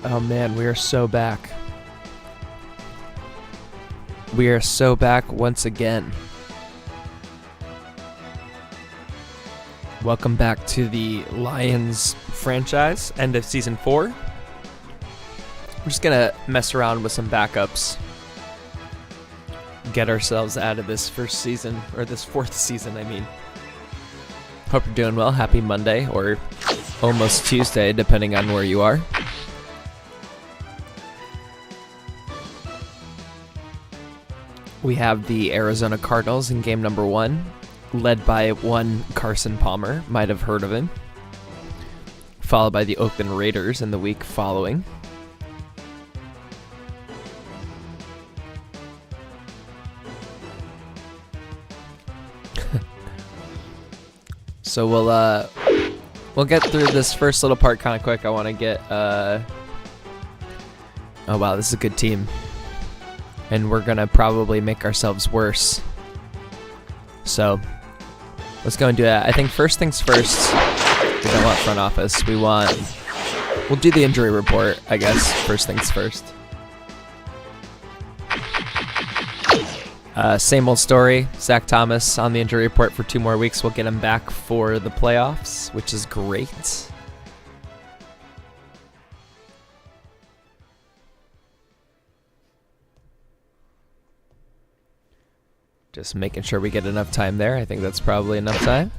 Oh man, we are so back. We are so back once again. Welcome back to the Lions franchise, end of season 4. We're just gonna mess around with some backups. Get ourselves out of this first season, or this fourth season, I mean. Hope you're doing well. Happy Monday, or almost Tuesday, depending on where you are. We have the Arizona Cardinals in game number 1, led by one Carson Palmer, might have heard of him, followed by the Oakland Raiders in the week following. So we'll get through this first little part kind of quick. I want to get oh wow, this is a good team. And we're going to probably make ourselves worse. So, let's go and do that. I think first things first, we don't want front office. We'll do the injury report, I guess, first things first. Same old story. Zach Thomas on the injury report for 2 more weeks. We'll get him back for the playoffs, which is great. Just making sure we get enough time there. I think that's probably enough time.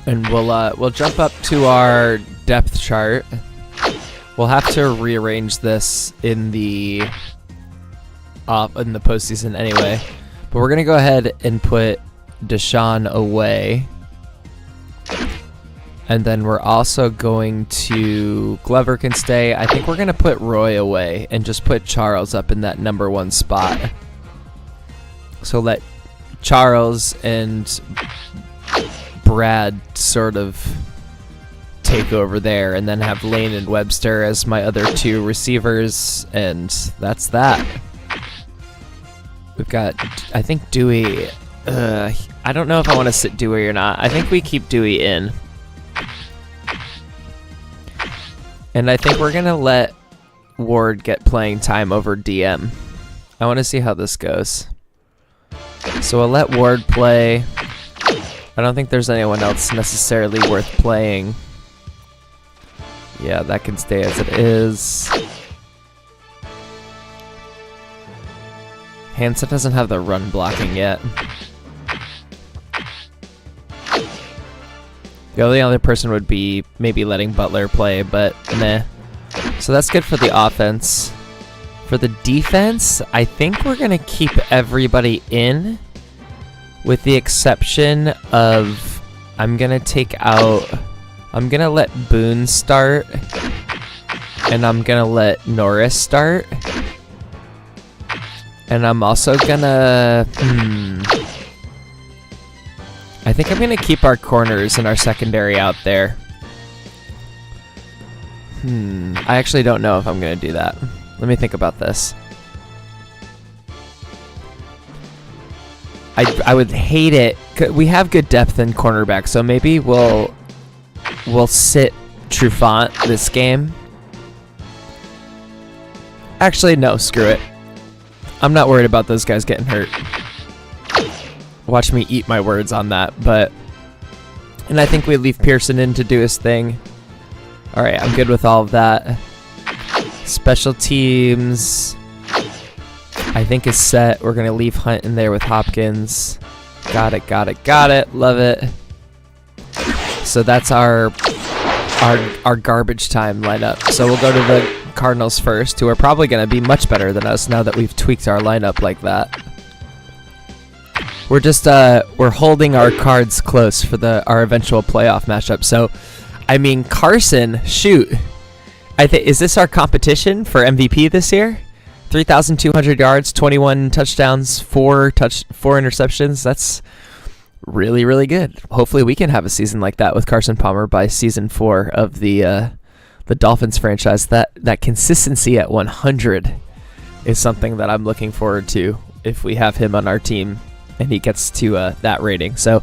And we'll jump up to our depth chart. We'll have to rearrange this in the postseason anyway. But we're gonna go ahead and put Deshaun away. And then we're also going to... Glover can stay. I think we're going to put Roy away and just put Charles up in that number 1 spot. So let Charles and Brad sort of take over there, and then have Lane and Webster as my other 2 receivers, and that's that. We've got, I think, Dewey. I don't know if I want to sit Dewey or not. I think we keep Dewey in. And I think we're going to let Ward get playing time over DM. I want to see how this goes. So we'll let Ward play. I don't think there's anyone else necessarily worth playing. Yeah, that can stay as it is. Hansen doesn't have the run blocking yet. The only other person would be maybe letting Butler play, but meh. So that's good for the offense. For the defense, I think we're going to keep everybody in, with the exception of I'm going to let Boone start, and I'm going to let Norris start. And I'm also going to... I think I'm going to keep our corners and our secondary out there. I actually don't know if I'm going to do that. Let me think about this. I would hate it. We have good depth in cornerback, so maybe we'll sit Trufant this game. Actually, no, screw it. I'm not worried about those guys getting hurt. Watch me eat my words on that, and I think we leave Pearson in to do his thing. All right, I'm good with all of that. Special teams, I think, is set. We're gonna leave Hunt in there with Hopkins. Got it. Love it. So that's our garbage time lineup. So we'll go to the Cardinals first, who are probably gonna be much better than us now that we've tweaked our lineup like that. We're just we're holding our cards close for our eventual playoff matchup. So, I mean, Carson, shoot, is this our competition for MVP this year? 3,200 yards, 21 touchdowns, 4 interceptions. That's really, really good. Hopefully, we can have a season like that with Carson Palmer by season 4 of the Dolphins franchise. That consistency at 100 is something that I'm looking forward to if we have him on our team and he gets to that rating. So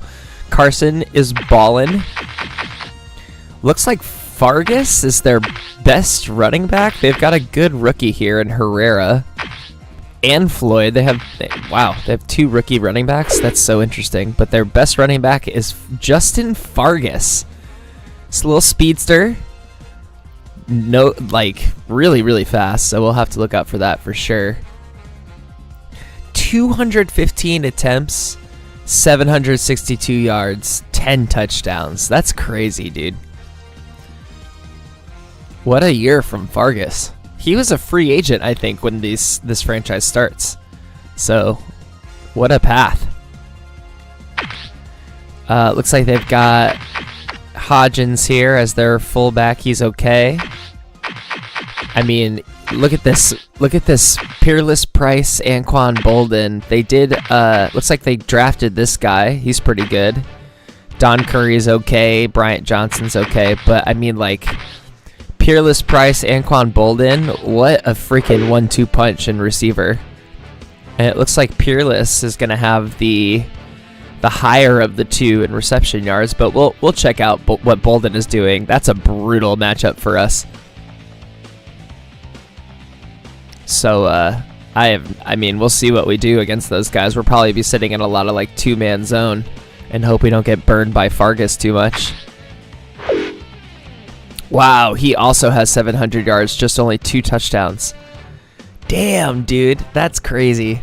Carson is ballin'. Looks like Fargas is their best running back. They've got a good rookie here in Herrera and Floyd. They have 2 rookie running backs. That's so interesting. But their best running back is Justin Fargas. It's a little speedster. Really, really fast. So we'll have to look out for that for sure. 215 attempts, 762 yards, 10 touchdowns. That's crazy, dude. What a year from Fargas. He was a free agent, I think, when this franchise starts. So, what a path. Looks like they've got Hodgins here as their fullback. He's okay. I mean, look at this. Look at this. Peerless Price, Anquan Bolden. They did, looks like they drafted this guy. He's pretty good. Don Curry's okay. Bryant Johnson's okay. But, I mean, like, Peerless Price, Anquan Bolden, what a freaking 1-2 punch in receiver. And it looks like Peerless is going to have the higher of the 2 in reception yards, but we'll check out what Bolden is doing. That's a brutal matchup for us. So I mean, we'll see what we do against those guys. We'll probably be sitting in a lot of like 2-man zone and hope we don't get burned by Fargas too much. Wow, he also has 700 yards, just only 2 touchdowns. Damn, dude, that's crazy.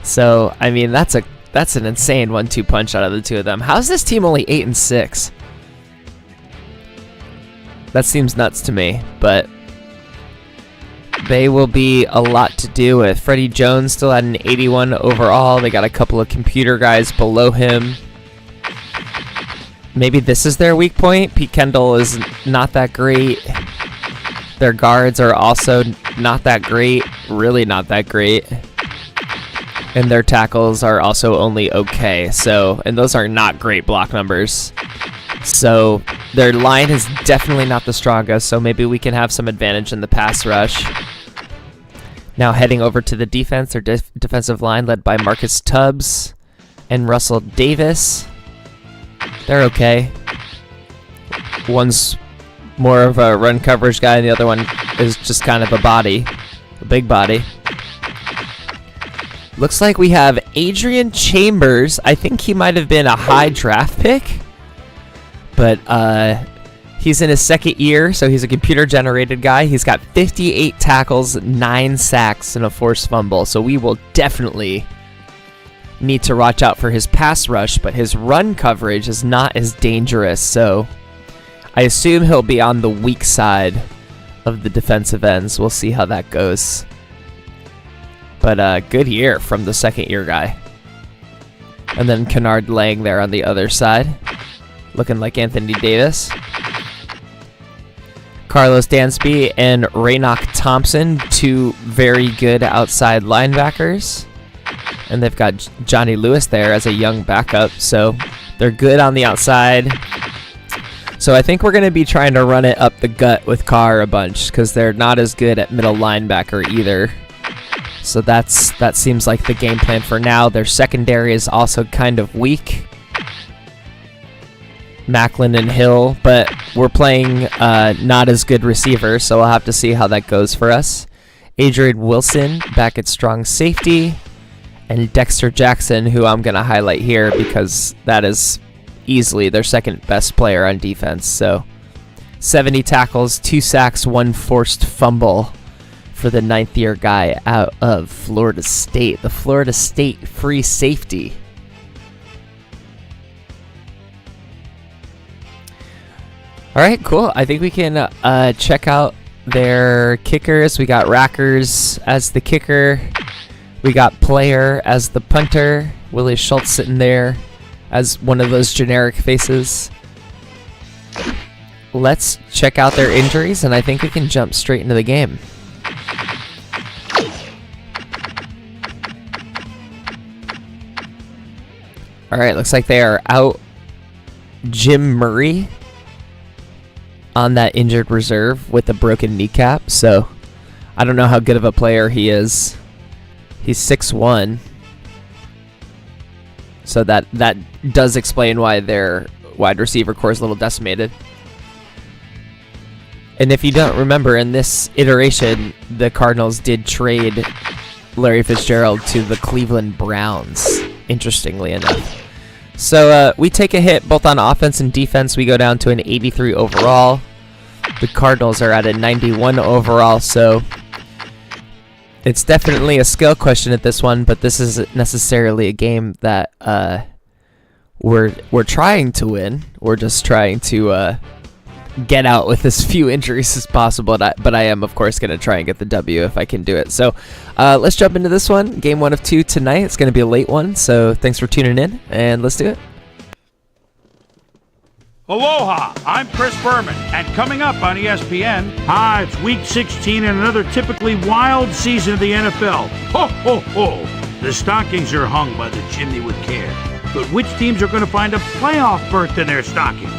So, I mean, that's an insane 1-2 punch out of the 2 of them. How's this team only 8-6? That seems nuts to me, but they will be a lot to do with. Freddie Jones still at an 81 overall. They got a couple of computer guys below him. Maybe this is their weak point. Pete Kendall is not that great. Their guards are also not that great. Really not that great. And their tackles are also only okay. So, and those are not great block numbers. So, their line is definitely not the strongest. So maybe we can have some advantage in the pass rush. Now heading over to the defense. Their defensive line led by Marcus Tubbs and Russell Davis. They're okay. One's more of a run coverage guy, and the other one is just kind of a big body. Looks like we have Adrian Chambers. I think he might have been a high draft pick, but he's in his 2nd year, so he's a computer-generated guy. He's got 58 tackles, 9 sacks, and a forced fumble, so we will definitely need to watch out for his pass rush, but his run coverage is not as dangerous, so I assume he'll be on the weak side of the defensive ends. We'll see how that goes. But good year from the 2nd-year guy. And then Kennard Lang there on the other side, looking like Anthony Davis. Carlos Dansby and Raynoch Thompson, 2 very good outside linebackers. And they've got Johnny Lewis there as a young backup, so they're good on the outside. So I think we're going to be trying to run it up the gut with Carr a bunch, because they're not as good at middle linebacker either. So that seems like the game plan for now. Their secondary is also kind of weak. Macklin and Hill, but we're playing not as good receivers, so we'll have to see how that goes for us. Adrian Wilson back at strong safety. And Dexter Jackson, who I'm going to highlight here because that is easily their 2nd best player on defense. So 70 tackles, 2 sacks, 1 forced fumble for the 9th-year guy out of Florida State. The Florida State free safety. All right, cool. I think we can check out their kickers. We got Rackers as the kicker. We got Player as the punter. Willie Schultz sitting there as one of those generic faces. Let's check out their injuries, and I think we can jump straight into the game. All right, looks like they are out Jim Murray on that injured reserve with a broken kneecap, so I don't know how good of a player he is. He's 6'1", so that does explain why they're wide receiver core is a little decimated. And if you don't remember, in this iteration, the Cardinals did trade Larry Fitzgerald to the Cleveland Browns, interestingly enough. So we take a hit both on offense and defense. We go down to an 83 overall. The Cardinals are at a 91 overall, so it's definitely a skill question at this one, but this isn't necessarily a game that we're trying to win. We're just trying to get out with as few injuries as possible, but I am, of course, going to try and get the W if I can do it. So let's jump into this one. Game 1 of 2 tonight. It's going to be a late one, so thanks for tuning in, and let's do it. Aloha, I'm Chris Berman, and coming up on ESPN, it's Week 16 and another typically wild season of the NFL. Ho, ho, ho! The stockings are hung by the chimney with care. But which teams are going to find a playoff berth in their stocking?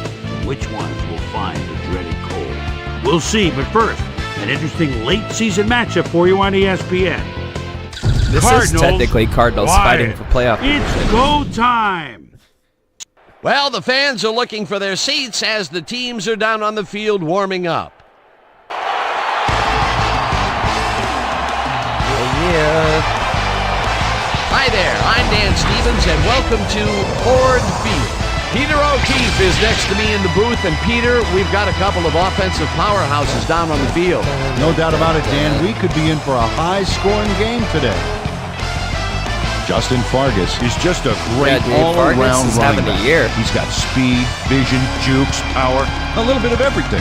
Which ones will find the dreaded cold? We'll see, but first, an interesting late-season matchup for you on ESPN. This is technically Cardinals fighting for playoff. It's go time! Well, the fans are looking for their seats as the teams are down on the field warming up. Yeah. Hi there, I'm Dan Stevens, and welcome to Ford Field. Peter O'Keefe is next to me in the booth, and Peter, we've got a couple of offensive powerhouses down on the field. No doubt about it, Dan. We could be in for a high-scoring game today. Justin Fargas is just a great all-around running back. He's got speed, vision, jukes, power, a little bit of everything.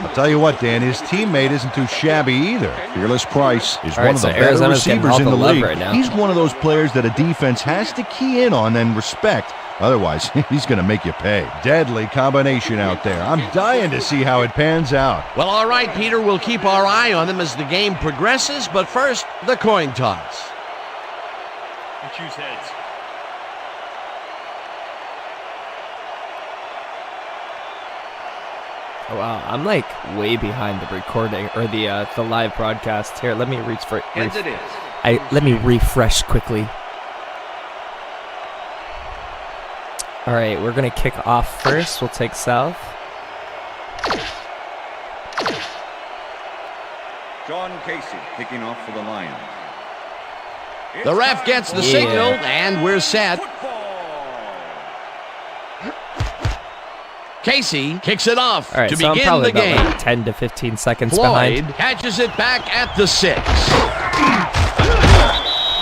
I'll tell you what, Dan, his teammate isn't too shabby either. Fearless Price is one of the better receivers in the league. Right now. He's one of those players that a defense has to key in on and respect. Otherwise, he's going to make you pay. Deadly combination out there. I'm dying to see how it pans out. Well, all right, Peter, we'll keep our eye on them as the game progresses, but first, the coin toss. And choose heads. Oh, wow, I'm like way behind the recording or the live broadcast. Here, let me let me refresh quickly. All right, we're gonna kick off first. We'll take South. John Casey kicking off for the Lions. The ref gets the signal, and we're set. Casey kicks it off All right, to so begin I'm probably the game. about like 10 to 15 seconds Floyd behind. catches it back at the 6.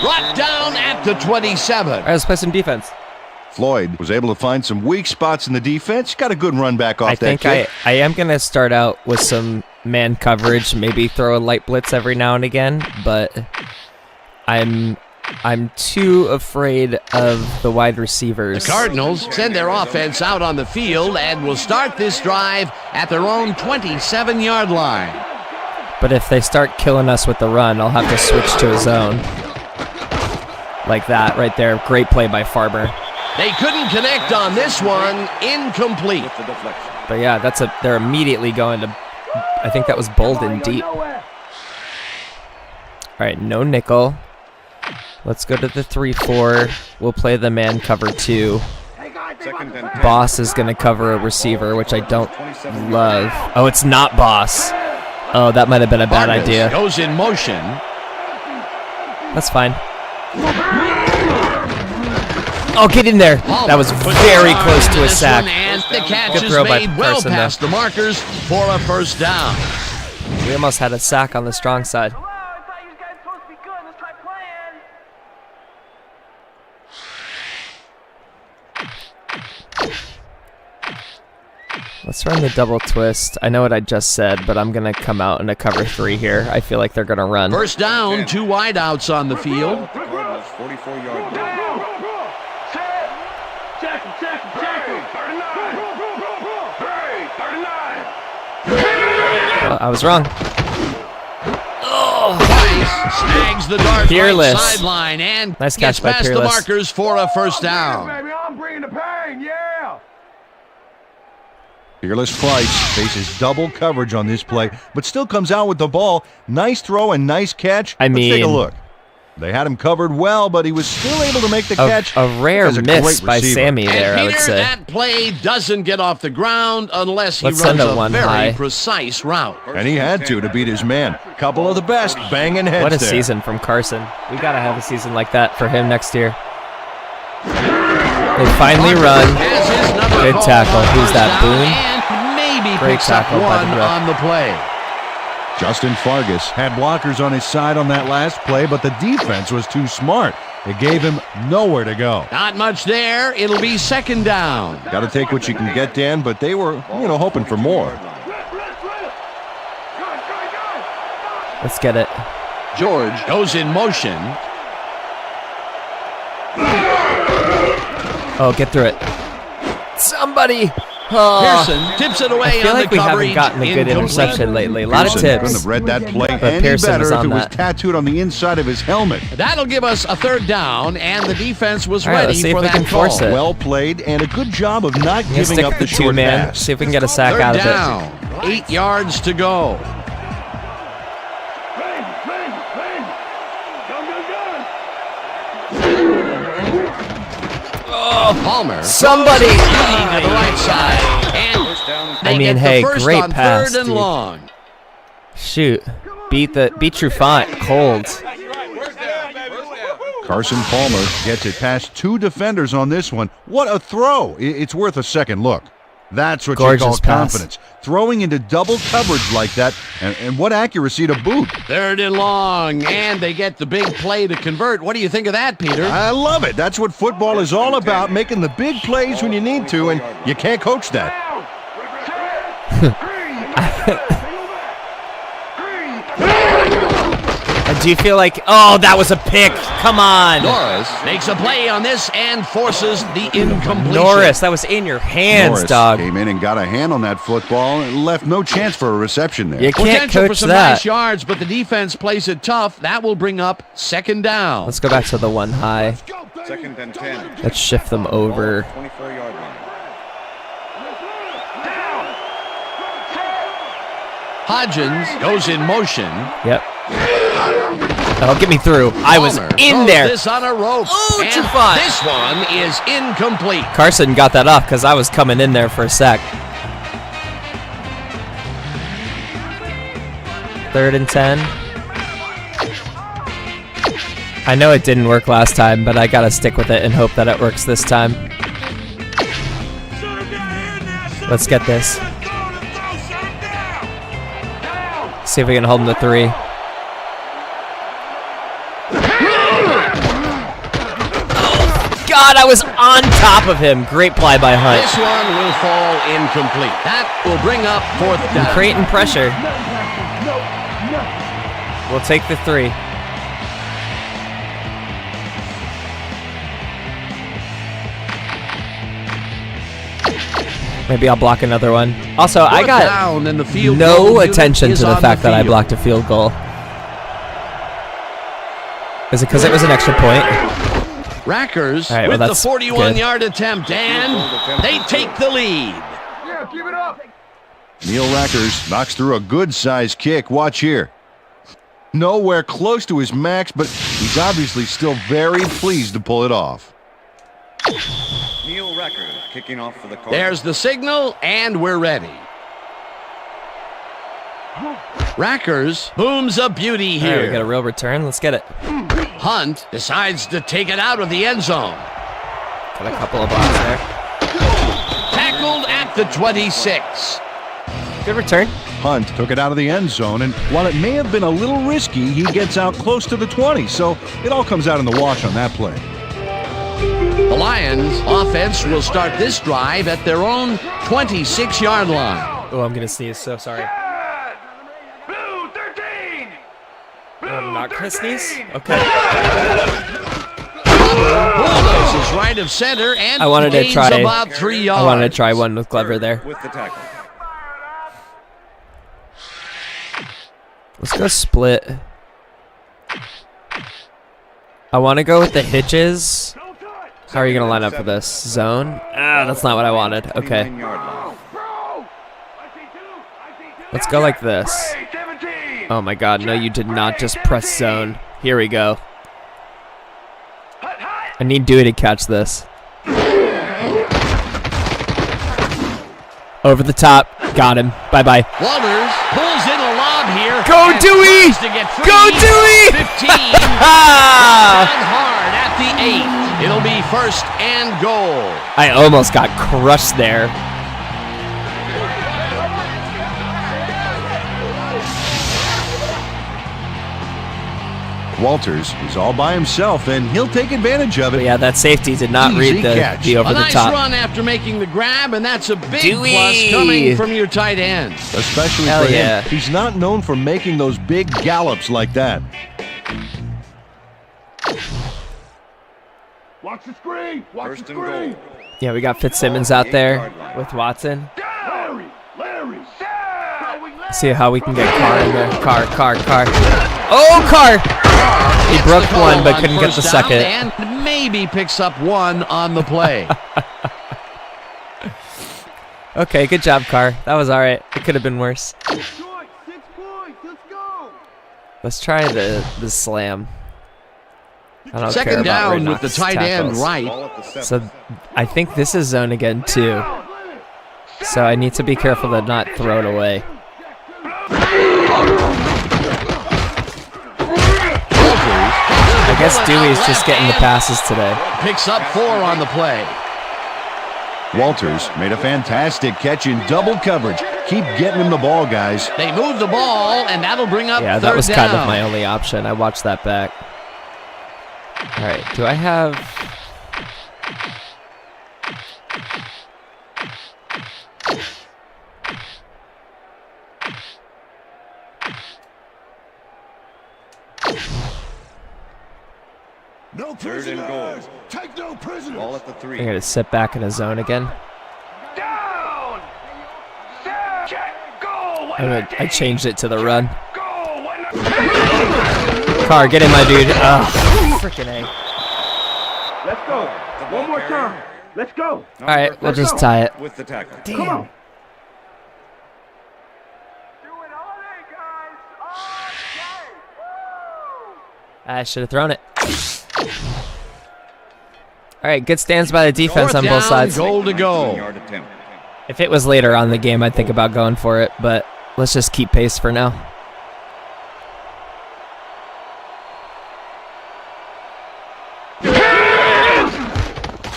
Brought down at the 27. All right, let's play some defense. Floyd was able to find some weak spots in the defense. Got a good run back off that kick. I am going to start out with some man coverage, maybe throw a light blitz every now and again, but I'm too afraid of the wide receivers. The Cardinals send their offense out on the field and will start this drive at their own 27-yard line. But if they start killing us with the run, I'll have to switch to a zone. Like that right there. Great play by Farmer. They couldn't connect on this one. Incomplete. But yeah, they're immediately going to, I think that was Bolden deep. All right, no nickel. Let's go to the 3-4. We'll play the man cover 2. Boss is going to cover a receiver, which I don't love. Oh, it's not Boss. Oh, that might have been a bad idea. Goes in motion. That's fine. Oh, get in there. That was very close to a sack. And the catch Good is throw by made well Carson, past the markers for a first down. We almost had a sack on the strong side. Let's run the double twist. I know what I just said, but I'm going to come out in a cover 3 here. I feel like they're going to run. First down, 2 wideouts on the field. 44-yard line. I was wrong. Price snags the dart Peerless. right sideline and Nice gets catch by past the Peerless. markers for a first down. I'm bringing the pain, yeah! Fearless Price faces double coverage on this play, but still comes out with the ball. Nice throw and nice catch. I Let's take a mean, look. They had him covered well, but he was still able to make the catch. A rare As a miss great by receiver. Sammy there, And I would Peter, say. that play doesn't get off the ground unless he Let's runs send a a one very high. precise route. And he had to beat his man. Couple of the best banging heads What a there. season from Carson. We got to have a season like that for him next year. They finally run. Has his number Good called tackle. on Who's that, first down, Boone? And maybe Great picks up tackle by the one ref. on the play. Justin Fargas had blockers on his side on that last play, but the defense was too smart. It gave him nowhere to go. Not much there. It'll be second down. Got to take what you can get, Dan, but they were, hoping for more. Let's get it. George goes in motion. Oh, get through it. Somebody. Oh. Pearson tips it away I feel on like the we coverage. haven't gotten a good Incomplete. interception lately. A lot of Pearson couldn't tips. have read that play But any Pearson better was if on it was that. tattooed on the inside of his helmet. That'll give us a third down, and the defense was All right, ready let's see if for we that can call. force it. Well played, and a good job of not I'm gonna giving stick up the the short two-man. pass. See if we can get a sack Third out of it. down. 8 yards to go. Palmer. Somebody. To the right side. And they get hey, the first great on pass, third and dude. long. Shoot. Beat Trufant cold. Carson Palmer gets it past two defenders on this one. What a throw. It's worth a second look. That's what Gorgeous you call pass. confidence. Throwing into double coverage like that, and what accuracy to boot. Third and long, and they get the big play to convert. What do you think of that, Peter? I love it. That's what football is all about, making the big plays when you need to, and you can't coach that. Do you feel like, oh, that was a pick? Come on. Norris makes a play on this and forces the incompletion. Norris, that was in your hands, Norris dog. came in and got a hand on that football and left no chance for a reception there. You can't Potential for coach some that. nice yards, but the defense plays it tough. That will bring up second down. Let's go back to the one high. Second and 10. Let's shift them over. 24-yard line. Hodgins goes in motion. Yep. Oh, get me through. I was Palmer in throws there. This on a rope. Oh, and Trufant. this one is incomplete. Carson got that off because I was coming in there for a sec. 3rd and 10. I know it didn't work last time, but I gotta stick with it and hope that it works this time. Let's get this. See if we can hold him to 3. God, I was on top of him. Great play by Hunt. This one will fall incomplete. That will bring up fourth down. Creating pressure. We'll take the 3. Maybe I'll block another one. Also, I Fourth got down and the field no goal unit attention is to the on fact that I field. blocked a field goal. Is it because it was an extra point? Rackers All right, well, with the that's 41-yard attempt, and they take the lead. Neil Rackers knocks through a good-sized kick. Watch here. Nowhere close to his max, but he's obviously still very pleased to pull it off. Neil Rackers kicking off for the Cardinals. There's the signal, and we're ready. Rackers booms a beauty All right, we here. got a real return. Let's get it. Hunt decides to take it out of the end zone. Got a couple of blocks there. Tackled at the 26. Good return. Hunt took it out of the end zone, and while it may have been a little risky, he gets out close to the 20, so it all comes out in the wash on that play. The Lions offense will start this drive at their own 26-yard line. Oh, I'm going to sneeze. So sorry. I'm not going to sneeze? Okay. Bulldozes right of center and I wanted to gains try. about 3 yards. I wanted to try one with Glover there. With the tackle. Let's go split. I want to go with the hitches. How are you going to line up for this? Zone? Ah, that's not what I wanted. Okay. 29-yard line. Let's go like this. Oh my god, no, you did not just press zone. Here we go. I need Dewey to catch this. Over the top. Got him. Bye-bye. Walters pulls in a lob here. Go, Dewey! Go, Dewey! 15. Down hard at the 8. It'll be first and goal. I almost got crushed there. Walters is all by himself, and he'll take advantage of it. But yeah, that safety did not read the over the top. A nice run after making the grab, and that's a big Dewey. plus coming from your tight end. Especially Hell for yeah. him. He's not known for making those big gallops like that. Watch the screen! Watch First the and screen! goal. Yeah, we got Fitzsimmons out there with Watson. Larry! See how we can get Carr in there. Carr. Oh, Carr! He broke one, but couldn't get the second. And maybe picks up one on the play. Okay, good job, Carr. That was all right. It could have been worse. 6 points! Let's go! Let's try the slam. I don't care Second about down Ray with the Knox tight end tackles. right. Ball at the 7. So I think this is zone again too. So I need to be careful to not throw it away. I guess Dewey's just getting the passes today. Picks up 4 on the play. Walters made a fantastic catch in double coverage. Keep getting him the ball, guys. They move the ball, and that'll bring up Yeah, third that was down. kind of my only option. I watched that back. All right, do I have... No Third and goal. prisoners! Take no prisoners! Ball at the 3. I'm going to sit back in a zone again. Down! Check! Go! I changed it to the run. Carr, get in, my dude. Oh, freaking A. Let's go! One more time! Let's go! All right, we'll just tie it. With the tackle. Come on! I should have thrown it. All right, good stands by the defense on both sides. Goal to go. 15-yard attempt. If it was later on in the game, I'd think about going for it, but let's just keep pace for now.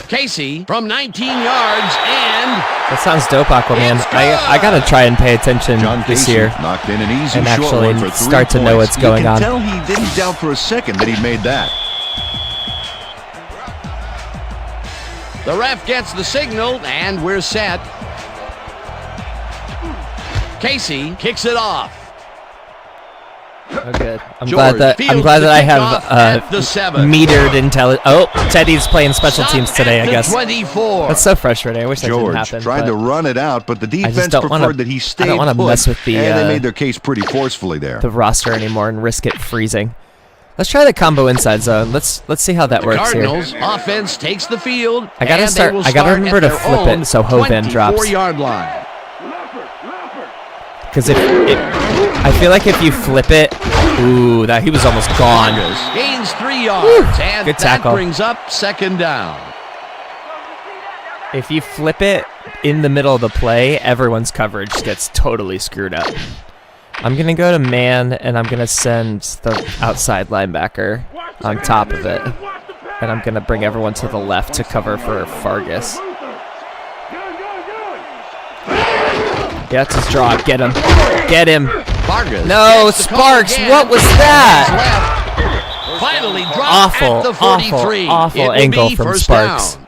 Casey from 19 yards, and That sounds dope, Aquaman. I gotta try and pay attention John this Casey year. knocked in an easy and short actually one for 3 start to know points. what's going on. You can tell he didn't doubt for a second that he made that. the ref gets the signal, and we're set. Casey kicks it off. Oh, good. I'm George glad that fields I the have kickoff at the 7. metered intelligence. Oh, Teddy's playing special Stop teams today, at I the guess. 24. That's so frustrating. I wish that didn't George happen. tried but to run it out, but the defense don't preferred wanna- that he I stayed don't wanna put, mess with the, and they made their case pretty forcefully there. the roster anymore and risk it freezing. Let's try the combo inside zone. Let's see how that works here. Cardinals offense takes the field. I gotta and they start- will I gotta start remember at to their flip it own so Hovan drops. 24-yard line. Because I feel like if you flip it, ooh, that he was almost gone. Gains 3 yards, and Good that tackle. brings up second down. If you flip it in the middle of the play, everyone's coverage gets totally screwed up. I'm going to go to man, and I'm going to send the outside linebacker on top of it. And I'm going to bring everyone to the left to cover for Fargus. Yeah, that's his draw. Get him. Get him. Vargas No, gets the call Sparks, again. what was that? Left. Finally dropped Awful, at the 43. awful It will angle be from first Sparks. down.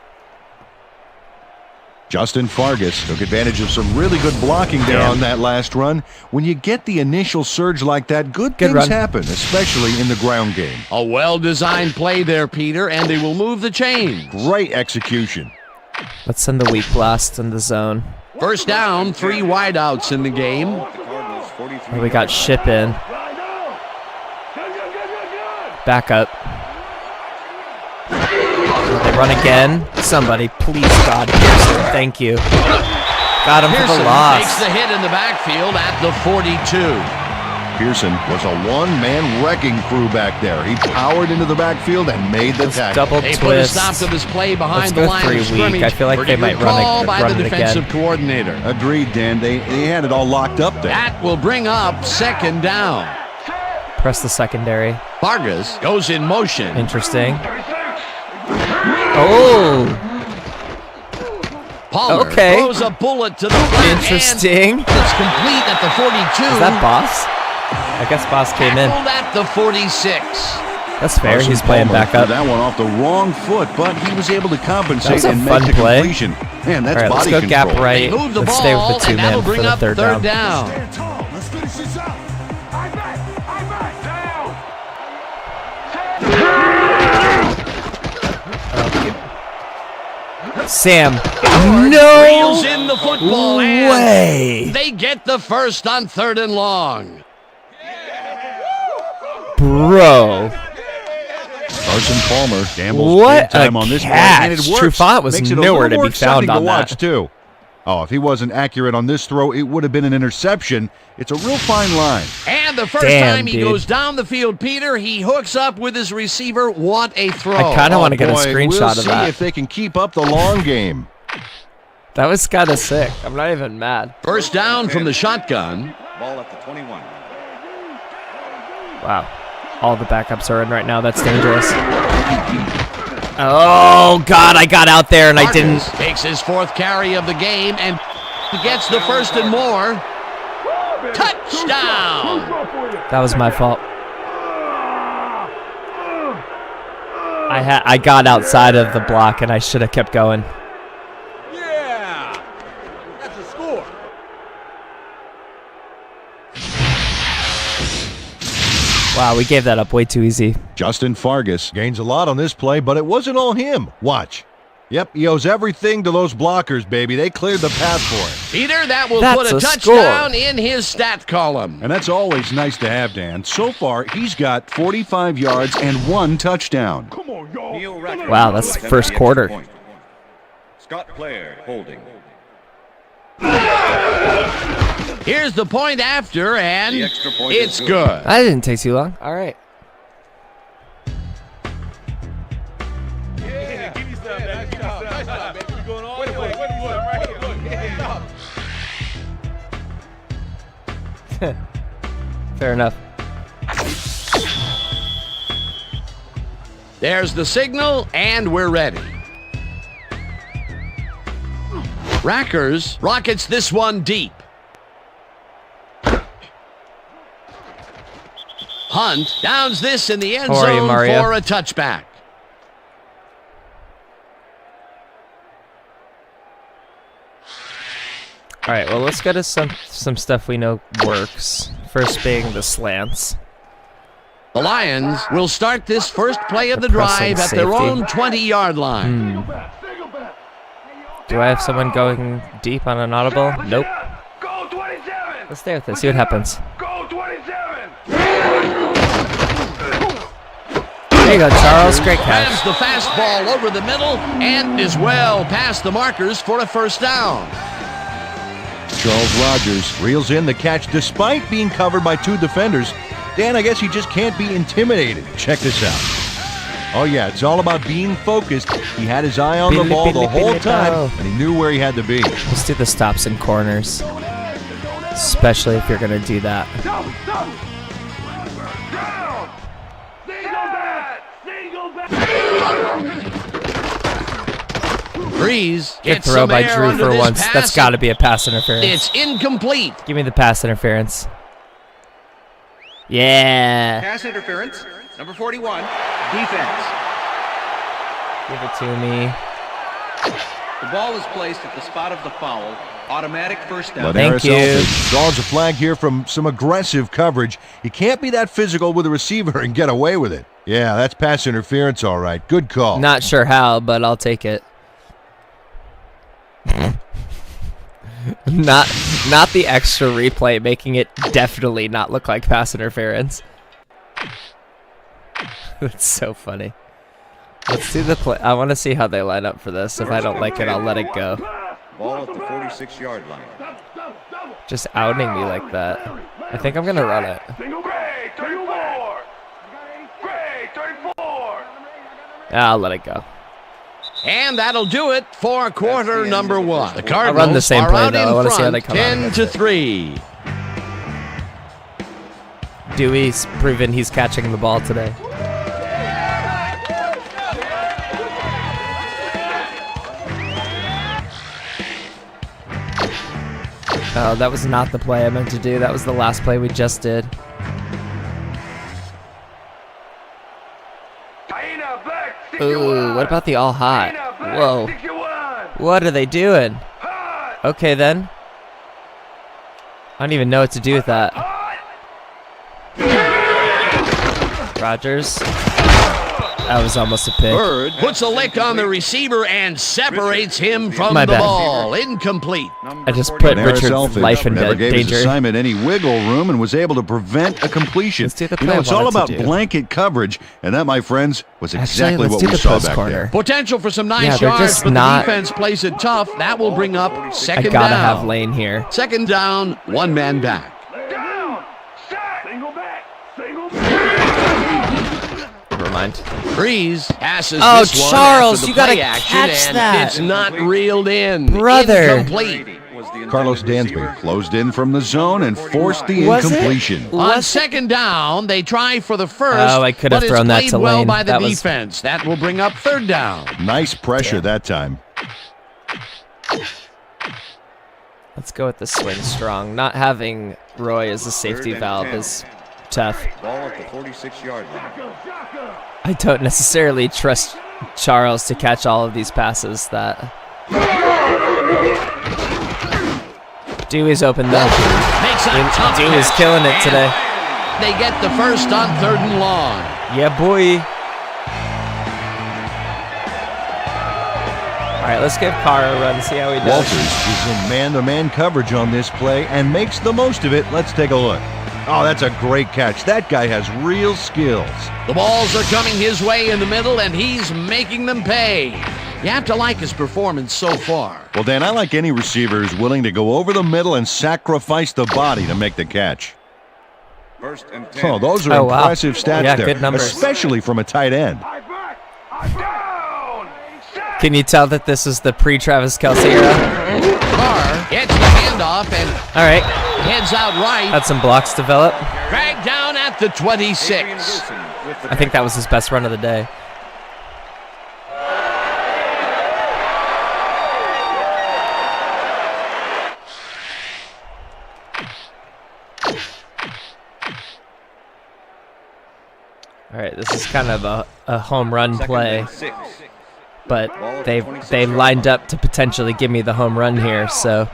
Justin Fargus took advantage of some really good blocking there on that last run. When you get the initial surge like that, good things run. happen, especially in the ground game. A well-designed play there, Peter, and they will move the chains. Great execution. Let's send the weak blast in the zone. First down, 3 wideouts in the game. The Cardinals 43. Oh, we got Ship in. Back up. They run again. Somebody, please, God, Pearson. Thank you. Got him for Pearson the loss. takes the hit in the backfield at the 42. Pearson was a one-man wrecking crew back there. He powered into the backfield and made the tackle. Double They twist. put a stop to this play behind the line of scrimmage. I feel like they might run by the it defensive again. coordinator. Agreed, Dan. They had it all locked up there. That will bring up second down. Press the secondary. Vargas goes in motion. Interesting. Oh, Palmer okay. throws a bullet to the flat. interesting. And it's complete at the 42. Is that Boss? I guess Boss came in. Tackled at the 46. That's fair. Carson He's playing Palmer back up. threw that one off the wrong foot, but he was able to compensate That was a and fun make the play. completion. Man, that's All right, let's body go control. gap right. They move the Let's stay with ball, the and that'll two-man for bring the up third third down. down. Let's finish this up. I back down. Sam. Reels No in the football, and way. they get the first on 3rd and long. Bro. Carson Palmer gambles What big time a on this catch. play, and it works. Trufant was Makes it a nowhere little to more be found exciting on to watch that. too. Oh, if he wasn't accurate on this throw, it would have been an interception. It's a real fine line. And the first Damn, time he dude. goes down the field, Peter, he hooks up with his receiver. What a throw. I kind of want to get a Boy, screenshot we'll of see that. if they can keep up the long game. That was kind of sick. I'm not even mad. First down from the shotgun. Ball at the 21. Wow. All the backups are in right now. That's dangerous. Oh, God. I got out there and I didn't. Vargas takes his 4th carry of the game and gets the 1st and more. Touchdown! That was my fault. I got outside of the block and I should have kept going. Yeah. That's a score. Wow, we gave that up way too easy. Justin Vargas gains a lot on this play, but it wasn't all him. Watch. Yep, he owes everything to those blockers, baby. They cleared the path for him. Peter, that will That's put a a touchdown score. in his stat column. And that's always nice to have, Dan. So far, he's got 45 yards and 1 touchdown. Come on, y'all. Neil Rackard. Wow, that's the first quarter. Point. Scott Player holding. Here's the point after, and The extra point is it's good. good. That didn't take too long. All right. Yeah, give me some. Nice job, baby. We going all the way. Right here. Look. Yeah. Fair enough. There's the signal, and we're ready. Rackers rockets this one deep. Hunt downs this in the end How are you, zone Mario? for a touchback. All right, well, let's go to some stuff we know works. First being the slants. The Lions will start this first play of the Pressing drive at their safety. own 20-yard line. Do I have someone going deep on an audible? Nope. Go 27. Let's stay with it. See what happens. Go 27. There you go, Charles. Great Grabs catch. the fastball over the middle and is well past the markers for a first down. Charles Rogers reels in the catch despite being covered by 2 defenders. Dan, I guess he just can't be intimidated. Check this out. Oh, yeah, it's all about being focused. He had his eye on the ball the whole time, and he knew where he had to be. Let's do the stops and corners. Especially if you're going to do that. Down. Single back. Breeze Good gets throw some by air Drew under for this once. pass. That's got to be a pass interference. It's incomplete. Give me the pass interference. Yeah. Pass interference. Number 41. Defense. Give it to me. The ball is placed at the spot of the foul. Automatic first down. But Thank you. Arizona draws a flag here from some aggressive coverage. You can't be that physical with a receiver and get away with it. Yeah, that's pass interference, all right. Good call. Not sure how, but I'll take it. Not the extra replay, making it definitely not look like pass interference. That's so funny. Let's do the play. I want to see how they line up for this. If I don't like it, I'll let it go. Ball at the 46-yard line. Just outing me like that. I think I'm going to run it. I'll let it go. And that'll do it for quarter number one. The Cardinals I'll run the same are play, out though. I in wanna see how front, they come out. 10-3. Dewey's proven he's catching the ball today. Oh, that was not the play I meant to do. That was the last play we just did. Ooh, what about the all hot? Whoa. What are they doing? Okay, then. I don't even know what to do with that. Rogers. That was almost a pick. Bird puts a lick on the receiver and separates him from My the bad. ball. Incomplete. I just put Richard's Selfish life in never gave his danger. assignment any wiggle room and was able to prevent a completion. Let's do the You know, play I it's all wanted about to do. blanket coverage, and that, my friends, was exactly Let's what do we the saw post back corner. there. Potential for some Yeah, nice they're yards, just but not- the defense plays it tough. That will bring up I second gotta down. have Lane here. Second down, one man back. Never mind. Breeze passes Oh, this one Charles, after the you gotta play action, catch and that. it's not reeled in. Brother. Incomplete. Carlos Dansby closed in from the zone and forced the Was it? incompletion. On second down, they try for the first, Oh, I could have but thrown it's that played to well Lane. by the That was- defense. That will bring up third down. Nice pressure that time. Let's go with the swing strong. Not having Roy as a safety valve is tough. Ball at the 46-yard line. I don't necessarily trust Charles to catch all of these passes that... Dewey's open though. Makes a tough Dewey's catch, killing it and today. They get the first on third and long. Yeah, boy. All right, let's give Carr a run, see how he does. Walters is in man-to-man coverage on this play and makes the most of it. Let's take a look. Oh, that's a great catch. That guy has real skills. The balls are coming his way in the middle, and he's making them pay. You have to like his performance so far. Well, Dan, I like any receiver who's willing to go over the middle and sacrifice the body to make the catch. First and 10. Oh, those are Oh, wow. impressive stats Yeah, there, good numbers. especially from a tight end. Can you tell that this is the pre-Travis Kelce era? Carr gets the handoff and All right, heads out right. had some blocks develop. Dragged down at the 26. I think that was his best run of the day. All right, this is kind of a home run play, but they lined up to potentially give me the home run here, so.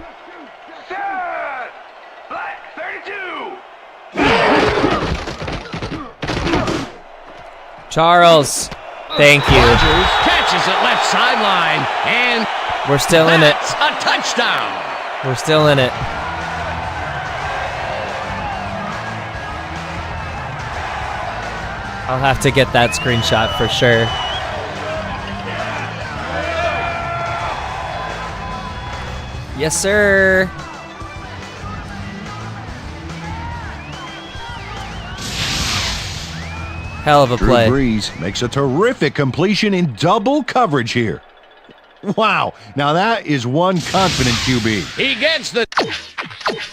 Charles, thank you. Rogers catches it left sideline, and We're still in it. that's a touchdown. We're still in it. I'll have to get that screenshot for sure. Yes, sir. Hell of a Drew play. Brees makes a terrific completion in double coverage here. Wow, now that is one confident QB. He gets the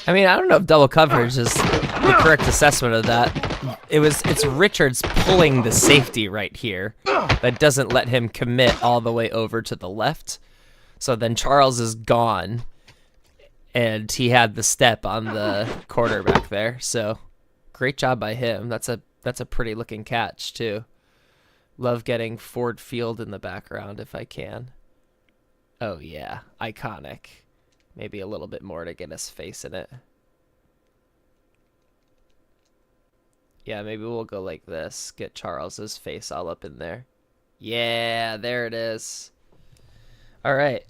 I mean, I don't know if double coverage is the correct assessment of that. It's Richards pulling the safety right here that doesn't let him commit all the way over to the left. So then Charles is gone, and he had the step on the quarterback there. So great job by him. That's a pretty looking catch too. Love getting Ford Field in the background if I can. Oh yeah, iconic. Maybe a little bit more to get his face in it. Yeah, maybe we'll go like this. Get Charles's face all up in there. Yeah, there it is. All right.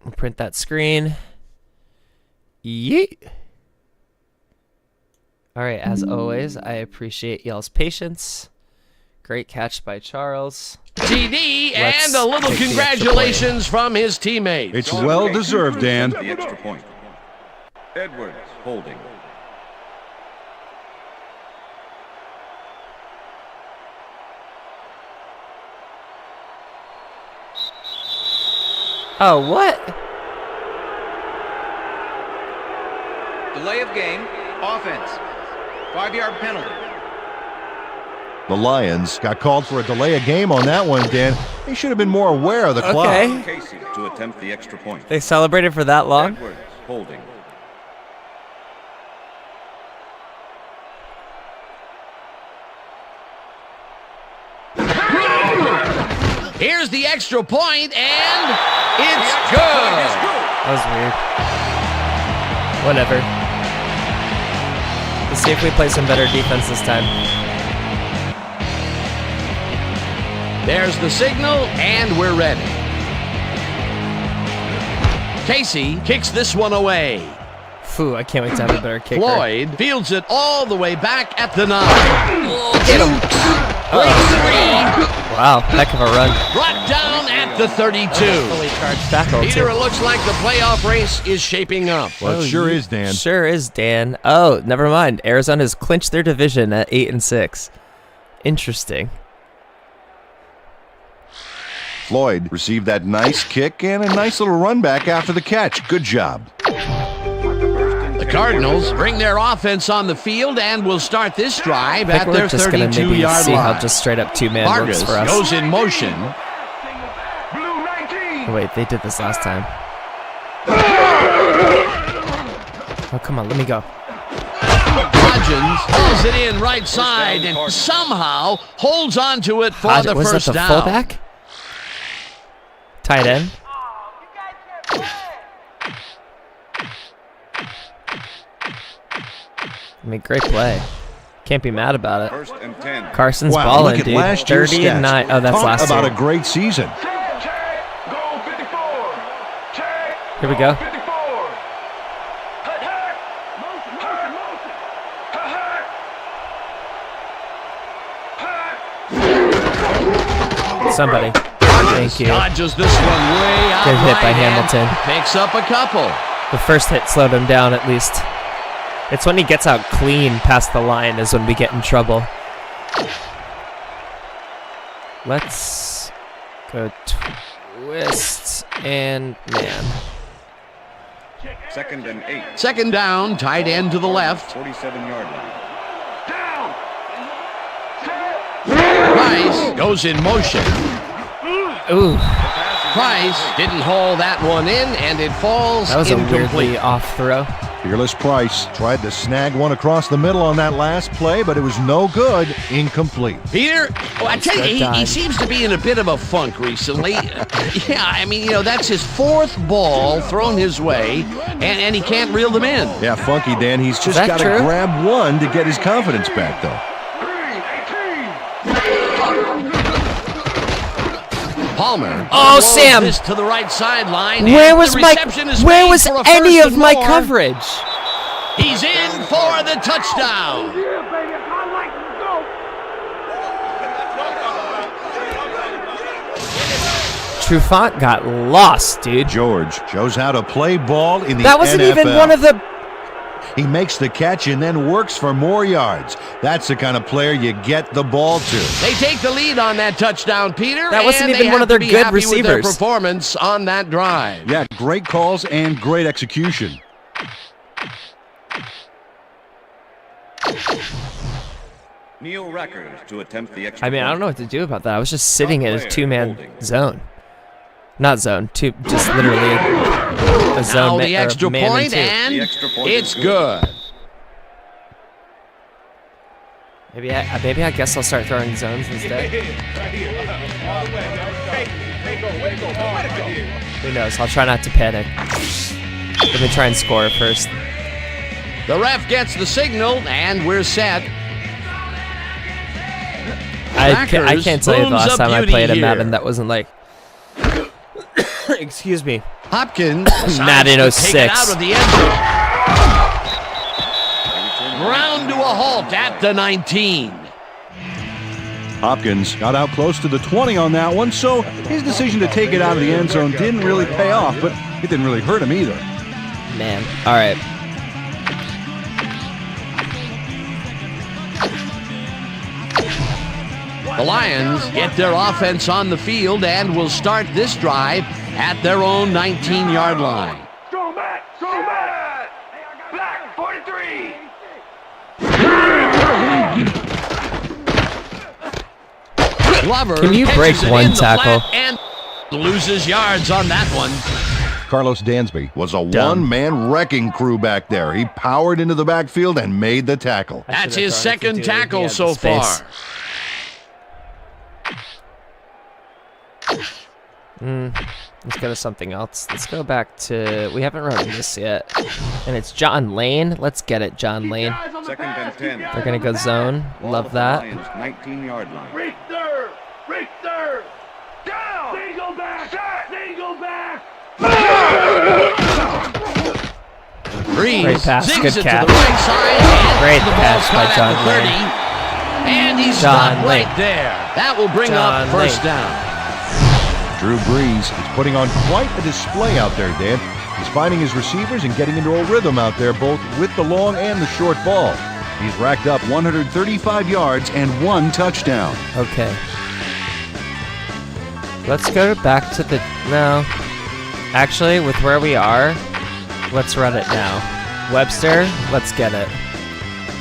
We'll print that screen. Yeet. All right, as always, I appreciate y'all's patience. Great catch by Charles. TD Let's and a little take the extra congratulations from his teammates. It's well deserved, Dan. The extra point. Edwards holding. Oh, what? Delay of game. Offense. 5-yard penalty. The Lions got called for a delay of game on that one, Dan. They should have been more aware of the clock. Okay. Casey to attempt the extra point. They celebrated for that long? Edwards holding. Here's the extra point, and it's good. That was weird. Whatever. Let's see if we play some better defense this time. There's the signal, and we're ready. Casey kicks this one away. Phew, I can't wait to have a better kicker. Floyd fields it all the way back at the 9. Get him. Wow, heck of a run. Brought down at the 32. Fully charged tackle, Peter, too. it looks like the playoff race is shaping up. Well, it sure is, Dan. Sure is, Dan. Oh, never mind. Arizona's clinched their division at 8-6. Interesting. Floyd received that nice kick and a nice little run back after the catch. Good job. The Cardinals bring their offense on the field and will start this drive at I think their we're just going to maybe 32-yard see how line. just straight up two-man Vargas works for us. goes in motion. Oh, wait, they did this last time. Oh, come on, let me go. Hodgins pulls it in right side and somehow holds on to it for the Was first that the down. fullback? Tight end? I mean, great play. Can't be mad about it. First and 10. Carson's Wow, balling, look at dude. last year's 30 and stats. 9. Oh, that's Talk last about year. a great season. Here we go. Somebody. Thank you. Dodges this one way out Good hit by right and Hamilton. Picks up a couple. The first hit slowed him down at least. It's when he gets out clean past the line is when we get in trouble. Let's go twist and man. Second and 8. Second down, tight end to the left. 47-yard line. Price goes in motion. Ooh, Price didn't haul that one in, and it falls that was a incomplete. weirdly off throw. Fearless Price tried to snag one across the middle on that last play, but it was no good. Incomplete. Peter, I tell you, Good he dive. seems to be in a bit of a funk recently. Yeah, I mean, that's his fourth ball thrown his way, and he can't reel them in. Yeah, funky, Dan. He's just that got to true? grab one to get his confidence back, though. Palmer. Oh, throws Sam. This to the right sideline. Where and was the my? reception is Where made was for a any first of and my more. coverage? He's in for the touchdown. Trufant got lost, dude. George shows how to play ball in the That wasn't NFL. even one of the. He makes the catch and then works for more yards. That's the kind of player you get the ball to. They take the lead on that touchdown, Peter. That wasn't and even they one have of their to be good happy with their receivers. performance on that drive. Yeah, great calls and great execution. Neil Rackers to attempt the extra I mean, I don't point. know what to do about that. I was just sitting in a player two-man holding. zone. Not zone, just literally a zone. Now the extra man point, two. and The extra point it's is good. Maybe I guess I'll start throwing zones instead. Who knows? I'll try not to panic. Let me try and score first. The ref gets the signal, and we're set. I can't tell you the booms last up time I beauty played a here. Madden that wasn't like. Excuse me. Hopkins Madden decides to take it 06. out of the end zone. Ground to a halt at the 19. Hopkins got out close to the 20 on that one, so his decision to take it out of the end zone didn't really pay off, but it didn't really hurt him either. Man. All right. The Lions get their offense on the field and will start this drive at their own 19-yard line. Strong back! Strong back! Black 43! Glover Can you break catches it one in the tackle? flat and loses yards on that one. Carlos Dansby was a one-man wrecking crew back there. He powered into the backfield and made the tackle. That's his second tackle so far. Let's go to something else. Let's go back to... We haven't run this yet. And it's John Lane. Let's get it, John Lane. Second and 10. They're going to go zone. Ball Love at the that. Lions' 19-yard line. Richter! Richter! Down! They go back! They go back! Breeze Great pass, zigs good it catch. to the right side. And Great the pass ball's by caught John at the 30. And he's stopped John right Lane. there. That will bring John up first Lane. down. Drew Brees is putting on quite a display out there, Dan. He's finding his receivers and getting into a rhythm out there, both with the long and the short ball. He's racked up 135 yards and 1 touchdown. Okay. Let's go back to the... No. Actually, with where we are, let's run it now. Webster, let's get it.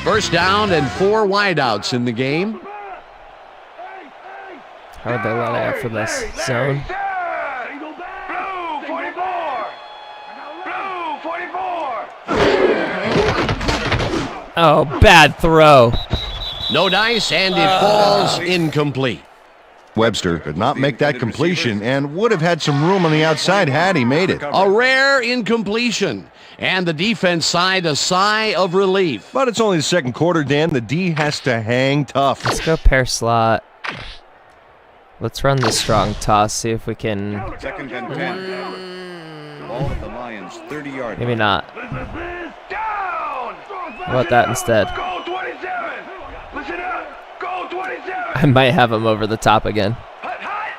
First down and 4 wideouts in the game. How would they let it out for this zone? Blue 44! Blue 44! Oh, bad throw. No dice, and it falls incomplete. Webster could not make that completion and would have had some room on the outside had he made it. A rare incompletion. And the defense side a sigh of relief. But it's only the second quarter, Dan. The D has to hang tough. Let's go pair slot. Let's run the strong toss, see if we can... Second and 10. Ball at the Lions' 30-yard Maybe line. not. Down! How about that instead? Go 27! Listen up! Go 27! I might have him over the top again. Hut, hut!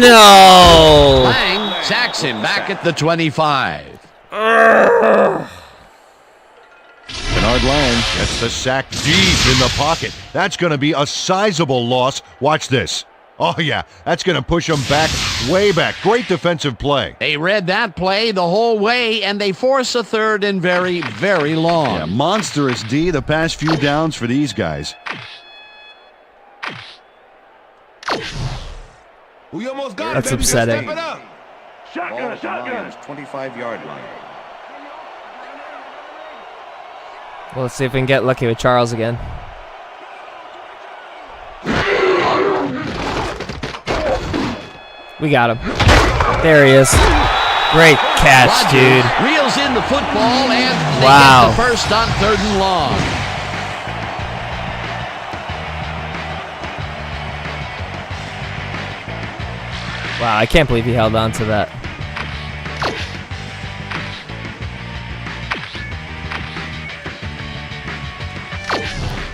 No! Lang sacks him back at the 25. Bernard Lang gets the sack deep in the pocket. That's going to be a sizable loss. Watch this. Oh, yeah, that's going to push him back, way back. Great defensive play. They read that play the whole way, and they force a third and very, very long. Yeah, monstrous D the past few downs for these guys. We almost got That's upsetting. Ball Shotgun, at the Lions' shotgun! 25-yard line. Well, let's see if we can get lucky with Charles again. We got him. There he is. Great catch, Rodgers dude. reels in the football, and they Wow. get the first on 3rd and long. Wow, I can't believe he held on to that.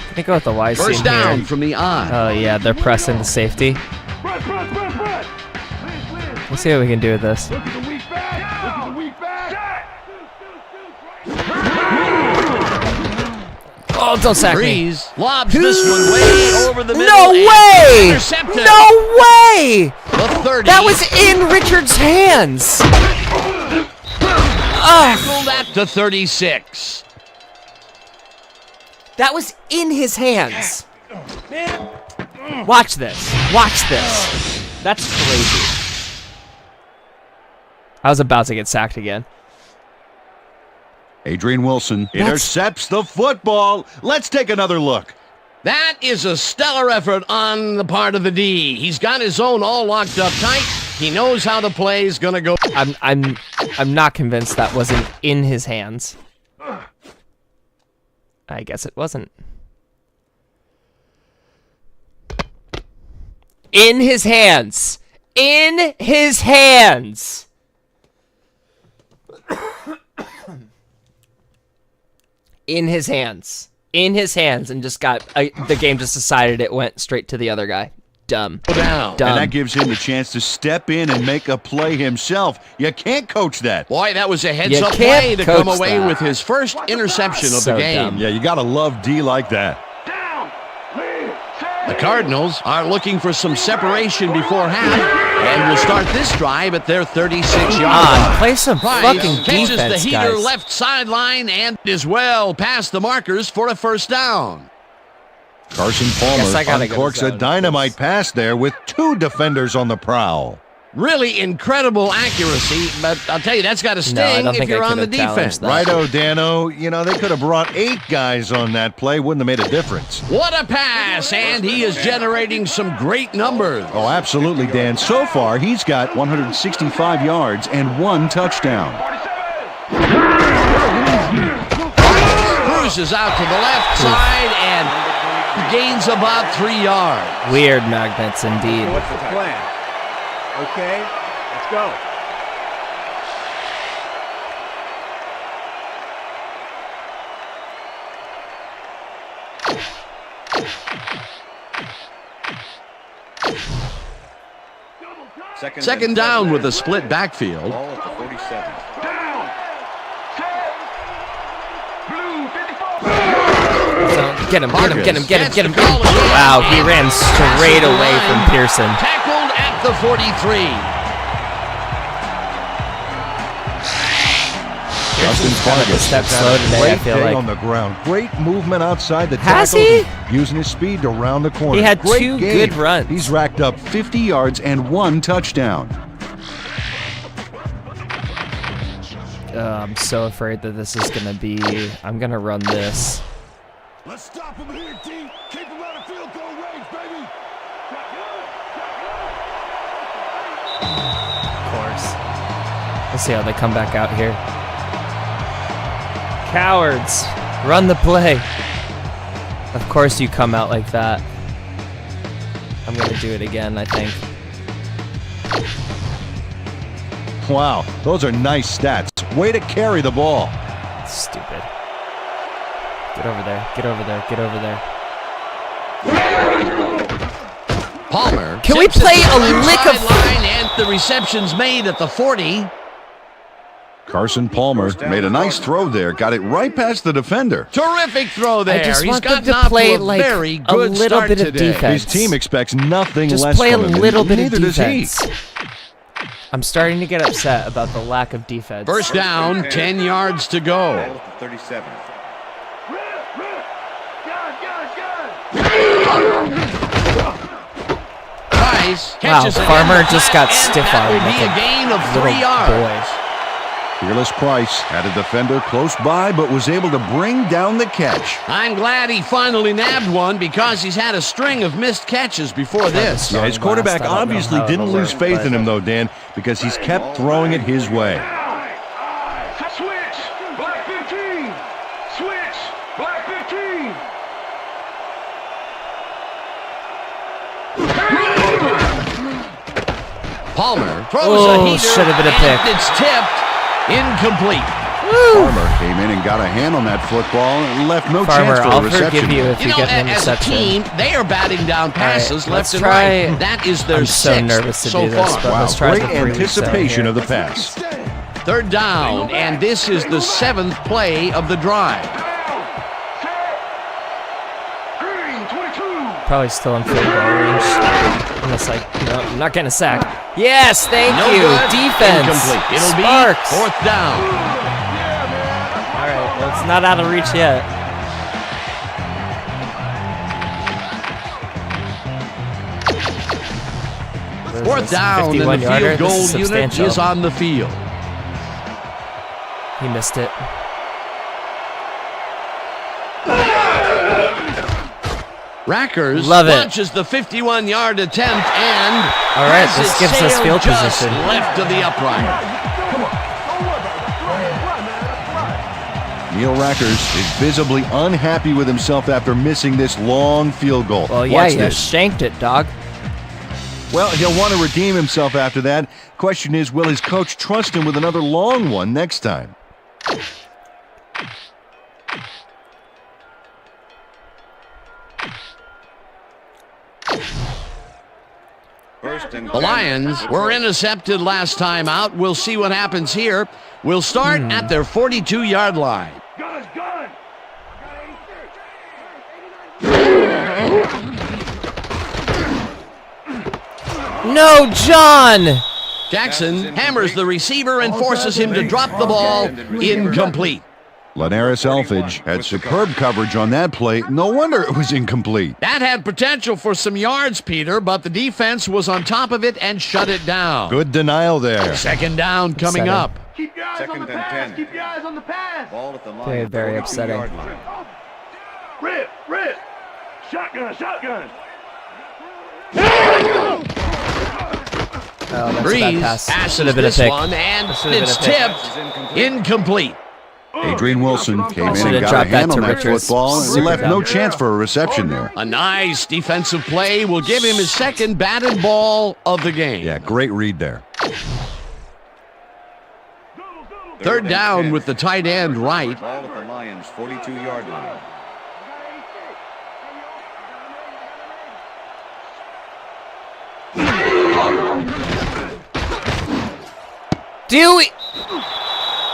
Can they go with the Y seam First down here? from the I. Oh yeah, they're pressing the safety. Press, press, press, press! Let's see what we can do with this. Look at the weak back! Look at the weak back! Oh, don't sack me. Breeze lobs this one way over the middle. No and way! Intercepted. No way! The 30. That was in Richard's hands. Tackled at the 36. That was in his hands. Watch this. Watch this. That's crazy. I was about to get sacked again. Adrian Wilson intercepts the football. Let's take another look. That is a stellar effort on the part of the D. He's got his zone all locked up tight. He knows how the play is going to go. I'm not convinced that wasn't in his hands. I guess it wasn't. In his hands. In his hands. In his hands. In his hands, and just got the game just decided it went straight to the other guy. Dumb. Down. Dumb. And that gives him the chance to step in and make a play himself. You can't coach that. Boy, that was a You heads-up can't play to come coach away that. with his first interception of So the game. dumb. Yeah, you got to love D like that. Down. The Cardinals are looking for some separation before half and will start this drive at their 36-yard line. Play some Price fucking catches defense, the heater guys. left sideline and is well past the markers for a first down. Carson Guess I Palmer gotta go uncorks a zone. dynamite pass there with 2 defenders on the prowl. Really incredible accuracy, but I'll tell you, that's got to No, I sting don't if think I you're on the could've challenged defense. that. Righto, Dano. You know, they could have brought 8 guys on that play. Wouldn't have made a difference. What a pass, and he is generating some great numbers. Oh, absolutely, Dan. So far, he's got 165 yards and 1 touchdown. Cruises out to the left side and gains about 3 yards. Weird magnets indeed. What's the plan? Okay, let's go. Second down with a split backfield. Ball at the 47. Down. Set. Blue 54. Get him, get him, get him, get him, get him. Gets the call again. Wow, he ran straight away from Pearson. Tackled at the 43. Justin kind of a step slow today, I Great feel day like. on the ground. Great movement outside the Has tackles. he? Using his speed to round the corner. He had Great 2 game. good runs. He's racked up 50 yards and 1 touchdown. I'm so afraid that this is going to be... I'm going to run this. Let's stop him here, T. Keep him out of field goal range, baby. Of course. Let's see how they come back out here. Cowards! Run the play! Of course you come out like that. I'm going to do it again, I think. Wow, those are nice stats. Way to carry the ball. Stupid. Get over there. Get over there. Get over there. Palmer. Can we tips it play to the a left lick of- sideline, and the reception's made at the 40. Carson Palmer made a nice throw there. Got it right past the defender. Terrific throw there. I just He's want them gotten to off play to a like very a good little start bit of today. defense. His team expects nothing Just less play a from him. little bit Neither of does he. defense. I'm starting to get upset about the lack of defense. First down, 10 yards to go. Ball at the 37. Price Wow, catches it Farmer in the just flat, got and stiff that armed will be like a gain of little 3 yards. boy. Fearless Price had a defender close by, but was able to bring down the catch. I'm glad he finally nabbed one because he's had a string of missed catches before this. Yeah, his Strong quarterback blast. I don't know obviously how didn't it'll lose work, faith but- in him, though, Dan, because he's kept throwing it his way. Switch. Black 15. Switch. Black 15. Palmer throws Oh, a heater, should have been a and pick. it's tipped, incomplete. Farmer came in and got a hand on that football and left no Farmer, chance for I'll a reception. forgive you if you, You know, get an as a interception. team, they are batting down passes All right, let's left and try- right. That is their I'm so sixth nervous to so do this, far. but Wow, let's try great the 3 weeks out anticipation here. of the pass. Third down, and this is the 7th play of the drive. Green 22. Probably still in field goal range. Unless no, I'm not getting a sack. Yes, thank No you. good. Defense. Incomplete. It'll Sparks. be 4th down. All right, well, it's not out of reach yet. Fourth down, and the 51-yarder. field This goal is unit substantial. is on the field. He missed it. Rackers Love it. launches the 51-yard attempt and All right, has this it gives us sailed field just position. left of the upright. Neil Rackers is visibly unhappy with himself after missing this long field goal. Well, yeah, Watch you this. shanked it, dog. Well, he'll want to redeem himself after that. Question is, will his coach trust him with another long one next time? The Lions were intercepted last time out. We'll see what happens here. We'll start at their 42-yard line. Gun! No, John! Jackson hammers the receiver and forces him to drop the ball. Incomplete. Lanaris Elfage had superb coverage on that play. No wonder it was incomplete. That had potential for some yards, Peter, but the defense was on top of it and shut it down. Good denial there. Second down coming up. Keep your eyes on the pass. Keep your eyes on the pass. Ball at the line. Very, very upsetting. Rip. Shotgun. Oh, that's a Breeze bad pass. passes Should have been a this pick. one, and Should have it's been a pick. tipped. Incomplete. Adrian Wilson came in Should've and got a dropped that hand to on that Richards. football and Super left down. no chance for a reception there. A nice defensive play will give him his second batted ball of the game. Yeah, great read there. Third down with the tight end right. Ball at the Lions' 42-yard line. Dewey!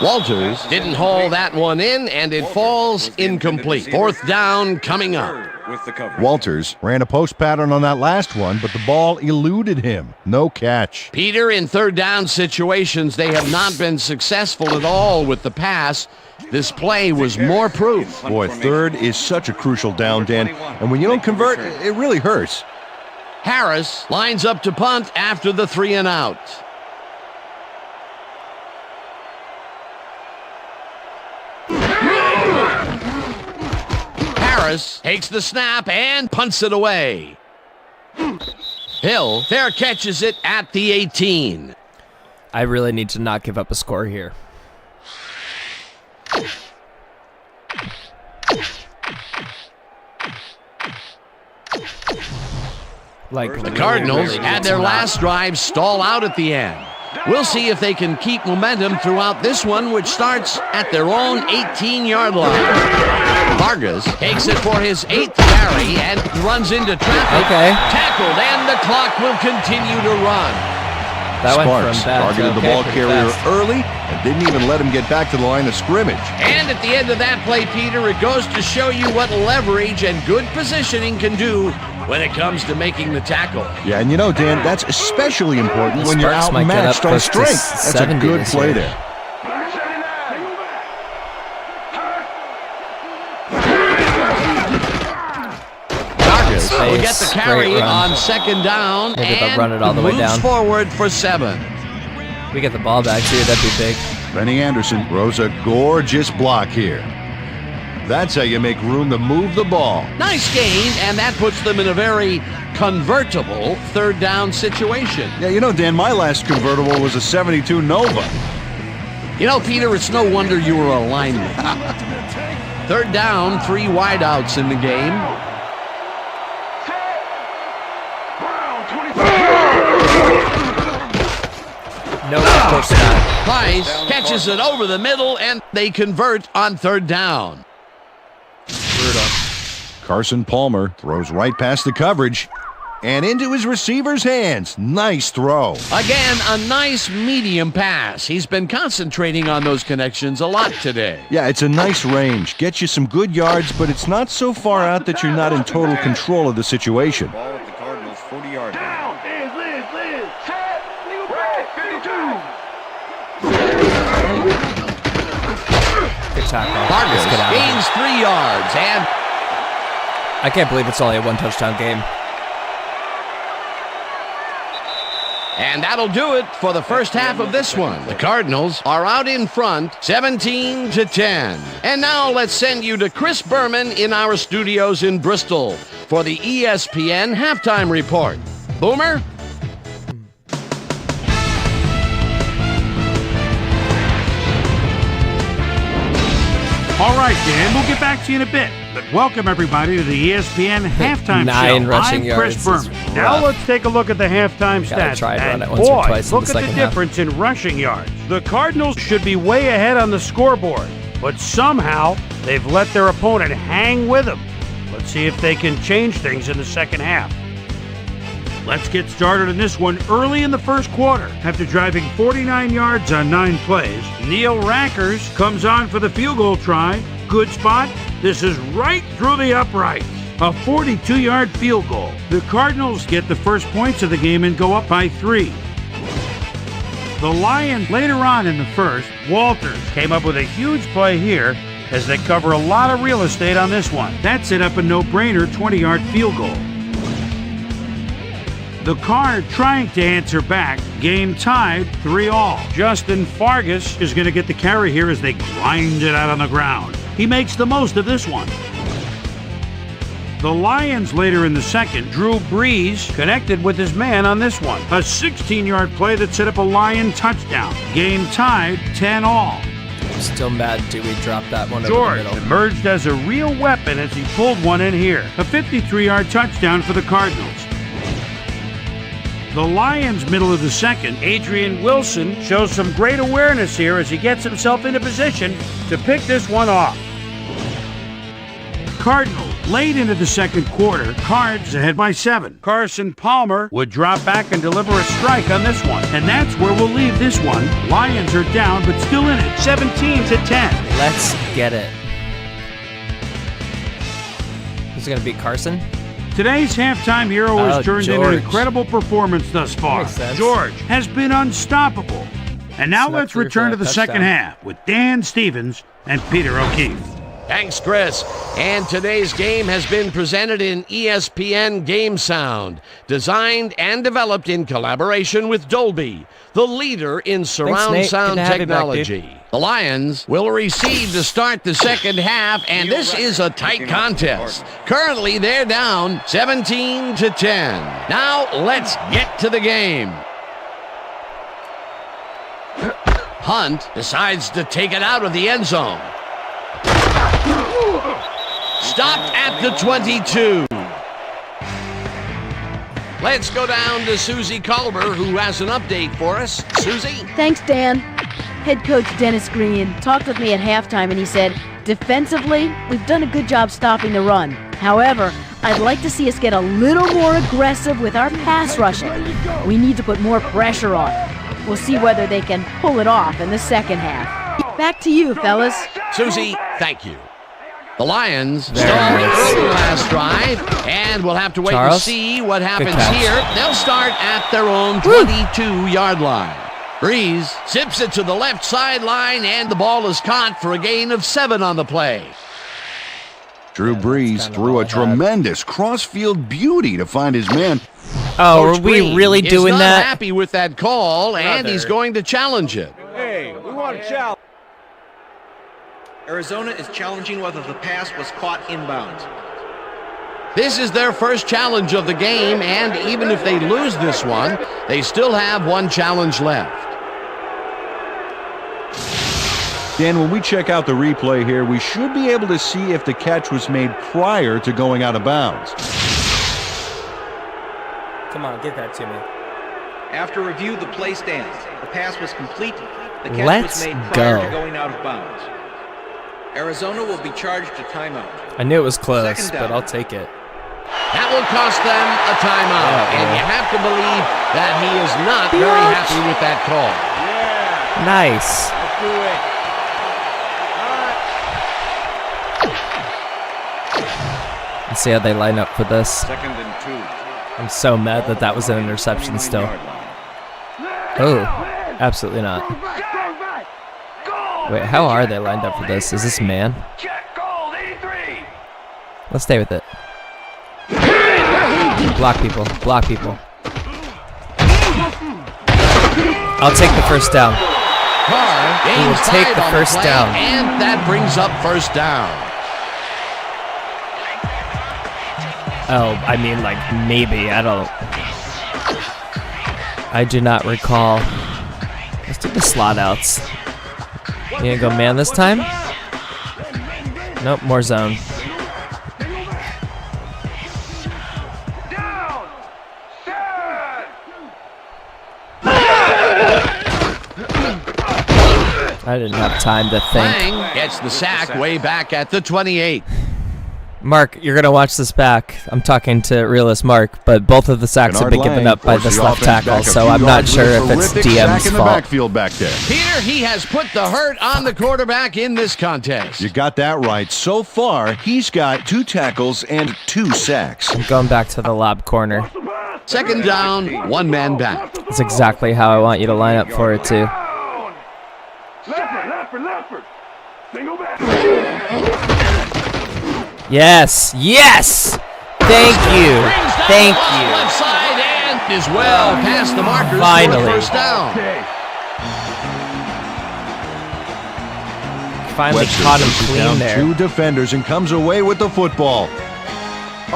Walters didn't haul that one in, and it falls incomplete. Fourth down coming up. With the coverage. Walters ran a post pattern on that last one, but the ball eluded him. No catch. Peter, in third down situations, they have not been successful at all with the pass. This play was more proof. Boy, third is such a crucial down, Dan. And when you don't convert, it really hurts. Harris lines up to punt after the 3 and out. Harris takes the snap and punts it away. Hill fair catches it at the 18. I really need to not give up a score here. The Cardinals had their last drive stall out at the end. We'll see if they can keep momentum throughout this one, which starts at their own 18-yard line. Vargas takes it for his 8th carry and runs into traffic. Okay. Tackled, and the clock will continue to run. That went Sparks from bad to targeted the okay ball pretty carrier fast. early and didn't even let him get back to the line of scrimmage. And at the end of that play, Peter, it goes to show you what leverage and good positioning can do when it comes to making the tackle. Yeah, and you know, Dan, that's especially important The when you're Sparks might get outmatched up on close to strength. That's a 70 good this play year. there. Vargas will get the Great carry run. on second down Maybe they'll and run it all the way moves down. forward for 7. We get the ball back too, that'd be big. Benny Anderson throws a gorgeous block here. That's how you make room to move the ball. Nice gain, and that puts them in a very convertible third down situation. Yeah, you know, Dan, my last convertible was a 72 Nova. You know, Peter, it's no wonder you were a lineman. Third down, 3 wideouts in the game. No, of course not. Price catches it over the middle, and they convert on third down. Carson Palmer throws right past the coverage and into his receiver's hands. Nice throw. Again, a nice medium pass. He's been concentrating on those connections a lot today. Yeah, it's a nice range. Gets you some good yards, but it's not so far out that you're not in total control of the situation. Ball at the Cardinals' 40-yard line. Down. Liz. Set. Legal break. 52. Good tackle. Vargas Let's get out of here. gains 3 yards, and I can't believe it's only a 1 touchdown game. that'll do it for the first half of this one. The Cardinals are out in front, 17-10. And now let's send you to Chris Berman in our studios in Bristol for the ESPN halftime report. Boomer? All right, Dan, we'll get back to you in a bit. But welcome, everybody, to the ESPN Halftime 9 Show. rushing I'm yards Chris is Berman. Now rough. let's take a look at the halftime Gotta stats. try and run And it once or boy, twice in look the at the second half. difference in rushing yards. The Cardinals should be way ahead on the scoreboard, but somehow they've let their opponent hang with them. Let's see if they can change things in the second half. Let's get started on this one early in the first quarter. After driving 49 yards on 9 plays, Neil Rackers comes on for the field goal try. Good spot. This is right through the uprights. A 42-yard field goal. The Cardinals get the first points of the game and go up by 3. The Lions, later on in the first, Walters came up with a huge play here as they cover a lot of real estate on this one. That set up a no-brainer 20-yard field goal. The Card trying to answer back. Game tied 3-all. Justin Fargas is going to get the carry here as they grind it out on the ground. He makes the most of this one. The Lions later in the second, Drew Brees connected with his man on this one. A 16-yard play that set up a Lion touchdown. Game tied 10-all. Still mad Dewey dropped that one George over the middle. emerged as a real weapon as he pulled one in here. A 53-yard touchdown for the Cardinals. The Lions, middle of the second, Adrian Wilson shows some great awareness here as he gets himself into position to pick this one off. Cardinals, late into the second quarter, Cards ahead by 7. Carson Palmer would drop back and deliver a strike on this one. And that's where we'll leave this one. Lions are down, but still in it, 17-10. Let's get it. Who's going to beat Carson? Today's halftime hero has turned in an incredible performance thus far. George has been unstoppable. And now let's return to the second half with Dan Stevens and Peter O'Keefe. Thanks, Chris. And today's game has been presented in ESPN Game Sound, designed and developed in collaboration with Dolby, the leader in surround sound technology. The Lions will receive to start the second half, and this is a tight contest. Currently, they're down 17-10. Now, let's get to the game. Hunt decides to take it out of the end zone. Stopped at the 22. Let's go down to Susie Culber, who has an update for us. Susie? Thanks, Dan. Head coach Dennis Green talked with me at halftime, and he said, defensively, we've done a good job stopping the run. However, I'd like to see us get a little more aggressive with our pass rushing. We need to put more pressure on. We'll see whether they can pull it off in the second half. Back to you, fellas. Susie, thank you. The Lions stalled early last drive, and we'll have to wait and see what happens here. They'll start at their own 22-yard line. Brees zips it to the left sideline, and the ball is caught for a gain of 7 on the play. Drew Brees threw a tremendous cross-field beauty to find his man. Oh, Coach are we Green really doing is not that? happy with that call, and he's going to challenge it. Hey, we want to challenge. Arizona is challenging whether the pass was caught inbounds. This is their first challenge of the game, and even if they lose this one, they still have one challenge left. Dan, when we check out the replay here, we should be able to see if the catch was made prior to going out of bounds. Come on, get that to me. After review, the play stands. The pass was complete. The catch was made prior to going out of bounds. Arizona will be charged a timeout. I knew it was close, but I'll take it. That will cost them a timeout, and you have to believe that he is not very happy with that call. Yeah. Nice. Let's do it. Let's see how they line up for this. 2nd and 2. I'm so mad that that was an interception still. Oh, absolutely not. Wait, how are they lined up for this? Is this man? Let's stay with it. Block people. Block people. I'll take the first down. We will take the first down. And that brings up first down. Oh, I mean, like, maybe. I do not recall. Let's do the slot outs. You gonna go man this time? Nope, more zone. I didn't have time to think. Lang gets the sack way back at the 28. Mark, you're going to watch this back. I'm talking to realist Mark, but both of the sacks have been given up by this left tackle, so I'm not sure if it's DM's fault. Backfield back there. Peter, he has put the hurt on the quarterback in this contest. You got that right. So far, he's got 2 tackles and 2 sacks. I'm going back to the lob corner. Second down, 1 man back. That's exactly how I want you to line up for it, too. Leopard. Single back. Yes. Thank you. Left side and is well past the markers Finally. for a first down. Finally Webster caught him pushes clean down there. 2 defenders and comes away with the football.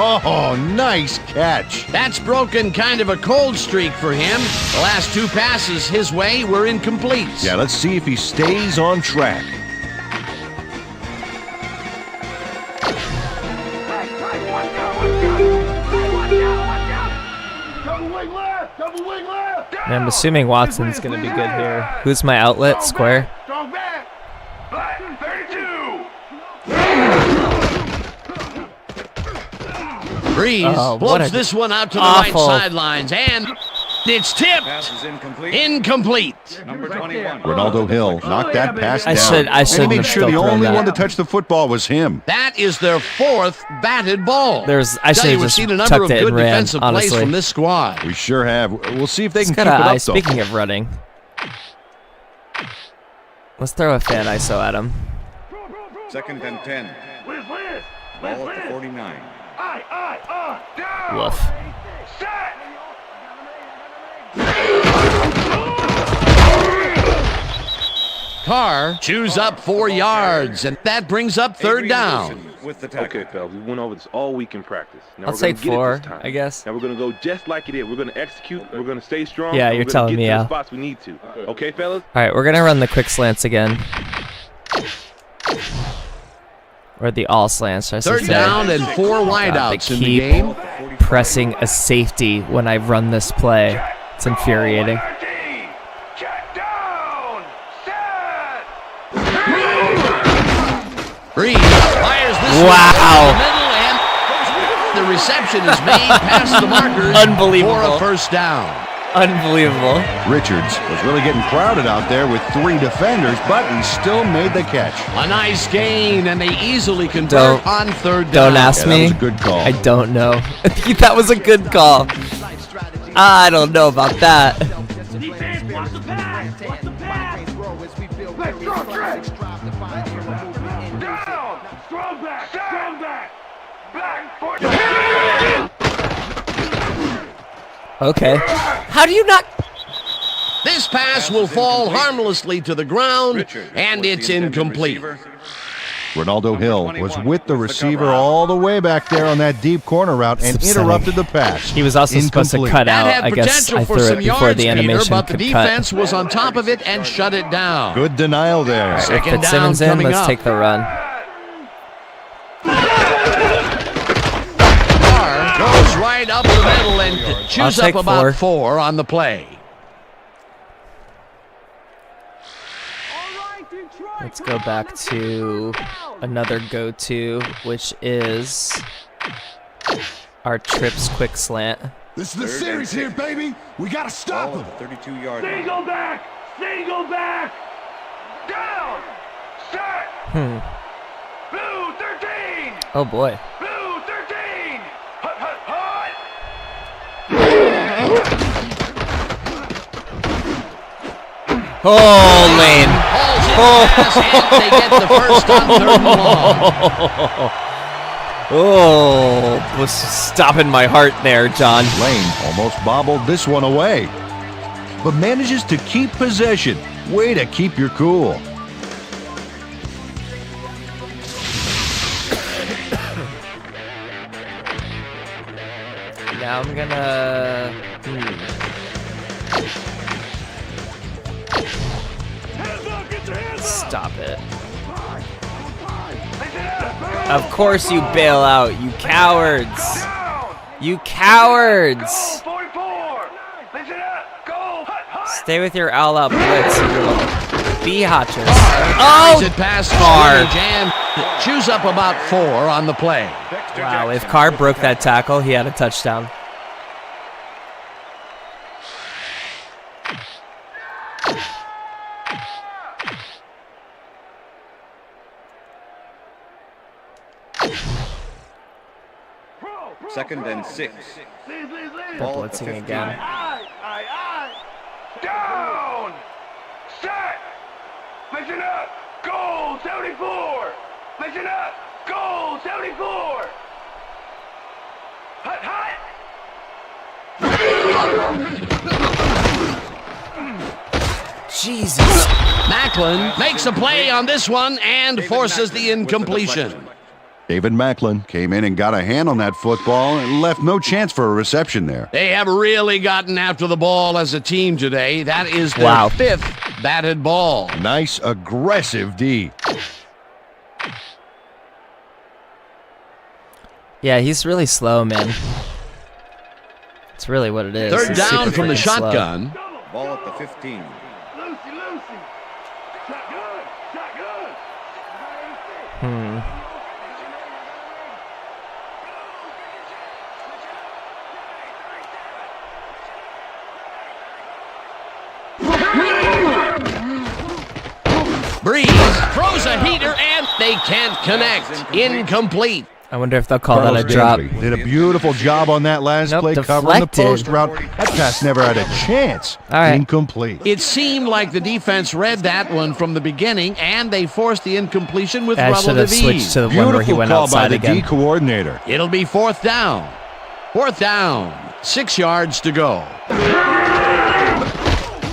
Oh, nice catch. That's broken kind of a cold streak for him. The last 2 passes his way were incomplete. Yeah, let's see if he stays on track. And I'm assuming Watson's going to be good here. Who's my outlet? Square? Strong back. 32. Breeze what floats a this one out to the awful- right sidelines, and it's tipped. Pass is incomplete. Incomplete. Number 21. Ronaldo Hill knocked that pass down. I shouldn't and he made have sure still the thrown only that. one to touch the football was him. That is their 4th batted ball. I Tell should you, have we've just seen a number tucked of it good and ran, defensive plays honestly. from this squad. We sure have. We'll see if they can Got keep it up, though. Speaking of running, let's throw a fan ISO at him. Second and 10. Liz. Ball at the 49. Down. Woof. Set. Carr chews up 4 yards, and that brings up 3rd down. With the tackle. Okay, fellas, we went over this all week in practice. Now I'll we're gonna take get 4, it this time. I guess. Now we're gonna go just like it is. We're gonna execute. We're gonna stay strong. Yeah, and you're we're gonna telling get me, to the Al. spots we need to. Okay, fellas. All right, we're going to run the quick slants again. Or the all slants, I should 3rd say. down and 4 God, wideouts they in the keep game. pressing a safety when I run this play. It's infuriating. 13. Check down. Set. Breeze fires this one Wow. down the middle, and the reception is made past the markers Unbelievable. for a first down. Unbelievable. Richards was really getting crowded out there with 3 defenders, but he still made the catch. A nice gain, and they easily convert on 3rd down. Don't ask Yeah, that me. was a good call. I don't know. That was a good call. I don't know about that. Defense, watch the pass. Watch the pass. Let's draw track. Down. Strong back. Back. For Okay. How do you not? This pass will fall harmlessly to the ground, and it's incomplete. Ronaldo Hill was with the receiver all the way back there on that deep corner route and Upsetting. interrupted the pass. He was also supposed to Incomplete. cut That out. had I guess potential I for threw some it before yards, the Peter, animation but the could defense cut. was on top of it and shut it down. Good denial there. If Second down Fitzsimmons in, coming let's up. take the run. Carr goes right up the middle and chews up take about 4. 4 on the play. Let's go back to another go-to, which is our trips quick slant. This is the series here, baby. We gotta stop Ball him. at the 32-yard line. Single back. Down. Set. Blue 13. Oh boy. Blue 13. Hut. Oh, Lane. Hauls in pass, and they get the first on 3rd and long. Oh, was stopping my heart there, John. Lane almost bobbled this one away, but manages to keep possession. Way to keep your cool. Now I'm gonna... Stop it. Of course you bail out, you cowards. You cowards. 44. Listen up. Go. Stay with your all-out blitz, you little beehotchers. Carries Oh, it past Carr. scrimmage and chews up about 4 on the play. Wow, if Carr broke that tackle, he had a touchdown. Second and 6. Ball blitzing again. Down! Set! Listen up! Goal 74! Listen up! Goal 74! Hut, hut! Jesus. Macklin makes a play on this one and forces the incompletion. David Macklin came in and got a hand on that football and left no chance for a reception there. They have really gotten after the ball as a team today. That is their 5th batted ball. Nice, aggressive D. Yeah, he's really slow, man. It's really what it is. Third He's down super from the freaking slow. shotgun. Ball at the 15. Lucy! Shotgun! Shotgun! Breeze throws a heater and they can't connect. Incomplete. I wonder if they'll call Carlos that a drop. Danby did a beautiful job on that last Nope, play covering the deflected. post route. That pass never had a chance. All right. Incomplete. It seemed like the defense read that one from the beginning, and they forced the incompletion with I should have relative switched ease. to the one where he Beautiful went call by outside the again. D coordinator. It'll be 4th down. 4th down. 6 yards to go.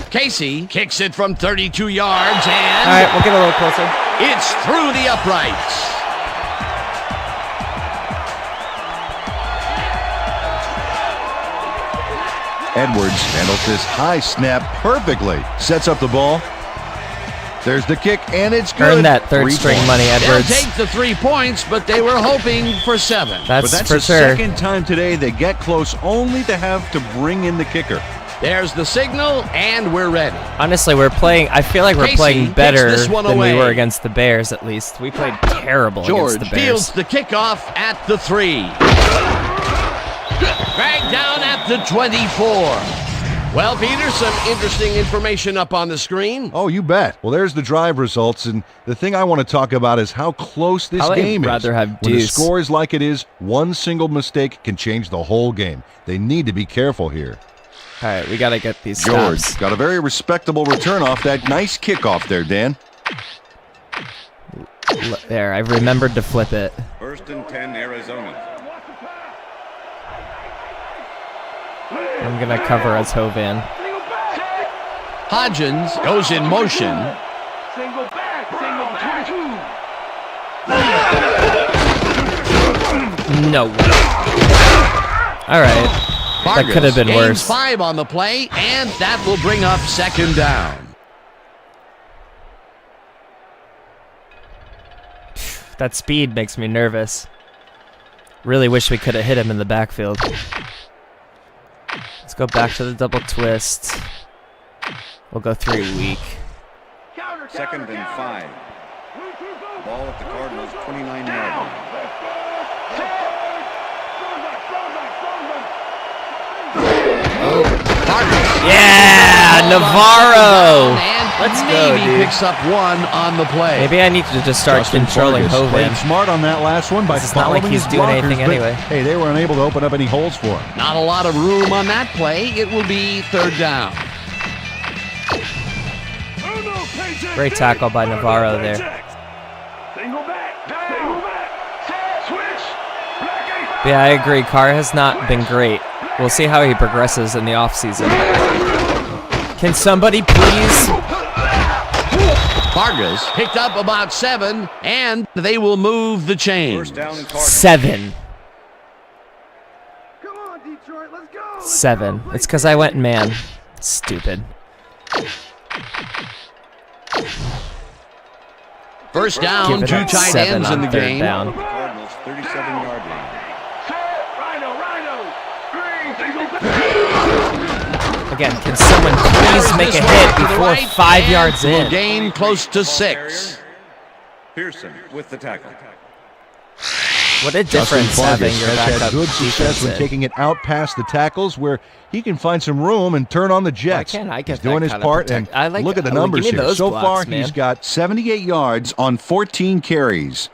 Casey kicks it from 32 yards, and All right, we'll get a little closer. it's through the uprights. Edwards handles this high snap perfectly. Sets up the ball. There's the kick, and it's good. Earn that third string money, They'll Edwards. take the 3 points, but they were hoping for 7. But That's that's for the sure. second time today they get close, only to have to bring in the kicker. There's the signal, and we're ready. Honestly, we're playing. I feel like we're Casey playing takes better this one than away. we were against the Bears. At least we played terrible George against the Bears. fields the kickoff at the 3. Dragged down at the 24. Well, Peter, some interesting information up on the screen. Oh, you bet. Well, there's the drive results, and the thing I want to talk about is how close this game is. rather have When the Deuce. score is like it is, one single mistake can change the whole game. They need to be careful here. All right, we got to get these George stops. got a very respectable return off that nice kickoff there, Dan. There, I remembered to flip it. 1st and 10, Arizona. I'm going to cover as Hovan. Hodgins goes in motion. Single back, single 22. No. All right. That could have been Gains worse. 5 on the play, and that will bring up 2nd down. That speed makes me nervous. Really wish we could have hit him in the backfield. Let's go back to the double twist. We'll go 3 weak. 2nd and 5. Ball at the Cardinals, 29-yard line. Yeah, Navarro. Let's go, Maybe dude. picks up 1 on the play. Maybe I need to just start Justin controlling Fargas played Hovan. smart on that last one by It's not like following he's his doing blockers, anything but, anyway. Hey, they were unable to open up any holes for him. Not a lot of room on that play. It will be 3rd down. Great tackle by Navarro there. Single back, single back. Switch. Black Yeah, I agree. Carr has not been great. We'll see how he progresses in the offseason. Can somebody please? Vargas picked up about 7, and they will move the chain. 1st down, Cardinals. 7. Come on, Detroit, let's go. 7. It's because I went man. Stupid. First down, Give it 2 up tight 7 ends in on the 3rd game. down. Cardinals, 37-yard line. Rhino. Green, single back. Again, can someone please make a hit before 5 yards Will in? gain close to 6. Pearson with the tackle. What a difference having your has backup had good success when in. taking it out past the tackles, where he can find some room and turn on the Jets. Why can't I get He's doing that his kind of part, protect- and look at the numbers give me here. those So blocks, far, man. he's got 78 yards on 14 carries.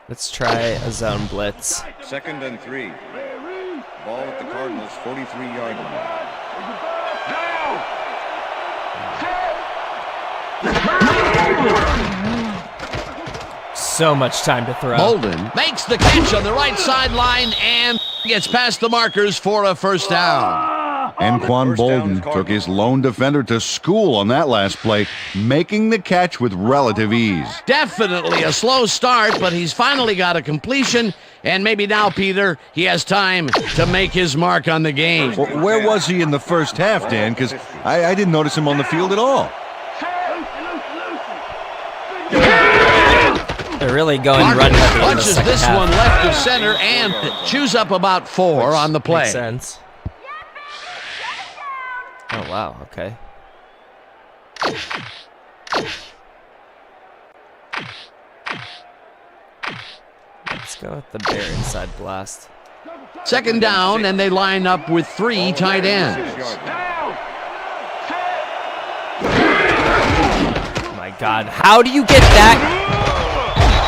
Let's try a zone blitz. 2nd and 3. Ball at the Cardinals' 43-yard line. So much time to throw. Bolden makes the catch on the right sideline and gets past the markers for a first down. Anquan Bolden took his lone defender to school on that last play, making the catch with relative ease. Definitely a slow start, but he's finally got a completion, and maybe now, Peter, he has time to make his mark on the game. Well, where was he in the first half, Dan? Because I didn't notice him on the field at all. They're really going run heavy in the Punches second this half. one left of center and chews up about 4 on the play. Makes sense. Oh, wow. Okay. Let's go with the bear inside blast. 2nd down, and they line up with 3 tight ends. Oh, my God. How do you get that?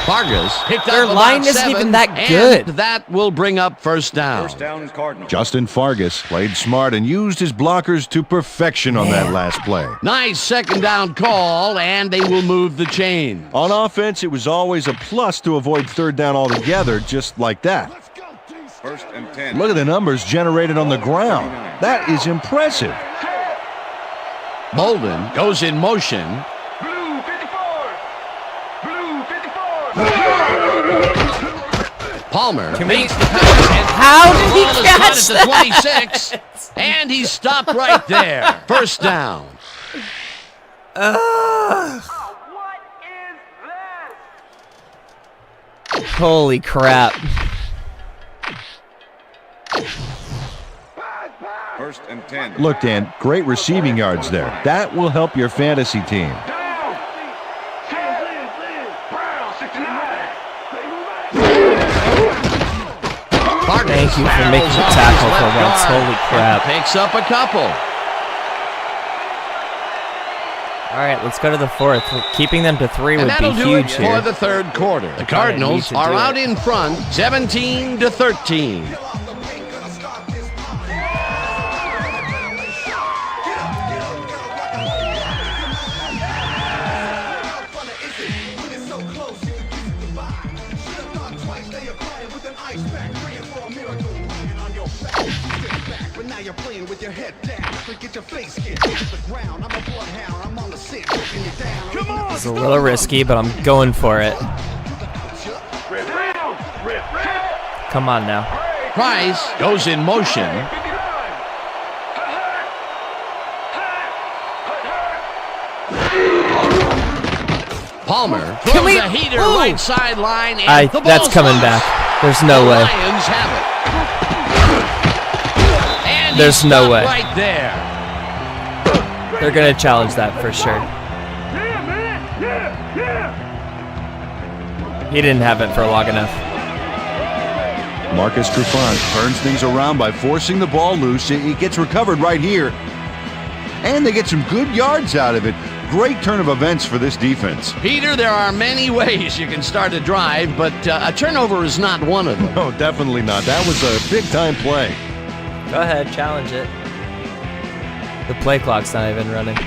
Vargas picked Their up line about isn't 7, even that and good. that will bring up first down. First down, Cardinals. Justin Fargas played smart and used his blockers to perfection on that last play. Nice 2nd down call, and they will move the chain. On offense, it was always a plus to avoid 3rd down altogether, just like that. 1st and 10. Look at the numbers generated on the ground. That is impressive. Bolden goes in motion. Blue 54. Blue 54. Palmer Can we- makes the pass, and How did he ball is catch caught at the 26, and he stopped right there. First down. Holy crap. 1st and 10. Look, Dan, great receiving yards there. That will help your fantasy team. Down. Brown 69. Thank you for making the tackle for once. Holy crap. Picks up a couple. All right, let's go to the 4th. Keeping them to 3 And would be that'll do it huge for here. the 3rd quarter. The need Cardinals to are do out it. in front, 17-13. It's a little risky, but I'm going for it. Come on now. Price goes in motion. Palmer throws a heater right sideline, and the That's ball's coming lost. back. There's no The way. Lions have it. And There's he no stopped way. right there. They're going to challenge that for sure. Yeah, man. Yeah. He didn't have it for long enough. Marcus Trufant turns things around by forcing the ball loose. It gets recovered right here. And they get some good yards out of it. Great turn of events for this defense. Peter, there are many ways you can start a drive, but a turnover is not one of them. No, definitely not. That was a big-time play. Go ahead, challenge it. The play clock's not even running.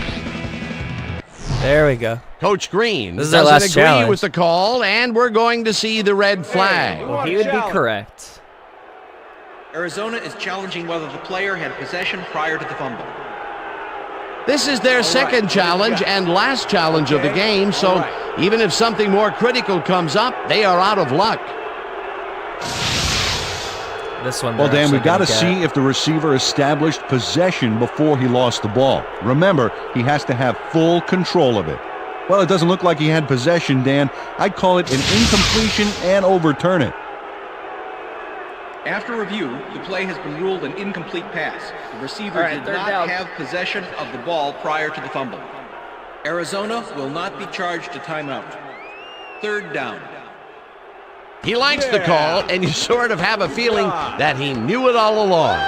There we go. Coach Green This is our doesn't last agree challenge. with the call, and we're going to see the red flag. Well, he would be correct. Arizona is challenging whether the player had possession prior to the fumble. This is their second challenge and last challenge of the game, so even if something more critical comes up, they are out of luck. This one. Well, they're Dan, actually we've got to gonna see get. if the receiver established possession before he lost the ball. Remember, he has to have full control of it. Well, it doesn't look like he had possession, Dan. I'd call it an incompletion and overturn it. After review, the play has been ruled an incomplete pass. The receiver did not have possession of the ball prior to the fumble. Arizona will not be charged a timeout. 3rd down. He likes the call, and you sort of have a feeling that he knew it all along.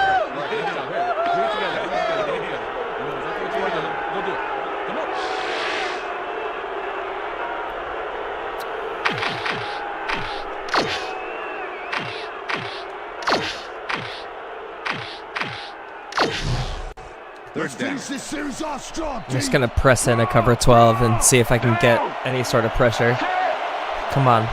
I'm just going to press in a cover 12 and see if I can get any sort of pressure. Come on.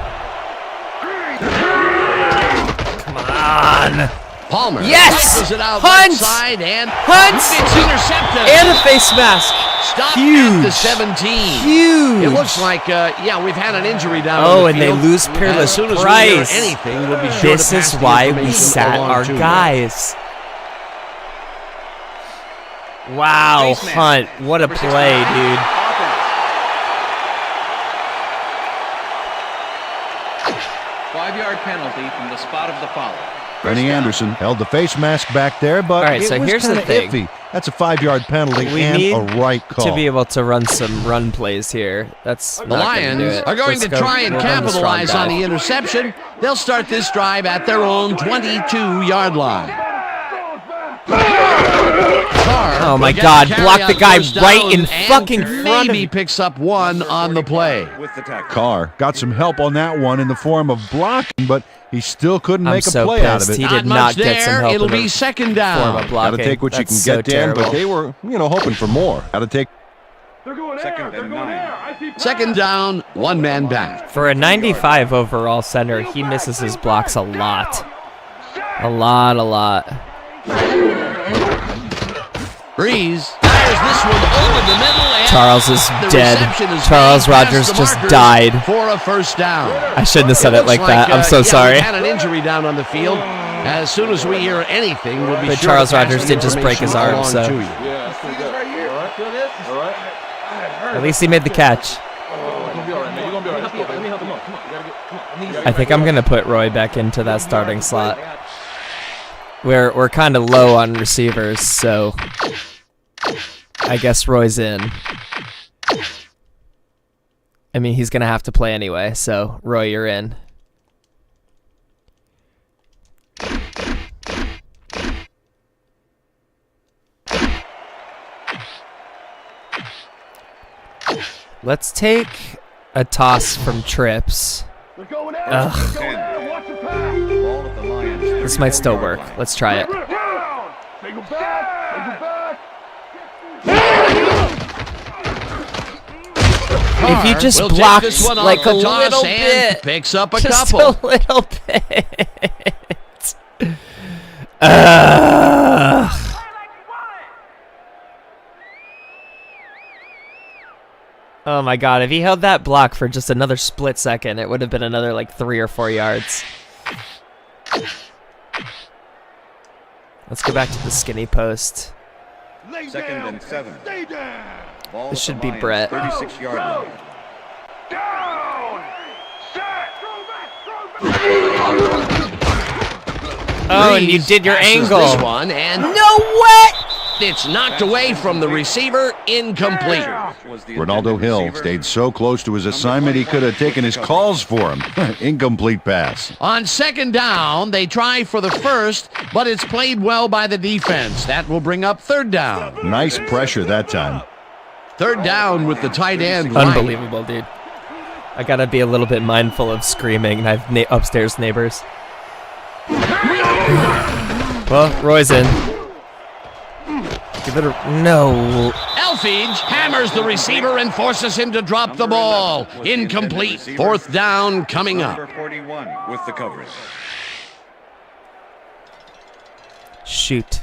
Come on. Palmer. Yes! It out Hunt! Right and Hunt! It's intercepted. And a face mask. Stop Huge. At the 17. Huge. It looks like, we've had an injury down Oh, in the and field. they lose Peerless as soon as Price. We hear anything, we'll be sure This to pass is the why we information sat along our to you. guys. Wow, Hunt. What a play, dude. Five-yard penalty from the spot of the foul. Benny Anderson held the face mask back there, but All right, it so was here's the kinda thing. iffy. That's a 5-yard penalty We and need a right call. to be able to run some run plays here. That's The not gonna do Lions it. are going Let's to go. try and We'll run the strong capitalize on guy. the interception. They'll start this drive at their own 22-yard line. Oh my will get God! carry Block the on guy first right down in and fucking front of maybe picks up one on the play. Carr got some help on that one in the form of blocking, but he still couldn't I'm make a so play out of pissed. it. He did Not not much get some there. help It'll in the be second form down. of blocking. Got to take what you That's can so get, Dan, but terrible. they were, hoping for more. Got to take. They're going there. They're going there. I see Second down, one man back. For a 95 overall center, he misses his blocks a lot. A lot. Breeze fires this one over the middle. And Charles is the dead. reception is Charles made past Rogers the just markers died. for a first down. I shouldn't have said it like looks that. I'm so sorry. We had an injury down on the field. As soon as we hear anything, we'll be But sure Charles to pass Rogers the did just break his information arm, along so. to you. Yeah, that's pretty good. All right, feel this? All right. At least he made the catch. You're gonna be all right, man. You're gonna be all right. Let me help him up. Come on. You gotta get. Come on. I think I'm gonna put Roy back into that starting slot. We're kind of low on receivers, so I guess Roy's in. I mean, he's gonna have to play anyway, so Roy, you're in. Let's take a toss from Trips. They're going there. Ugh. They're going there. Watch the pass. Ball at the Lions. This might still work. Let's try it. Down. They go back. They go back. If he just Will take blocked this one off like the a toss little and bit, picks up a just couple. a little bit. Ugh. Oh my God, if he held that block for just another split second, it would have been another like 3 or 4 yards. Let's go back to the skinny post. Second and 7. Stay down. Ball This at should the be Lions, Brett. 36-yard line. Down. Set. Throw back. Oh, and you Breeze did your passes angle. This one and No way! it's knocked away from the receiver, incomplete. Was the Ronaldo intended Hill receiver. stayed so close to his assignment he could have taken his calls for him. Incomplete pass. On second down, they try for the first, but it's played well by the defense. That will bring up third down. Nice pressure that time. Third down with the tight end. right. Unbelievable, dude. I gotta be a little bit mindful of screaming. I have upstairs neighbors. Well, Roy's in. Give it a no. Elfage hammers the receiver and forces him to drop the ball. Incomplete. Fourth down coming Number up. 41 with the coverage. Shoot.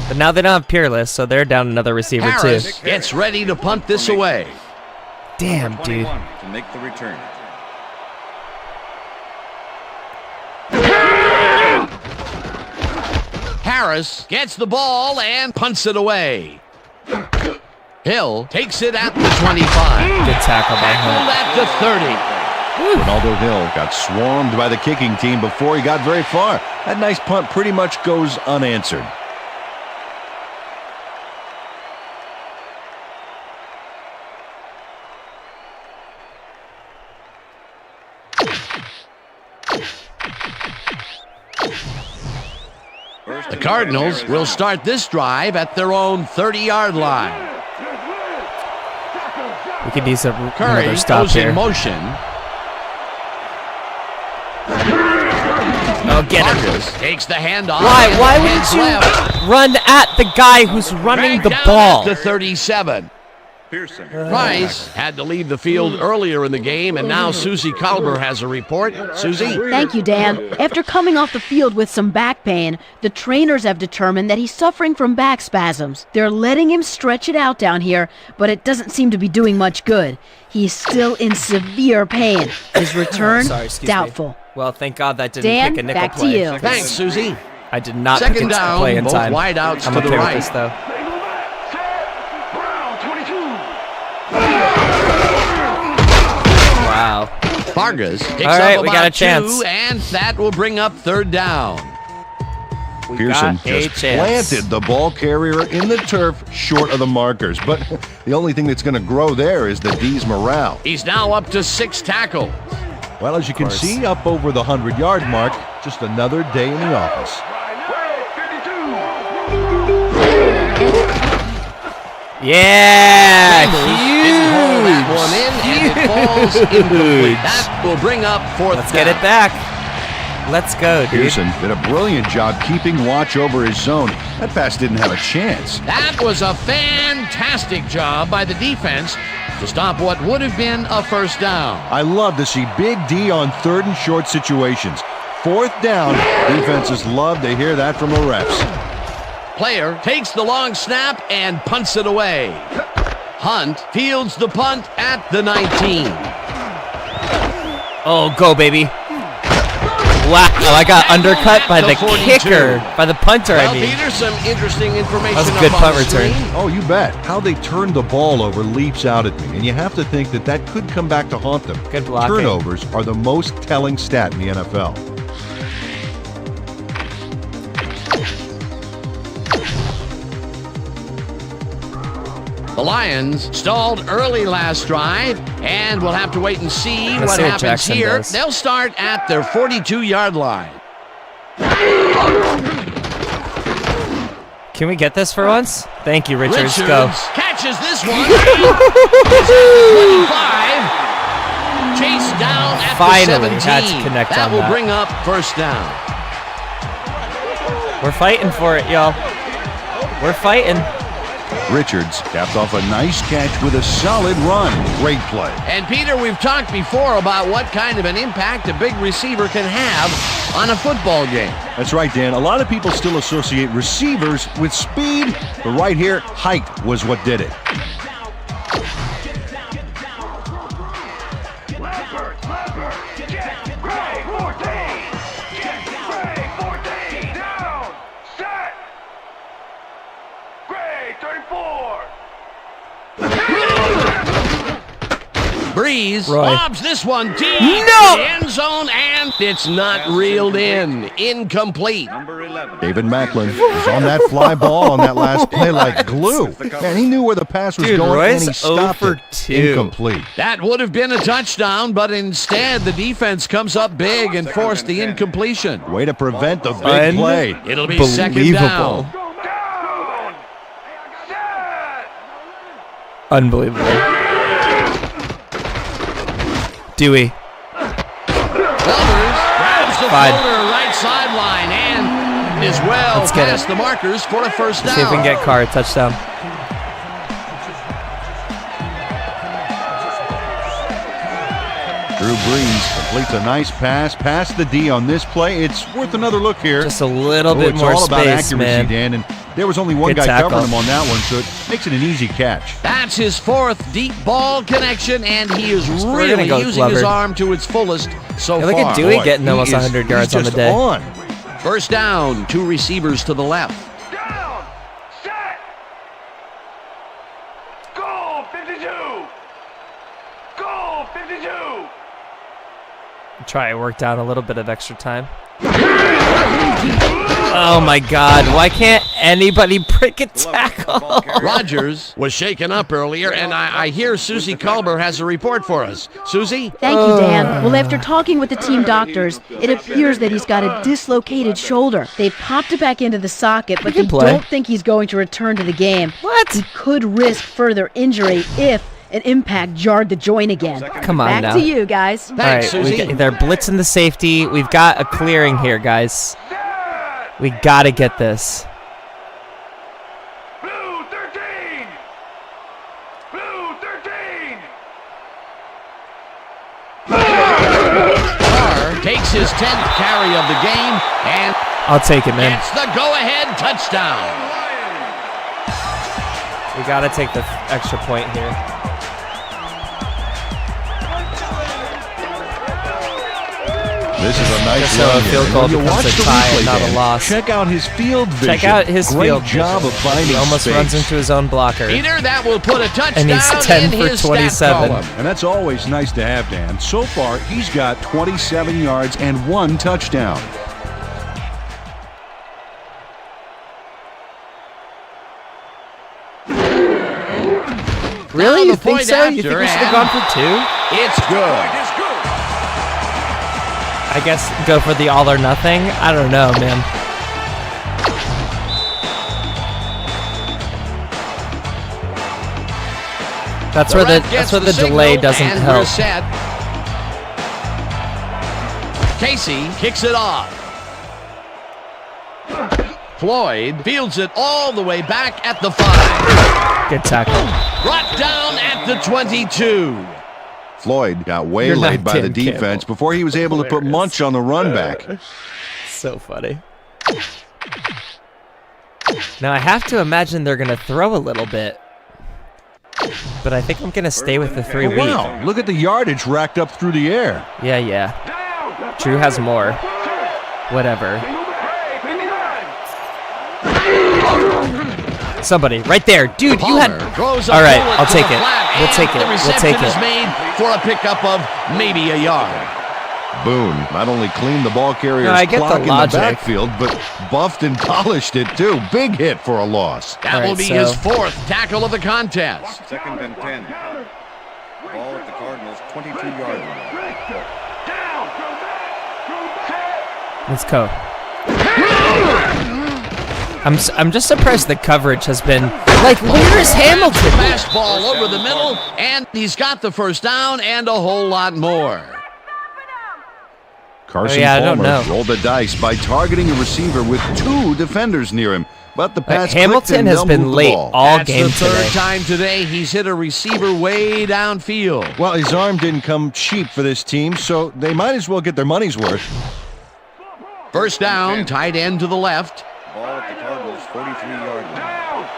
But now they don't have Peerless, so they're down another receiver Harris too. gets ready to punt this away. Damn, dude. 21 to make the return. Harris gets the ball and punts it away. Hill takes it at the 25. Good tackle by Tackled Hunt. at the 30. Ronaldo Hill got swarmed by the kicking team before he got very far. That nice punt pretty much goes unanswered. The Cardinals will start this drive at their own 30-yard line. We could use another Curry stop goes here. in motion. Oh, get him. Marcus takes the handoff. Why wouldn't you run at the guy who's running the ball? To 37. Pearson. Rice had to leave the field earlier in the game, and now Susie Kalber has a report. Susie? Thank you, Dan. After coming off the field with some back pain, the trainers have determined that he's suffering from back spasms. They're letting him stretch it out down here, but it doesn't seem to be doing much good. He's still in severe pain. His return, doubtful. Well, thank God that didn't Dan, pick a nickel back to play. you. Thanks, Susie. I did not pick a Second nickel down, play in both time. wideouts I'm to okay the with right. this, though. Brown, 22. Wow. Vargas picks All right, up we about got a chance. 2, and that will bring up third down. Pearson got a just chance. planted the ball carrier in the turf short of the markers. But the only thing that's going to grow there is the D's morale. He's now up to 6 tackles. Well, as you can see, up over the 100-yard mark, just another day in the office. Yeah, Didn't hold that one in, and it falls incomplete. That will bring up fourth Let's down. get it back. Let's go, dude. Pearson did a brilliant job keeping watch over his zone. That pass didn't have a chance. That was a fantastic job by the defense to stop what would have been a first down. I love to see Big D on third and short situations. Fourth down, defenses love to hear that from the refs. Player takes the long snap and punts it away. Hunt fields the punt at the 19. Oh, go, baby. Wow, I got undercut by the 42. kicker, by the punter, Well, I mean. Peter, some interesting information That was a up good on punt the return. screen. Oh, you bet. How they turned the ball over leaps out at me, and you have to think that that could come back to haunt them. Good blocking. Turnovers are the most telling stat in the NFL. The Lions stalled early last drive, and we'll have to wait and see Let's what see what happens Jackson here. does. They'll start at their 42-yard line. Can we get this for once? Thank you, Richards. Go. Catches this one. 25. Chased down at Finally the 17. had to connect that on will that. bring up first down. We're fighting for it, y'all. We're fighting. Richards capped off a nice catch with a solid run. Great play. And Peter, we've talked before about what kind of an impact a big receiver can have on a football game. That's right, Dan. A lot of people still associate receivers with speed, but right here, height was what did it. Get Gray 14. Get Gray 14. Down. Set. Gray 34. Breeze Roy. lobs this one deep No! to the end zone, and it's not reeled in. Incomplete. Number 11. David Macklin was on that fly ball on that last play like glue. Man, he knew where the pass was Dude, going, Roy's and he stopped 0 it. for 2. Incomplete. That would have been a touchdown, but instead the defense comes up big and forced the incompletion. Way to prevent the big play. It'll be second down. Down. Set. Unbelievable. Dewey. Walters grabs the Fine. folder right sideline and is well Let's get past it. the markers for a first down. See if we can get Carr a touchdown. Drew Brees completes a nice pass past the D on this play. It's worth another look here. Just a little bit it's more all about space, accuracy, man. Dan, and there was only one Good guy tackle. covering him on that one, so it makes it an easy catch. That's his fourth deep ball connection, and he is gonna really go using his Glover. arm to its fullest so Yeah, look far. at Dewey Boy, getting he almost is- 100 yards he's on the just day. on. First down, 2 receivers to the left. Down. Set. Goal 52. Goal 52. try and work down a little bit of extra time. Oh my God, why can't anybody break a tackle? Rodgers was shaken up earlier, and I hear Susie Culber has a report for us. Susie? Thank you, Dan. Well, after talking with the team doctors, it appears that he's got a dislocated shoulder. They've popped it back into the socket, but they don't think he's going to return to the game. What? He could risk further injury if an impact jarred the joint again. Come on now. Back to you, guys. Thanks, Susie. They're blitzing the safety. We've got a clearing here, guys. We gotta get this. Blue 13! Blue 13! Carr takes his 10th carry of the game, and I'll take it, man. it's the go-ahead touchdown. We gotta take the extra point here. This is a nice So a run field here. goal When you becomes watch a the tie and replay, not a Dan, loss. Check out his field vision. Check out his Great field job vision. of finding He almost space. runs into his own blocker. Peter, that will put a touchdown And he's 10 in for his 27. stat column. And that's always nice to have, Dan. So far, he's got 27 yards and 1 touchdown. Really? Now You the think point so? You think after, we should have gone for 2? It's good. I guess go for the all or nothing. I don't know, man. That's where the delay doesn't and help. We're set. Casey kicks it off. Floyd fields it all the way back at the 5. Good tackle. Brought down at the 22. Floyd got You're waylaid not by the Tim defense Campbell. before he was able to put Hilarious. Munch on the run back. So funny. Now I have to imagine they're gonna throw a little bit, but I think I'm gonna stay with the 3 week. Wow, look at the yardage racked up through the air. Yeah. Drew has more. Whatever. Somebody right there, dude. You had. Palmer throws a All right, bullet I'll to take the it. flat, We'll and take it. the We'll reception take it. is made for a pickup of maybe a yard. Boone not only cleaned the ball carrier's No, I get the clock in the logic. backfield, but buffed and polished it too. Big hit for a loss. That All will right, be so- his 4th tackle of the contest. 2nd and 10. Ball at the Cardinals' 22-yard line. Let's go. I'm just surprised the coverage has been like. Where is Hamilton? Fastball over the middle, and he's got the first down and a whole lot more. Carson I don't Palmer know. rolled the dice by targeting a receiver with 2 defenders near him, but the pass clicked Hamilton and has they'll been move the late ball. all That's game the 3rd today. time today he's hit a receiver way downfield. Well, his arm didn't come cheap for this team, so they might as well get their money's worth. First down, tight end to the left. Ball at the Cardinals' 43-yard line.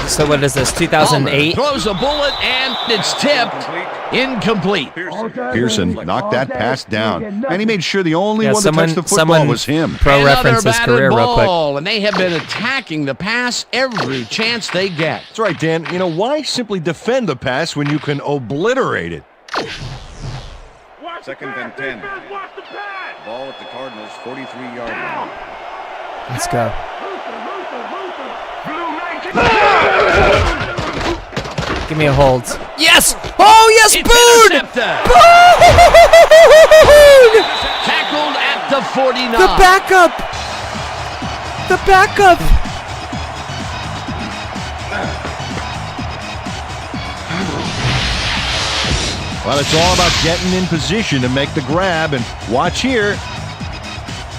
So what is this? Palmer 2008. throws a bullet, and it's tipped. Incomplete. Pearson knocked that pass down, and he made sure the only Yeah, one to touch the football someone was him. Pro Another reference his batted career real quick. ball, and they have been attacking the pass every chance they get. That's right, Dan. You know, why simply defend the pass when you can obliterate it? 2nd and 10. Ball at the Cardinals' 43-yard line. Let's go. Give me a hold. Yes! Oh, yes, It's Boone! intercepted. Boone! Tackled at the 49. The backup! The backup! Well, it's all about getting in position to make the grab, and watch here.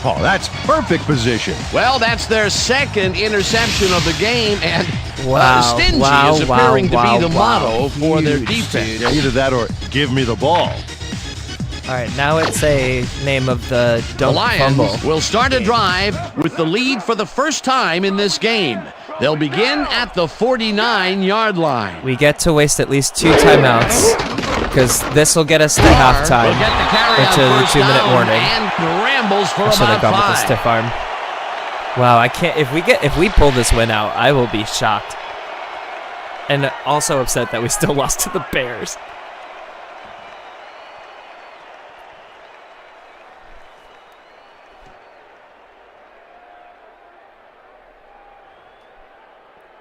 Oh, that's perfect position. Well, that's their 2nd interception of the game, and Wow, stingy wow, is appearing wow, to be the wow. motto for their Huge, defense. dude. Yeah, either that or give me the ball. All right, now it's a name of the The don't Lions fumble. will start a drive with the lead for the first time in this game. They'll begin at the 49-yard line. We get to waste at least 2 timeouts because this will get us to halftime. Will get the carry Into on the first 2-minute down warning. and rambles for I should have about gone with the 5. stiff arm. Wow, I can't. If we pull this win out, I will be shocked. And also upset that we still lost to the Bears.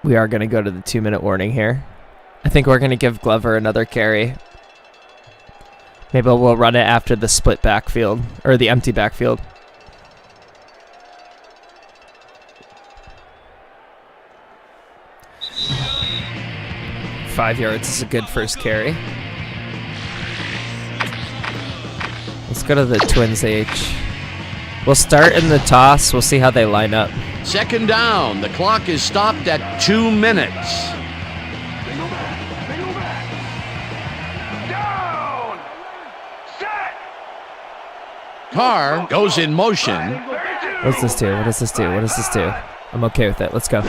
We are going to go to the 2-minute warning here. I think we're going to give Glover another carry. Maybe we'll run it after the split backfield, or the empty backfield. Five yards is a good first carry. Let's go to the Twins H. We'll start in the toss. We'll see how they line up. Second down. The clock is stopped at 2 minutes. Down. Set. Carr goes in motion. What does this do? What does this do? What does this do? I'm okay with it. Let's go.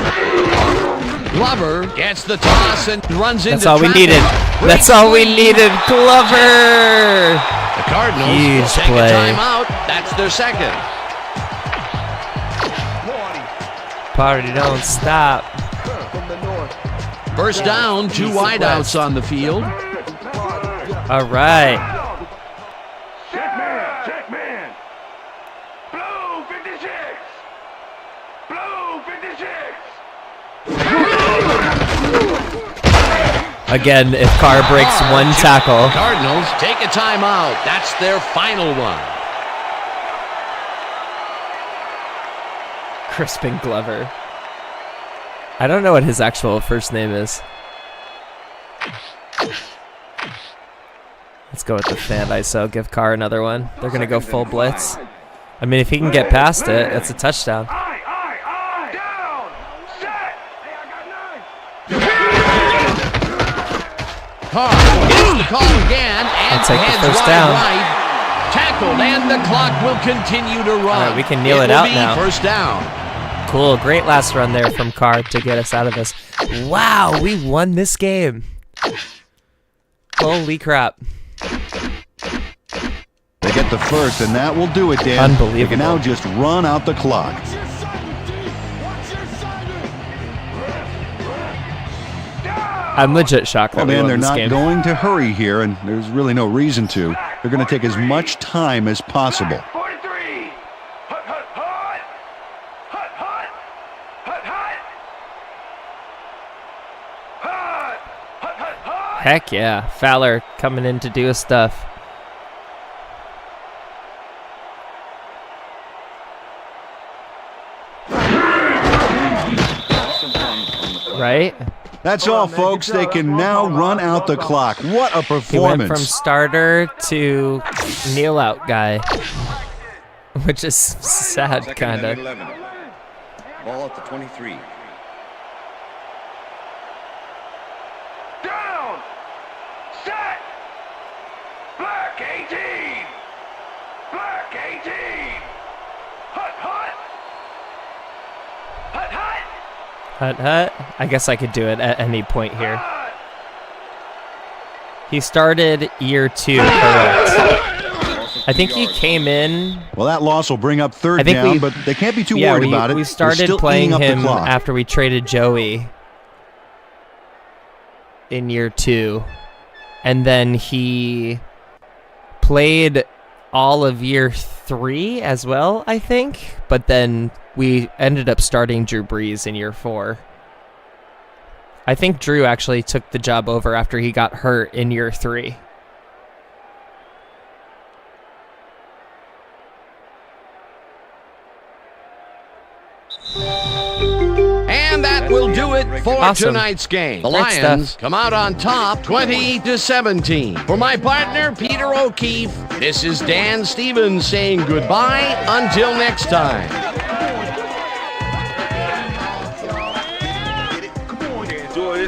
Glover gets the toss and runs into That's all we traffic. needed. That's all we needed. Glover! The Cardinals Huge will take play. a timeout. That's their second. Party don't stop. First down, 2 wideouts on the field. All right. Check man. Check man. Blue 56. Blue 56. Again, if Carr breaks one tackle. Cardinals take a timeout. That's their final one. Crispin Glover. I don't know what his actual first name is. Let's go with the fan ISO. Give Carr another one. They're going to go full blitz. I mean, if he can get past it, that's a touchdown. Down. Set. Carr gets the call again and I'll take the heads first wide down. right. Tackled and the clock will continue to run. All right, we can kneel it will out be now. First down. Cool. Great last run there from Carr to get us out of this. Wow, we won this game. Holy crap. They get the first, and that will do it, Dan. Unbelievable. They can now just run out the clock. I'm legit shocked that Well, we man, won they're this not game. going to hurry here, and there's really no reason to. They're going to take as much time as possible. 43. Hut, hut, hut. Hut, hut. Hut, hut. Hut. Hut, hut, hut. Heck yeah. Fowler coming in to do his stuff. Right? That's all, folks. They can now run out the clock. What a He went performance. from starter to kneel out guy. Which is sad, Second kind and of. 11. Ball at the 23. Down. Set. Black 18. Black 18. Hut, hut. Hut, hut. Hut, hut. I guess I could do it at any point here. He started year 2, correct. I think he came in. Well, that loss will bring up third I think down, we- but they can't be too Yeah, worried about it. we They're started still playing eating up the him clock. after we traded Joey in year 2. And then he played all of year 3 as well, I think. But then we ended up starting Drew Brees in year 4. I think Drew actually took the job over after he got hurt in year 3. And that will do it for Awesome. tonight's game. The Great Lions stuff. come out on top 20-17. For my partner, Peter O'Keefe, this is Dan Stevens saying goodbye until next time.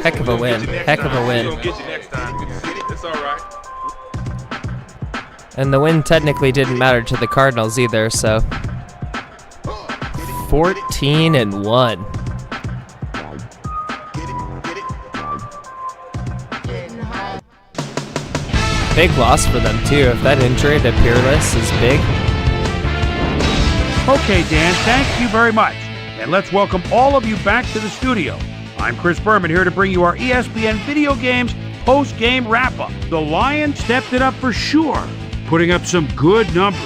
Heck of a win. Heck of a win. We're gonna get you next time. It's all right. And the win technically didn't matter to the Cardinals either, so 14-1. Big loss for them too. If that injury to Peerless is big, Okay, Dan, thank you very much. And let's welcome all of you back to the studio. I'm Chris Berman here to bring you our ESPN Video Games post-game wrap-up. The Lions stepped it up for sure, putting up some good numbers.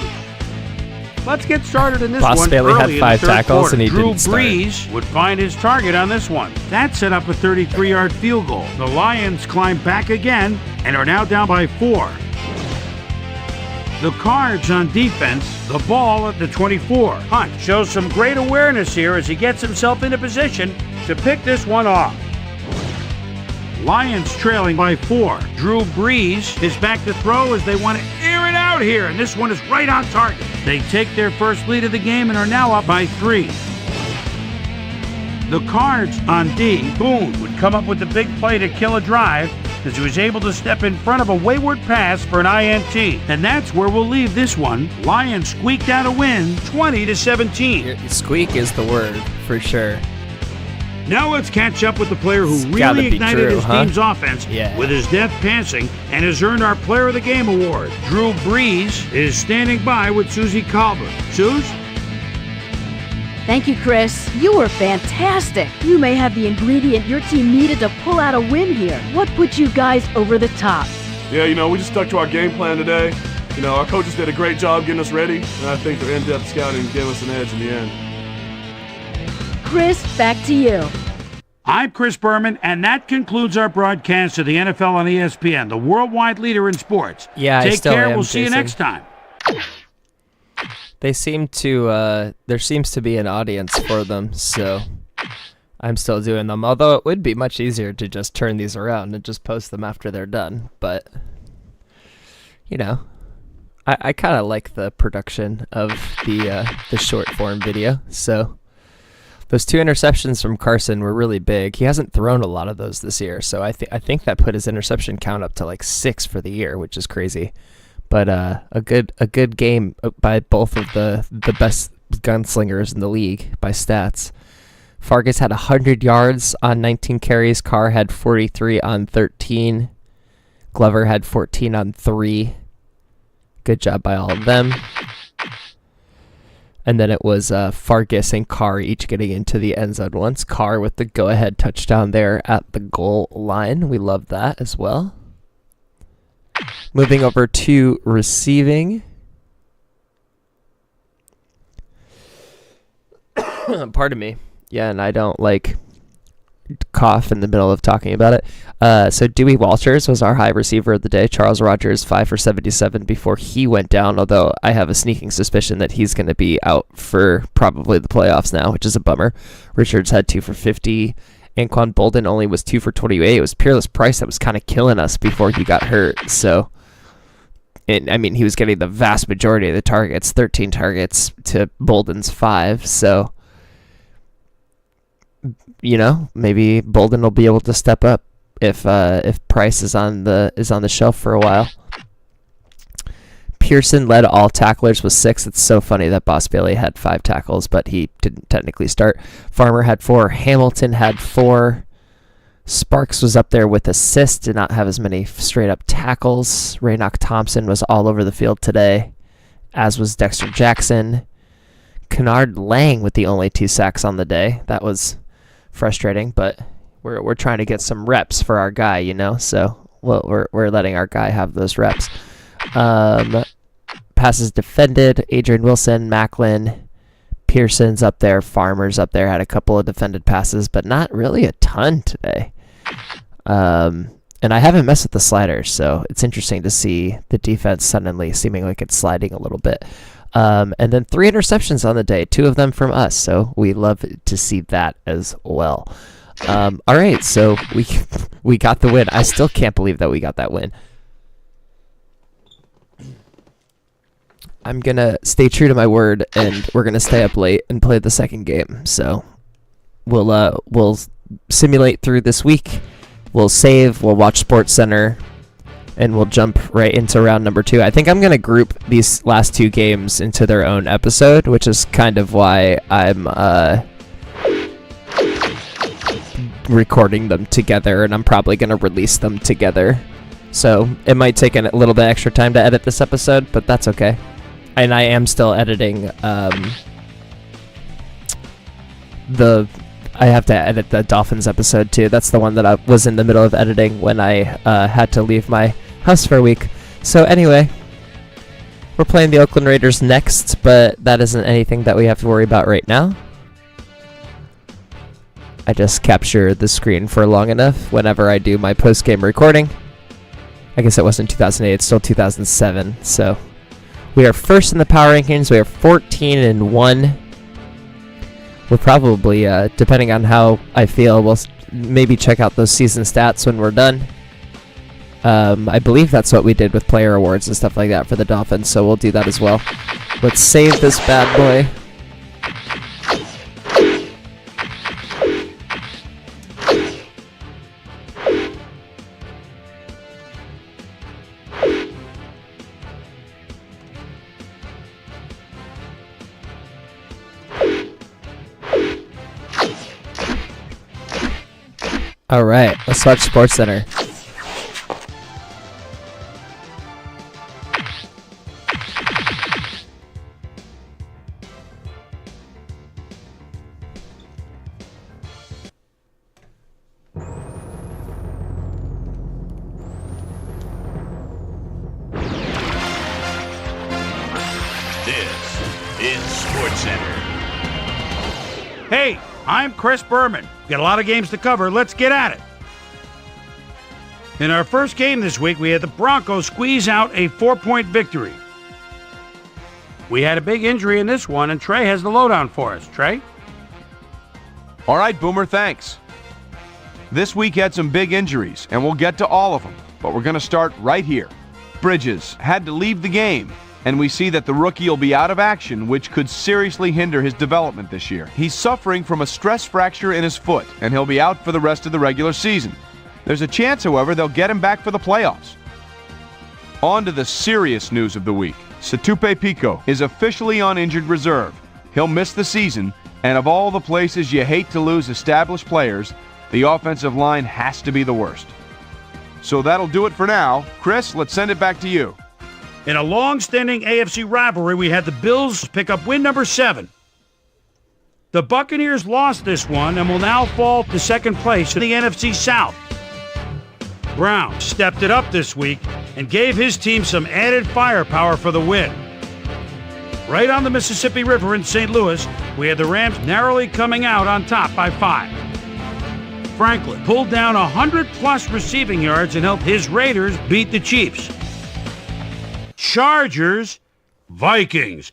Let's get started in this Boss one. Bailey Early had 5 in the third tackles quarter. and he Drew didn't start. Brees would find his target on this one. That set up a 33-yard field goal. The Lions climb back again and are now down by 4. The Cards on defense, the ball at the 24. Hunt shows some great awareness here as he gets himself into position to pick this one off. Lions trailing by 4. Drew Brees is back to throw as they want to air it out here, and this one is right on target. They take their first lead of the game and are now up by 3. The Cards on D. Boone would come up with the big play to kill a drive as he was able to step in front of a wayward pass for an INT. And that's where we'll leave this one. Lions squeaked out a win, 20-17. Squeak is the word, for sure. Now let's catch up with the player who It's gotta really be ignited true, his huh? team's offense with his deft passing and has earned our Player of the Game award. Drew Brees is standing by with Susie Colbert. Suze? Thank you, Chris. You were fantastic. You may have the ingredient your team needed to pull out a win here. What put you guys over the top? Yeah, we just stuck to our game plan today. Our coaches did a great job getting us ready, and I think their in-depth scouting gave us an edge in the end. Chris, back to you. I'm Chris Berman, and that concludes our broadcast of the NFL on ESPN, the worldwide leader in sports. Yeah, Take I still care. am, We'll see you Jason. next time. They seem to, there seems to be an audience for them, so I'm still doing them. Although it would be much easier to just turn these around and just post them after they're done. But, I kind of like the production of the short form video. So those 2 interceptions from Carson were really big. He hasn't thrown a lot of those this year, so I think that put his interception count up to like 6 for the year, which is crazy. But a good game by both of the best gunslingers in the league by stats. Fargas had 100 yards on 19 carries. Carr had 43 on 13. Glover had 14 on 3. Good job by all of them. And then it was Fargas and Carr each getting into the end zone once. Carr with the go-ahead touchdown there at the goal line. We love that as well. Moving over to receiving. Pardon me. Yeah, and I don't cough in the middle of talking about it. So Dewey Walters was our high receiver of the day. Charles Rogers 5 for 77 before he went down, although I have a sneaking suspicion that he's going to be out for probably the playoffs now, which is a bummer. Richards had 2 for 50. Anquan Bolden only was 2 for 28. It was Peerless Price that was kind of killing us before he got hurt. So, he was getting the vast majority of the targets, 13 targets to Bolden's 5. So, maybe Bolden will be able to step up if Price is on the shelf for a while. Pearson led all tacklers with 6. It's so funny that Boss Bailey had 5 tackles, but he didn't technically start. Farmer had 4. Hamilton had 4. Sparks was up there with assists, did not have as many straight-up tackles. Raynock Thompson was all over the field today, as was Dexter Jackson. Kennard Lang with the only 2 sacks on the day. That was frustrating, but we're trying to get some reps for our guy, so we're letting our guy have those reps. Passes defended, Adrian Wilson, Macklin, Pearson's up there, Farmer's up there, had a couple of defended passes, but not really a ton today. And I haven't messed with the sliders, so it's interesting to see the defense suddenly seeming like it's sliding a little bit. And then 3 interceptions on the day, 2 of them from us, so we love to see that as well. All right, so we got the win. I still can't believe that we got that win. I'm going to stay true to my word, and we're going to stay up late and play the second game. So we'll simulate through this week. We'll save, we'll watch Sports Center, and we'll jump right into round number 2. I think I'm going to group these last 2 games into their own episode, which is kind of why I'm recording them together, and I'm probably going to release them together. So it might take a little bit extra time to edit this episode, but that's okay. And I am still editing the I have to edit the Dolphins episode too. That's the one that I was in the middle of editing when I had to leave my house for a week. So anyway, we're playing the Oakland Raiders next, but that isn't anything that we have to worry about right now. I just capture the screen for long enough whenever I do my post-game recording. I guess it wasn't 2008, it's still 2007. So we are first in the power rankings. We are 14-1. We'll probably, depending on how I feel, we'll maybe check out those season stats when we're done. I believe that's what we did with player awards and stuff like that for the Dolphins, so we'll do that as well. Let's save this bad boy. All right, let's watch SportsCenter. This is SportsCenter. Hey, I'm Chris Berman. Got a lot of games to cover. Let's get at it. In our first game this week, we had the Broncos squeeze out a 4-point victory. We had a big injury in this one, and Trey has the lowdown for us. Trey? All right, Boomer, thanks. This week had some big injuries, and we'll get to all of them, but we're going to start right here. Bridges had to leave the game, and we see that the rookie will be out of action, which could seriously hinder his development this year. He's suffering from a stress fracture in his foot, and he'll be out for the rest of the regular season. There's a chance, however, they'll get him back for the playoffs. On to the serious news of the week. Situpe Pico is officially on injured reserve. He'll miss the season, and of all the places you hate to lose established players, the offensive line has to be the worst. So that'll do it for now. Chris, let's send it back to you. In a long-standing AFC rivalry, we had the Bills pick up win number 7. The Buccaneers lost this one and will now fall to second place in the NFC South. Brown stepped it up this week and gave his team some added firepower for the win. Right on the Mississippi River in St. Louis, we had the Rams narrowly coming out on top by 5. Franklin pulled down 100-plus receiving yards and helped his Raiders beat the Chiefs. Chargers, Vikings.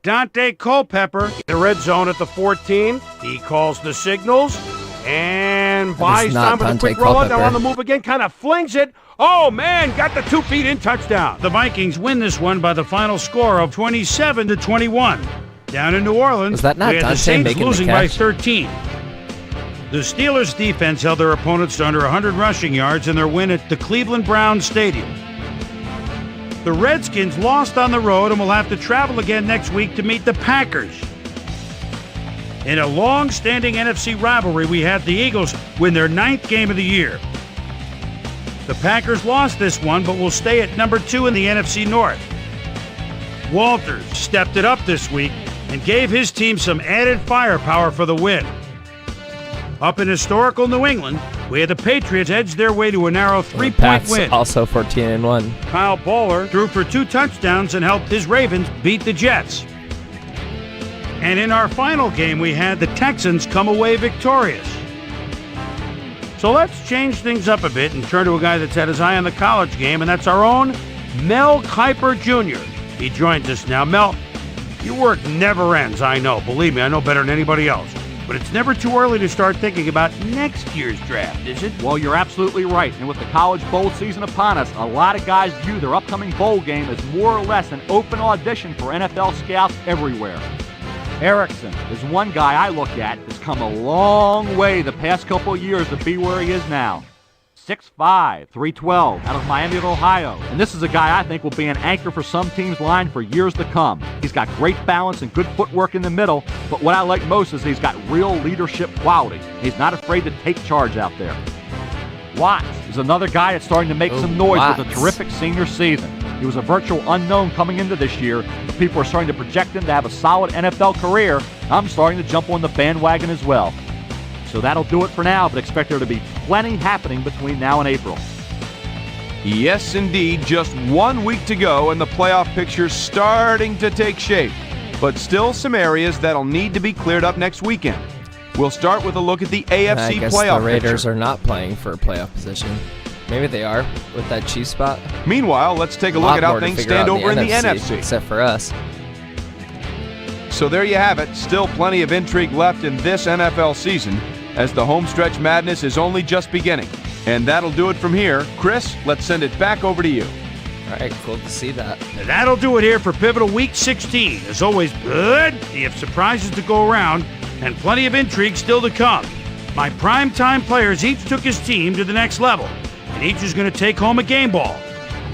Dante Culpepper, the red zone at the 14. He calls the signals and buys time with a quick roll. Now on the move again, kind of flings it. Oh, man, got the 2 feet in, touchdown. The Vikings win this one by the final score of 27-21. Down in New Orleans, was that not we had Dante the Saints losing by catch? 13. The Steelers' defense held their opponents to under 100 rushing yards in their win at the Cleveland Browns Stadium. The Redskins lost on the road and will have to travel again next week to meet the Packers. In a long-standing NFC rivalry, we had the Eagles win their 9th game of the year. The Packers lost this one, but will stay at number 2 in the NFC North. Walters stepped it up this week and gave his team some added firepower for the win. Up in historical New England, we had the Patriots edge their way to a narrow 3-point win. Also 14-1. Kyle Bowler threw for 2 touchdowns and helped his Ravens beat the Jets. And in our final game, we had the Texans come away victorious. So let's change things up a bit and turn to a guy that's had his eye on the college game, and that's our own Mel Kiper Jr. He joins us now. Mel, your work never ends, I know. Believe me, I know better than anybody else. But it's never too early to start thinking about next year's draft, is it? Well, you're absolutely right. And with the college bowl season upon us, a lot of guys view their upcoming bowl game as more or less an open audition for NFL scouts everywhere. Erickson is one guy I look at that's come a long way the past couple of years to be where he is now. 6'5", 312, out of Miami of Ohio. And this is a guy I think will be an anchor for some team's line for years to come. He's got great balance and good footwork in the middle, but what I like most is he's got real leadership qualities. He's not afraid to take charge out there. Watts is another guy that's starting to make some noise with a terrific senior season. He was a virtual unknown coming into this year, but people are starting to project him to have a solid NFL career, and I'm starting to jump on the bandwagon as well. So that'll do it for now, but expect there to be plenty happening between now and April. Yes, indeed. Just 1 week to go, and the playoff picture's starting to take shape. But still some areas that'll need to be cleared up next weekend. We'll start with a look at the AFC I guess playoff the Raiders picture. are not playing for a playoff position. Maybe they are with that Chiefs spot. Meanwhile, let's take a look at how things stand over in the NFC. Except for us. So there you have it. Still plenty of intrigue left in this NFL season, as the homestretch madness is only just beginning. And that'll do it from here. Chris, let's send it back over to you. All right, cool to see that. And that'll do it here for Pivotal Week 16. As always, plenty of surprises to go around and plenty of intrigue still to come. My primetime players each took his team to the next level, and each is going to take home a game ball.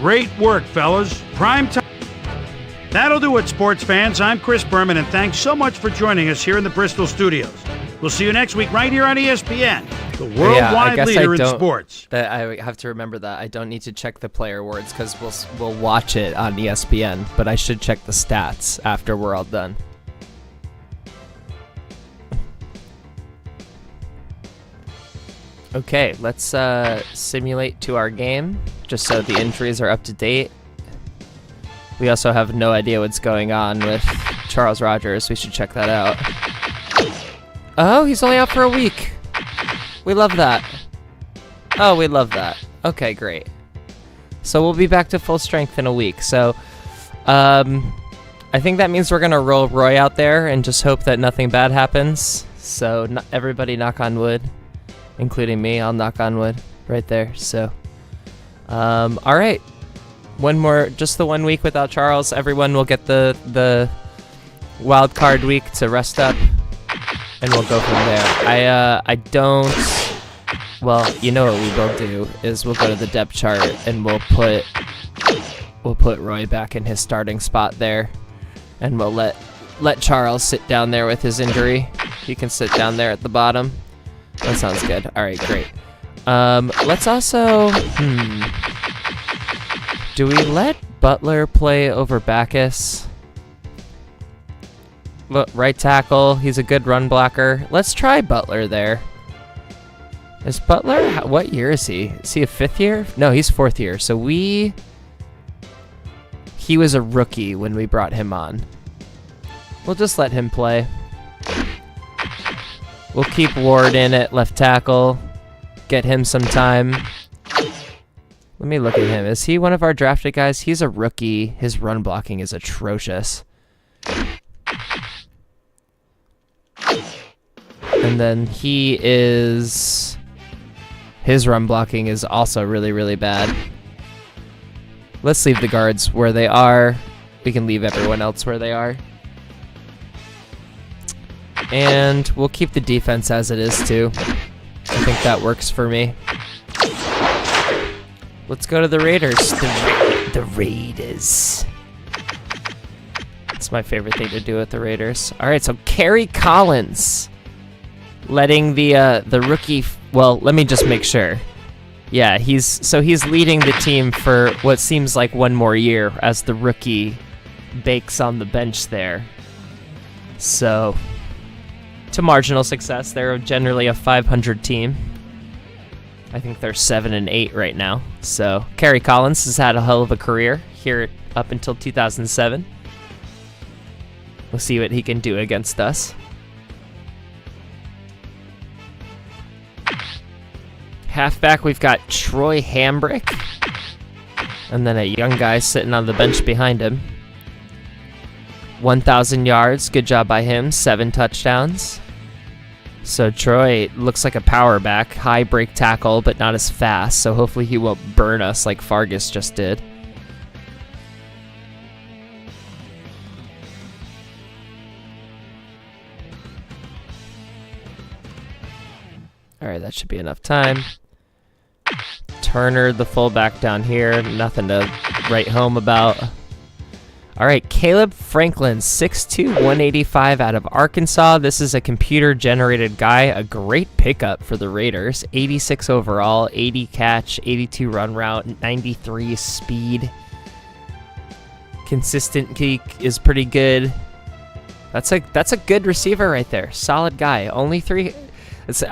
Great work, fellas. Primetime. That'll do it, sports fans. I'm Chris Berman, and thanks so much for joining us here in the Bristol studios. We'll see you next week right here on ESPN, the worldwide leader in sports. I have to remember that. I don't need to check the player awards because we'll watch it on ESPN, but I should check the stats after we're all done. Okay, let's simulate to our game, just so the injuries are up to date. We also have no idea what's going on with Charles Rogers. We should check that out. Oh, he's only out for a week. We love that. Oh, we love that. Okay, great. So we'll be back to full strength in a week. So, I think that means we're going to roll Roy out there and just hope that nothing bad happens. So everybody knock on wood, including me. I'll knock on wood right there. So, all right. One more, just the 1 week without Charles. Everyone will get the wild card week to rest up, and we'll go from there. I don't. Well, you know what we will do is we'll go to the depth chart and we'll put Roy back in his starting spot there, and we'll let Charles sit down there with his injury. He can sit down there at the bottom. That sounds good. All right, great. Let's also. Do we let Butler play over Backus? Look, right tackle. He's a good run blocker. Let's try Butler there. Is Butler... What year is he? Is he a 5th year? No, he's 4th year. So he was a rookie when we brought him on. We'll just let him play. We'll keep Ward in at left tackle. Get him some time. Let me look at him. Is he one of our drafted guys? He's a rookie. His run blocking is atrocious. And then his run blocking is also really, really bad. Let's leave the guards where they are. We can leave everyone else where they are. And we'll keep the defense as it is too. I think that works for me. Let's go to the Raiders. The Raiders. It's my favorite thing to do with the Raiders. All right, so Kerry Collins letting the rookie. Well, let me just make sure. Yeah, he's leading the team for what seems like one more year as the rookie bakes on the bench there. So, to marginal success, they're generally a 500 team. I think they're 7-8 right now. So Kerry Collins has had a hell of a career here up until 2007. We'll see what he can do against us. Halfback, we've got Troy Hambrick. And then a young guy sitting on the bench behind him. 1,000 yards. Good job by him. 7 touchdowns. So Troy looks like a power back. High break tackle, but not as fast. So hopefully he won't burn us like Fargus just did. Alright, that should be enough time. Turner, the fullback down here. Nothing to write home about. Alright, Caleb Franklin, 6'2", 185 out of Arkansas. This is a computer-generated guy. A great pickup for the Raiders. 86 overall, 80 catch, 82 run route, 93 speed. Consistent kick is pretty good. That's a good receiver right there. Solid guy. Only 3.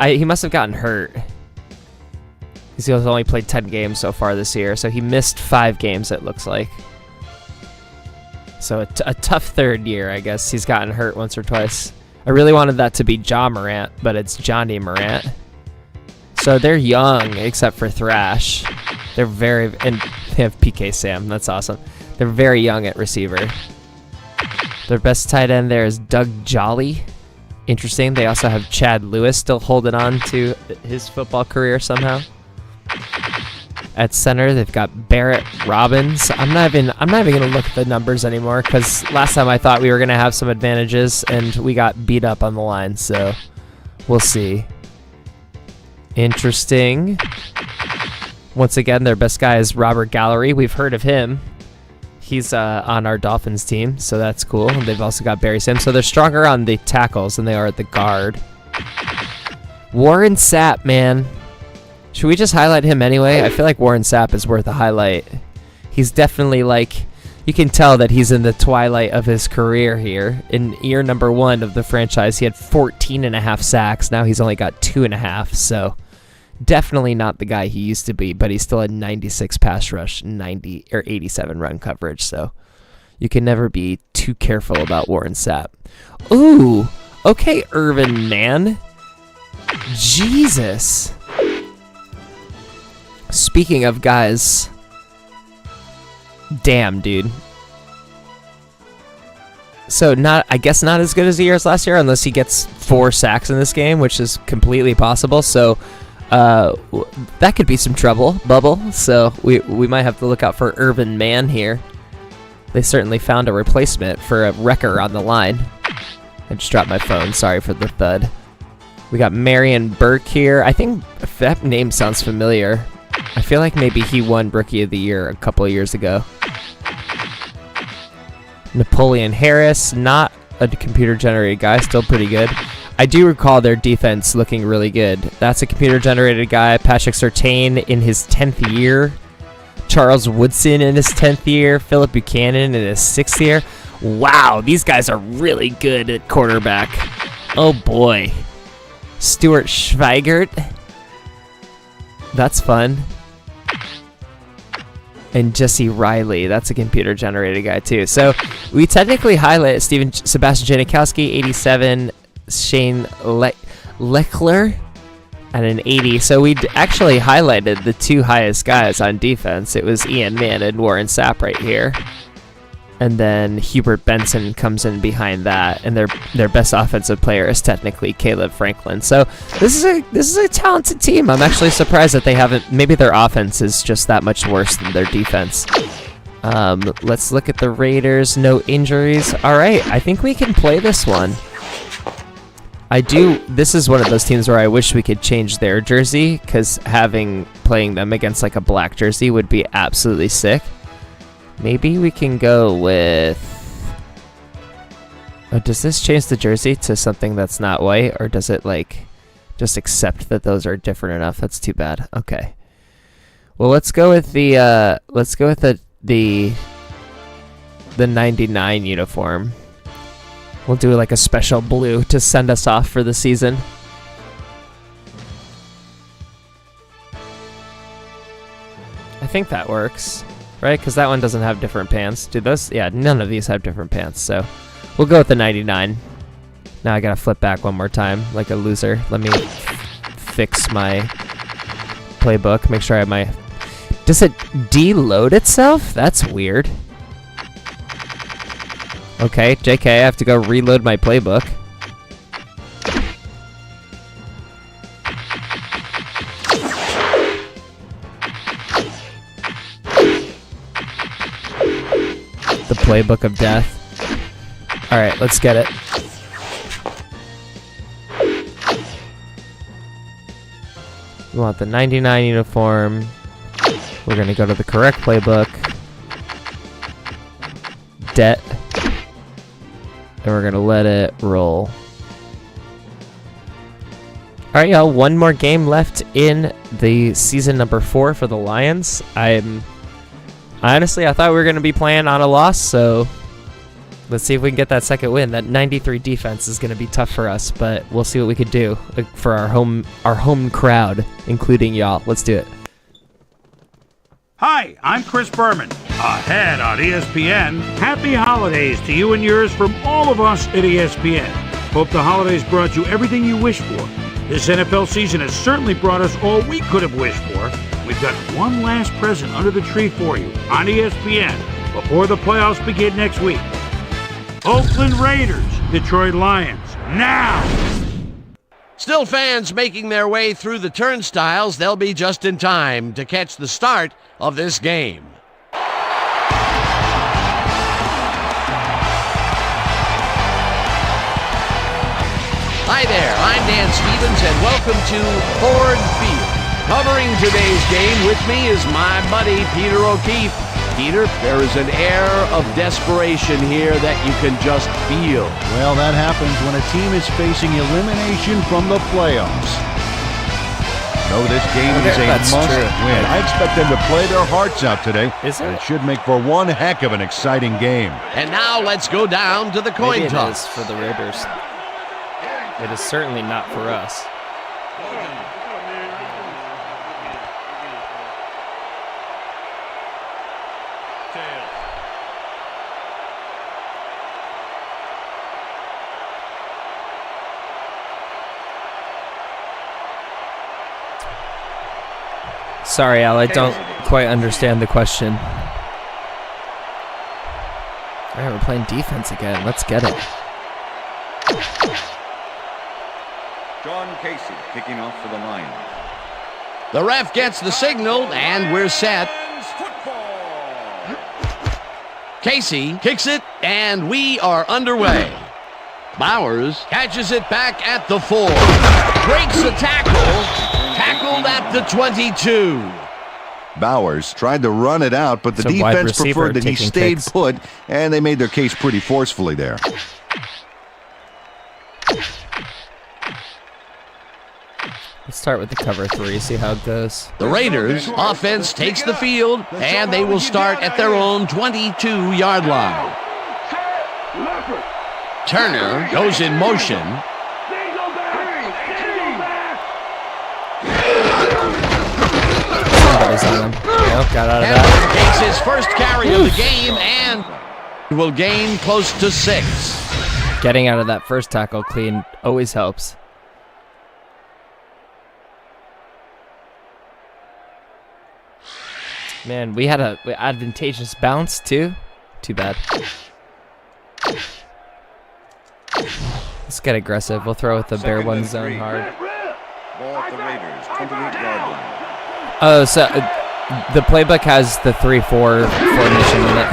He must have gotten hurt. He's only played 10 games so far this year, so he missed 5 games, it looks like. So a tough third year, I guess. He's gotten hurt once or twice. I really wanted that to be Ja Morant, but it's Johnny Morant. So they're young, except for Thrash. They're very... And they have PK Sam. That's awesome. They're very young at receiver. Their best tight end there is Doug Jolly. Interesting. They also have Chad Lewis still holding on to his football career somehow. At center, they've got Barrett Robbins. I'm not even gonna look at the numbers anymore because last time I thought we were gonna have some advantages and we got beat up on the line. So we'll see. Interesting. Once again, their best guy is Robert Gallery. We've heard of him. He's on our Dolphins team, so that's cool. And they've also got Barry Sims. So they're stronger on the tackles than they are at the guard. Warren Sapp, man. Should we just highlight him anyway? I feel like Warren Sapp is worth a highlight. He's definitely like... You can tell that he's in the twilight of his career here. In year number 1 of the franchise, he had 14.5 sacks. Now he's only got 2.5, so... Definitely not the guy he used to be, but he's still a 96 pass rush, 90 or 87 run coverage, so you can never be too careful about Warren Sapp. Ooh, okay, Irvin Man. Jesus. Speaking of guys, damn, dude. So I guess not as good as he was last year, unless he gets 4 sacks in this game, which is completely possible. So. That could be some trouble, Bubble. So we might have to look out for Irvin Man here. They certainly found a replacement for a wrecker on the line. I just dropped my phone. Sorry for the thud. We got Marion Burke here. I think that name sounds familiar. I feel like maybe he won Rookie of the Year a couple of years ago. Napoleon Harris, not a computer-generated guy, still pretty good. I do recall their defense looking really good. That's a computer-generated guy. Patrick Surtain in his 10th year. Charles Woodson in his 10th year. Philip Buchanan in his 6th year. Wow, these guys are really good at quarterback. Oh boy. Stuart Schweigert. That's fun. And Jesse Riley. That's a computer-generated guy too. So we technically highlight Sebastian Janikowski, 87. Shane Lechler at an 80. So we actually highlighted the 2 highest guys on defense. It was Ian Mann and Warren Sapp right here. And then Hubert Benson comes in behind that. And their best offensive player is technically Caleb Franklin. So this is a talented team. I'm actually surprised that they haven't... Maybe their offense is just that much worse than their defense. Let's look at the Raiders. No injuries. All right, I think we can play this one. This is one of those teams where I wish we could change their jersey, because playing them against like a black jersey would be absolutely sick. Maybe we can go with... Oh, does this change the jersey to something that's not white, or does it like just accept that those are different enough? That's too bad. Okay. Well, let's go with the 99 uniform. We'll do like a special blue to send us off for the season. I think that works, right? Because that one doesn't have different pants. Do those? Yeah, none of these have different pants. So we'll go with the 99. Now I gotta flip back one more time like a loser. Let me fix my playbook. Make sure I have my... Does it deload itself? That's weird. Okay, JK, I have to go reload my playbook. The playbook of death. Alright, let's get it. We want the 99 uniform. We're going to go to the correct playbook. Debt. And we're going to let it roll. Alright, y'all. One more game left in the season number 4 for the Lions. Honestly, I thought we were going to be playing on a loss, so Let's see if we can get that second win. That 93 defense is going to be tough for us, but we'll see what we could do for our home crowd, including y'all. Let's do it. Hi, I'm Chris Berman. Ahead on ESPN, happy holidays to you and yours from all of us at ESPN. Hope the holidays brought you everything you wished for. This NFL season has certainly brought us all we could have wished for. We've got one last present under the tree for you on ESPN before the playoffs begin next week. Oakland Raiders, Detroit Lions, now! Still fans making their way through the turnstiles. They'll be just in time to catch the start of this game. Hi there, I'm Dan Stevens, and welcome to Ford Field. Covering today's game with me is my buddy Peter O'Keefe. Peter, there is an air of desperation here that you can just feel. Well, that happens when a team is facing elimination from the playoffs. No, this game is a must-win. I expect them to play their hearts out today. And it should make for one heck of an exciting game. And now let's go down to the coin toss. It is for the Raiders. It is certainly not for us. Sorry, Al, I don't quite understand the question. All right, we're playing defense again. Let's get it. John Casey kicking off for the Lions. The ref gets the signal, and we're set. Casey kicks it, and we are underway. Bowers catches it back at the 4. Breaks the tackle. Tackled at the 22. Bowers tried to run it out, but the defense preferred that he stayed put, and they made their case pretty forcefully there. Let's start with the cover 3, see how it goes. The Raiders offense takes the field, and they will start at their own 22-yard line. Turner goes in motion. Somebody's on him. Nope, got out of that. Takes his first carry of the game and will gain close to 6. Getting out of that first tackle clean always helps. Man, we had a advantageous bounce too. Too bad. Let's get aggressive. We'll throw with the bare one zone hard. Ball at the Raiders, 28-yard line. Oh, so the playbook has the 3-4 formation in it.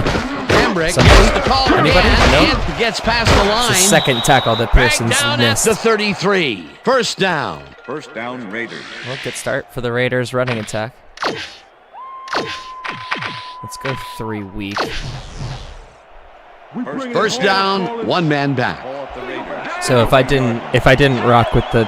Hambrick gets the call Anybody? and Nope. gets past the line. It's the second tackle that Pearson's down missed. at the 33. First down. First down, Raiders. Well, good start for the Raiders running attack. Let's go 3 weak. First down, one man back. So if I didn't rock with the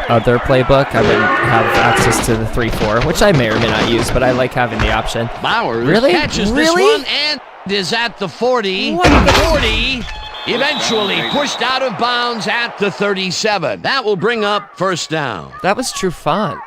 other playbook, I wouldn't have access to the 3-4, which I may or may not use, but I like having the option. Bowers catches this one and is at the 40. 40. Eventually pushed out of bounds at the 37. That will bring up first down. That was true font.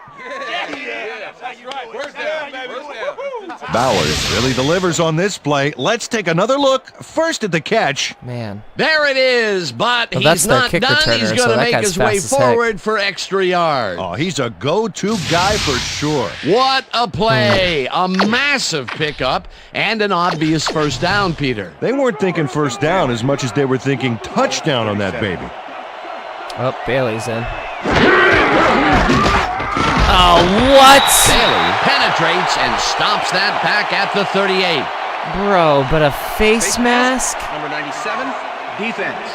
Bowers really delivers on this play. Let's take another look. First at the catch. Man. There it is, but Well, he's not kick done. returner, He's going so to make guy's his way fast as heck. forward for extra yards. Oh, he's a go-to guy for sure. What a play. A massive pickup and an obvious first down, Peter. They weren't thinking first down as much as they were thinking touchdown on that baby. Oh, Bailey's in. Oh, what? Bailey penetrates and stops that back at the 38. Bro, but a face mask? Number 97, defense.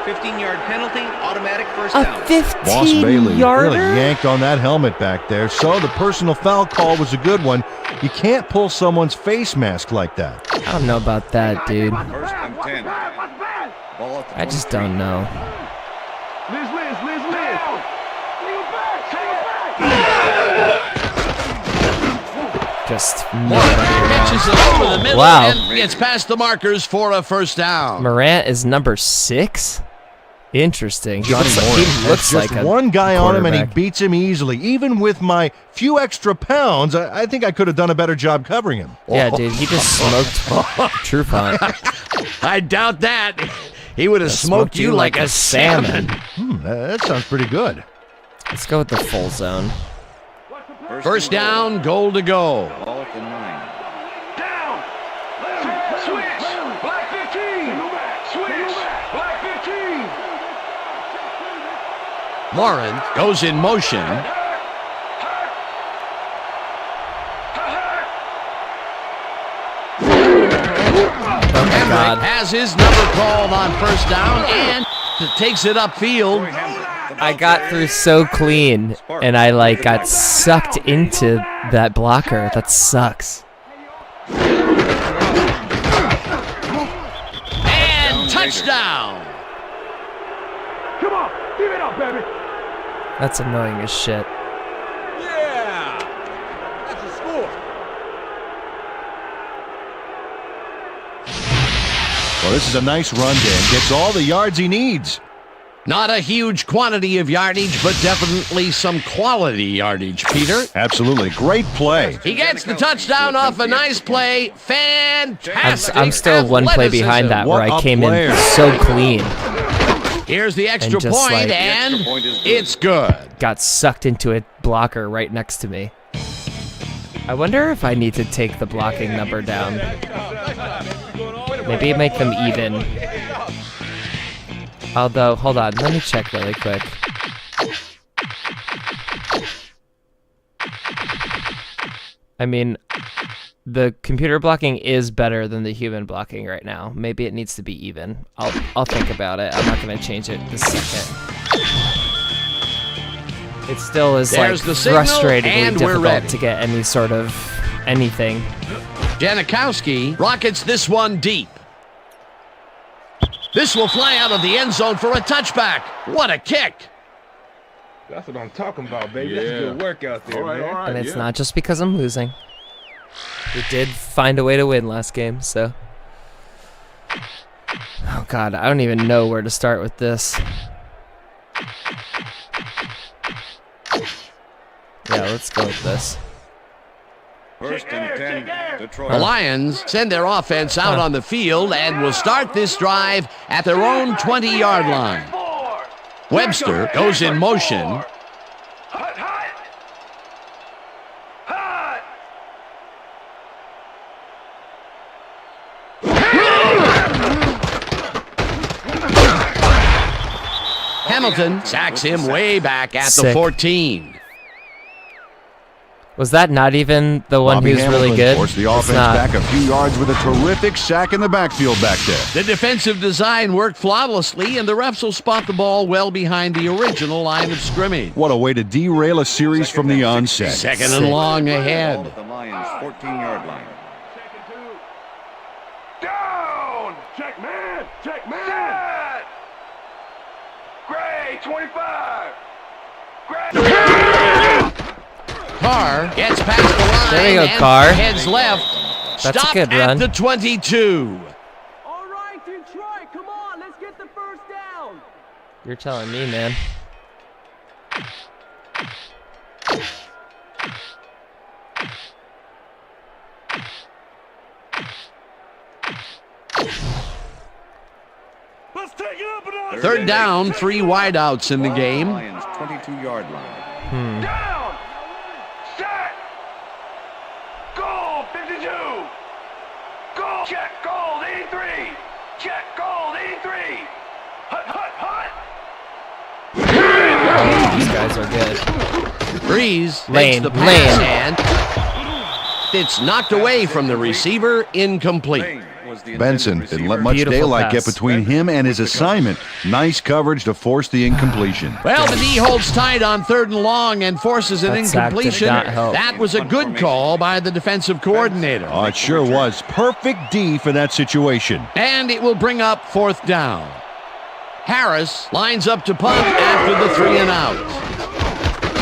15-yard penalty, automatic first down. Boss Bailey 15-yarder? really yanked on that helmet back there, so the personal foul call was a good one. You can't pull someone's face mask like that. I don't know about that, dude. First and 10. Ball at the I just don't know. Liz. Just catches it over the middle and gets past the markers for a first down. Morant is number 6? Interesting. He Johnny looks just like a one guy on him, and he quarterback. beats him easily. Even with my few extra pounds, I think I could have done a better job covering him. Yeah, dude, he just smoked True Font. I doubt that. He would have smoked you like a salmon. That sounds pretty good. Let's go with the full zone. First down, goal to go. Ball at the 9. Down. Switch. Black 15. Switch. Black 15. Morin goes in motion. Hamrick has his number called on first down and takes it upfield. I got through so clean, and I got sucked into that blocker. That sucks. And touchdown. Come on. Give it up, baby. That's annoying as shit. Yeah. That's a score. Well, this is a nice run, Dan. Gets all the yards he needs. Not a huge quantity of yardage, but definitely some quality yardage, Peter. Absolutely. Great play. He gets the touchdown off a nice play. Fantastic. I'm still one play behind that where I came in so clean. Here's the extra point, and it's good. Got sucked into a blocker right next to me. I wonder if I need to take the blocking number down. Maybe make them even. Although, hold on, let me check really quick. I mean, the computer blocking is better than the human blocking right now. Maybe it needs to be even. I'll think about it. I'm not gonna change it this second. It still is frustratingly difficult to get any sort of anything. Janikowski rockets this one deep. This will fly out of the end zone for a touchback. What a kick. That's what I'm talking about, baby. That's good work out there, man. And it's not just because I'm losing. We did find a way to win last game, so. Oh, God, I don't even know where to start with this. Yeah, let's go with this. First and 10, Detroit. The Lions send their offense out on the field and will start this drive at their own 20-yard line. Webster goes in motion. Hamilton sacks him way back at the 14. Was that not even the one Bobby who's Hamilton really good? forced the offense back a few yards with a terrific sack in the backfield back there. The defensive design worked flawlessly, and the refs will spot the ball well behind the original line of scrimmage. What a way to derail a series from the onset. Second and long ahead. Ball at the Lions' 14-yard line. Down. Check man. Check man. Gray 25. Carr gets past the line. There you go, and Carr. Heads left. That's Stop a good at run. the 22. All right, Detroit, come on, let's get the first down. You're telling me, man. Let's take it up another. Third down, 3 wideouts in the game. Lions' 22-yard line. Down. Set. Goal 52. Goal. Check. Goal 83. Check. Goal 83. Hut, hut, hut. These guys are good. Breeze Lane, makes the pass, and it's knocked away from the receiver, incomplete. Benson didn't let much Beautiful daylight pass. get between him and his assignment. Nice coverage to force the incompletion. Well, the D holds tight on 3rd and long and forces an That sack did incompletion. not help. That was a good call by the defensive coordinator. Oh, it sure was. Perfect D for that situation. And it will bring up 4th down. Harris lines up to punt after the 3 and out.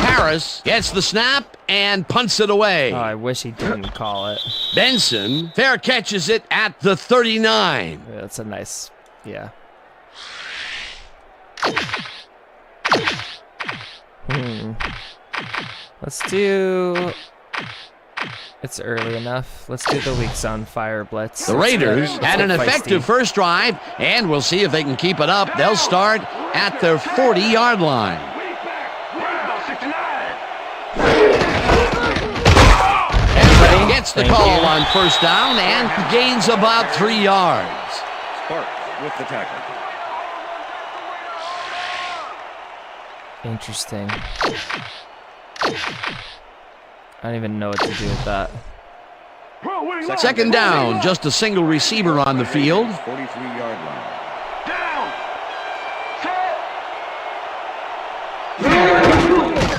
Harris gets the snap and punts it away. Oh, I wish he didn't call it. Benson fair catches it at the 39. Yeah, that's a nice, yeah. Let's do... It's early enough. Let's do the weak zone fire blitz. The Raiders had an effective first drive, and we'll see if they can keep it up. They'll start at their 40-yard line. Everybody gets the call on first down and gains about 3 yards. Sparks with the tackle. Interesting. I don't even know what to do with that. Second down, just a single receiver on the field. 43-yard line.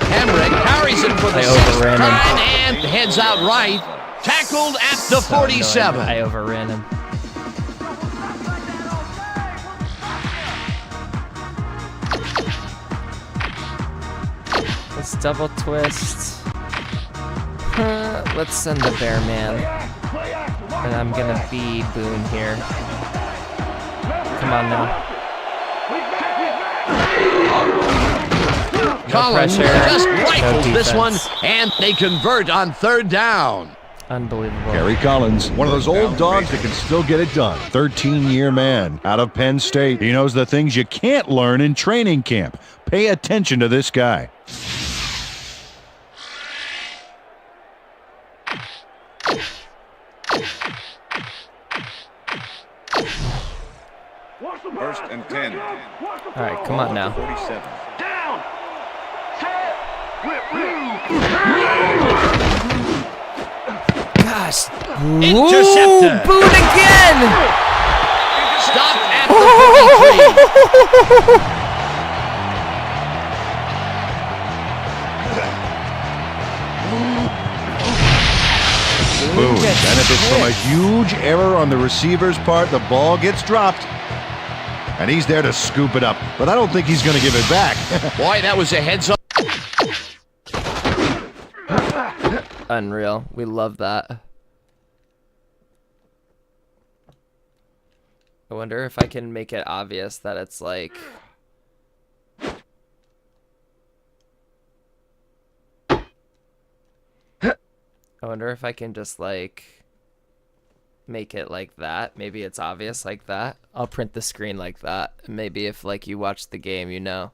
Hemrick carries it for the sixth time and heads out right. Tackled at the 47. I overran him. Let's double twist. Let's send the bear man. And I'm gonna be Boone here. Come on now. Collins just rifles this one, and they convert on third down. Unbelievable. Gary Collins, one of those old dogs that can still get it done. 13-year man out of Penn State. He knows the things you can't learn in training camp. Pay attention to this guy. First and 10. All right, come on now. 47. Down. Set. Gosh. Intercepted. Boone again. Stopped at the 43. Boone benefits from a huge error on the receiver's part. The ball gets dropped, and he's there to scoop it up. But I don't think he's going to give it back. Boy, that was a heads-up. Unreal. We love that. I wonder if I can make it obvious that it's like... I wonder if I can just like make it like that. Maybe it's obvious like that. I'll print the screen like that. And maybe if like you watch the game, you know.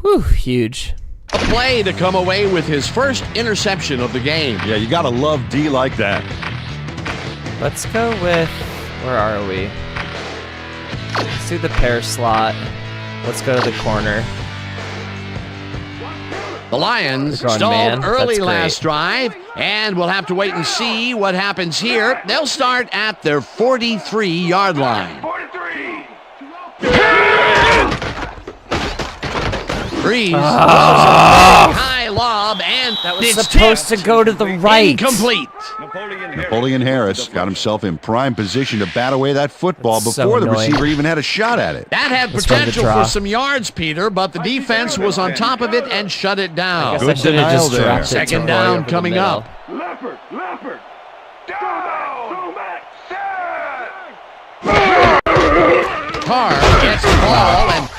Whew, huge. A play to come away with his first interception of the game. Yeah, you got to love D like that. Let's go with, where are we? Let's do the pair slot. Let's go to the corner. The Lions stalled early last drive, and we'll have to wait and see what happens here. They'll start at their 43-yard line. 43. Breeze high lob, and that was supposed to go to the right. Incomplete. Napoleon Harris got himself in prime position to bat away that football before the receiver even had a shot at it. That had potential for some yards, Peter, but the defense was on top of it and shut it down. Good denial there. Second down coming up. Leopard. Down. Carr gets the ball and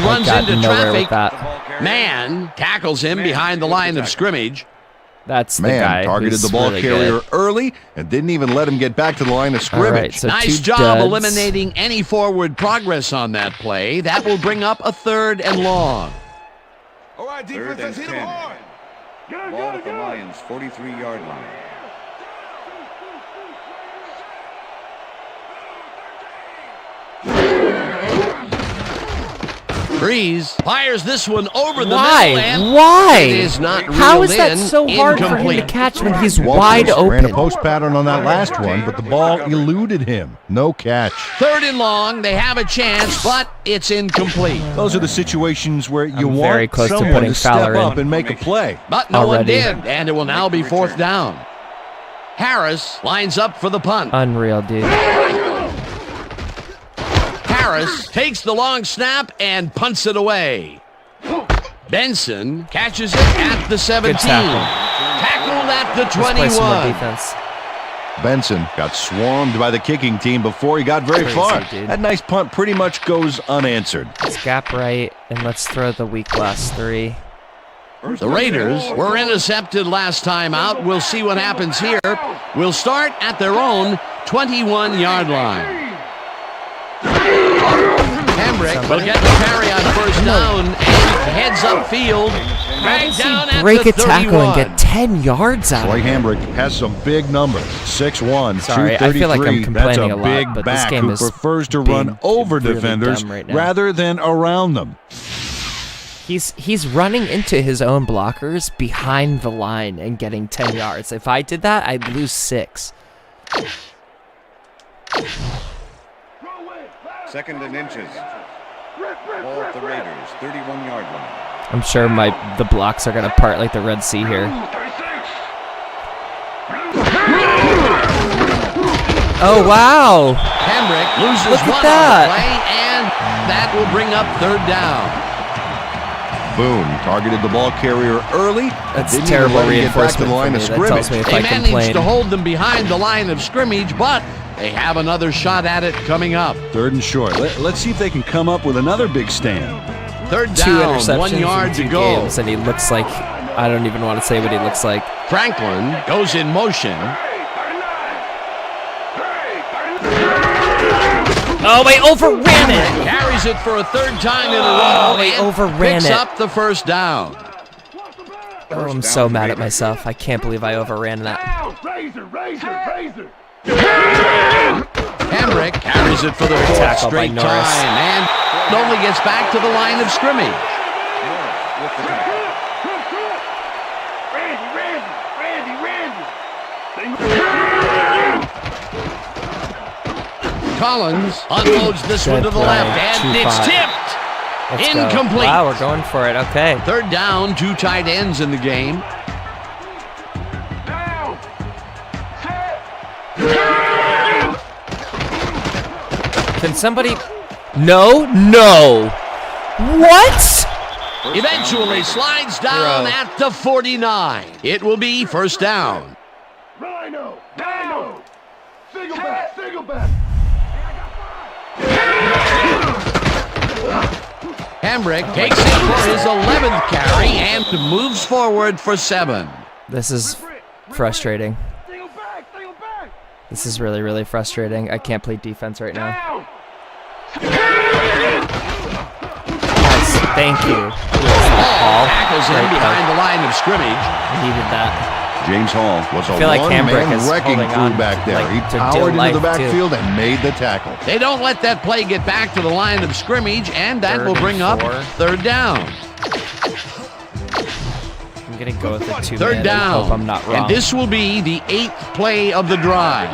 runs into traffic. Man tackles him behind the line of scrimmage. That's the guy. Targeted the ball carrier early and didn't even let him get back to the line of scrimmage. Right, so nice job eliminating any forward progress on that play. That will bring up a 3rd and long. All right, defense, let's hit him hard. Ball at the Lions' 43-yard line. Breeze fires this one over the Why? middle, and Why? it is not How is that in. so hard for him to catch when he's Walters wide open? ran a post pattern on that last one, but the ball eluded him. No catch. 3rd and long. They have a chance, but it's incomplete. Those are the situations where you want very close to someone putting to step Fowler up in. and make a play. But no one did, and it will now be 4th down. Harris lines up for the punt. Unreal, dude. Harris takes the long snap and punts it away. Benson catches it at the 17. Tackled at the 21. Benson got swarmed by the kicking team before he got very far. Dude. That nice punt pretty much goes unanswered. Let's gap right, and let's throw the weak last 3. The Raiders were intercepted last time out. We'll see what happens here. We'll start at their own 21-yard line. Hambrick will get the carry on first down and heads upfield. Back down at break the a tackle 31. and get 10 yards out Troy of it. Hambrick has some big numbers. 6'1", Sorry, 233. I feel like I'm complaining That's a a lot, big but this back game who is prefers to being run over really defenders dumb right now. rather than around them. He's running into his own blockers behind the line and getting 10 yards. If I did that, I'd lose 6. Second and inches. Ball at the Raiders, 31-yard line. I'm sure the blocks are gonna part like the Red Sea here. Oh wow! Hambrick loses Look at one that. on the play, and that will bring up third down. Boone targeted the ball carrier early. That's Didn't terrible even let him get back to reinforcement the line for of me. That scrimmage. tells me if They I managed complain. to hold them behind the line of scrimmage, but they have another shot at it coming up. Third and short. Let's see if they can come up with another big stand. Third 2 down, interceptions 1 yard in to 2 go. games, and he looks like I don't even want to say what he looks like. Franklin goes in motion. Oh, they overran it! Carries it for a third time in a row. they and overran picks it. up the first down. Oh, I'm so mad at myself. I can't believe I overran that. Hambrick carries it for the fourth Tackle by straight Norris. time and only gets back to the line of scrimmage. Collins unloads this one to the left, and it's tipped. Let's Incomplete. Go. Wow, we're going for it. Okay. Third down, 2 tight ends in the game. Can somebody... No. What? Eventually slides down at the 49. It will be first down. Rhino, Dino, single back. Hambrick takes it for his 11th carry and moves forward for 7. This is frustrating. This is really, really frustrating. I can't play defense right now. Nice. Thank you. Hall tackles him behind the line of scrimmage. I needed that. James Hall was a I feel like Hambrick is one-man wrecking holding crew on, back there. like, He to powered deal into the life, too. backfield and made the tackle. They don't let that play get back to the line of scrimmage, and that will bring up 4. third down. I'm going to go with the 2-man Third and down. hope I'm not wrong. And this will be the 8th play of the drive.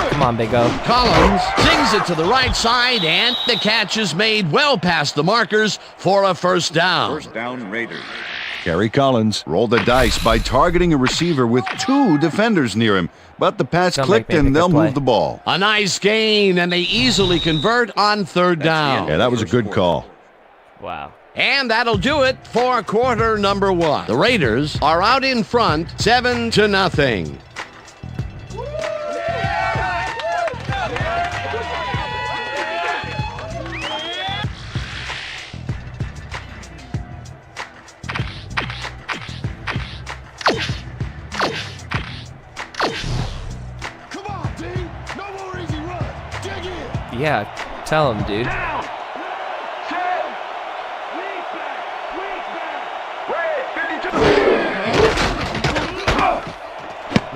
Come on, Big O. Collins sings it to the right side, and the catch is made well past the markers for a first down. First down, Raiders. Kerry Collins rolled the dice by targeting a receiver with 2 defenders near him, but the pass Don't clicked make me and pick a they'll play. move the ball. A nice gain, and they easily convert on third down. Yeah, that was a good call. Wow. And that'll do it for quarter number 1. The Raiders are out in front, 7-0. Yeah, tell him, dude.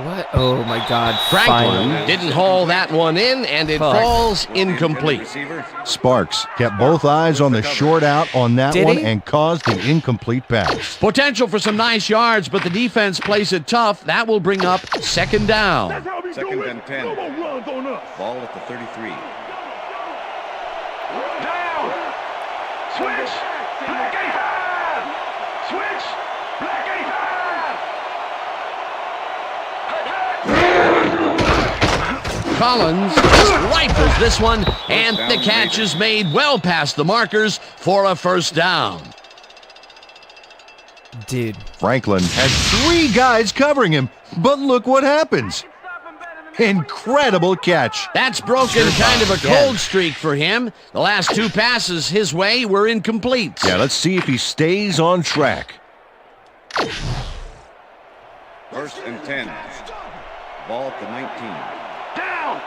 What? Oh my God! Franklin Finally. didn't haul that one in, and it falls incomplete. Sparks kept both eyes on the short out on that Did one he? and caused the incomplete pass. Potential for some nice yards, but the defense plays it tough. That will bring up second down. Second and 10. Ball at the 33. Switch! Black 85! Switch! Black 85! Collins just rifles this one, and the catch is made well past the markers for a first down. Dude. Franklin had 3 guys covering him, but look what happens. Incredible catch. That's broken kind of a cold streak for him. The last 2 passes his way were incomplete. Yeah, let's see if he stays on track. 1st and 10. Ball at the 19. Down.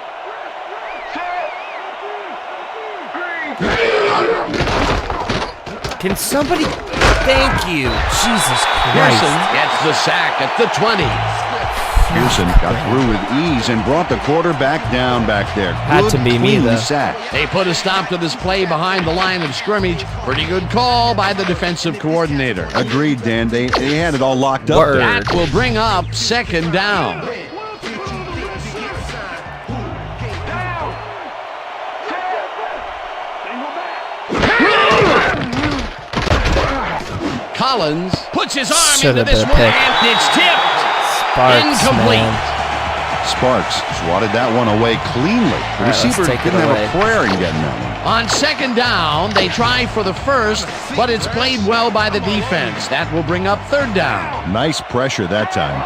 Can somebody... Thank you. Jesus Christ. Pearson gets the sack at the 20. Pearson got through with ease and brought the quarterback down back there. Had to be me, though. Sack. They put a stop to this play behind the line of scrimmage. Pretty good call by the defensive coordinator. Agreed, Dan. They had it all locked up there. That will bring up 2nd down. Collins puts his arm into this one, and it's tipped. Sparks, incomplete. Man. Sparks swatted that one away cleanly. The receiver didn't have a prayer in getting that one. On 2nd down, they try for the first, but it's played well by the defense. That will bring up 3rd down. Nice pressure that time.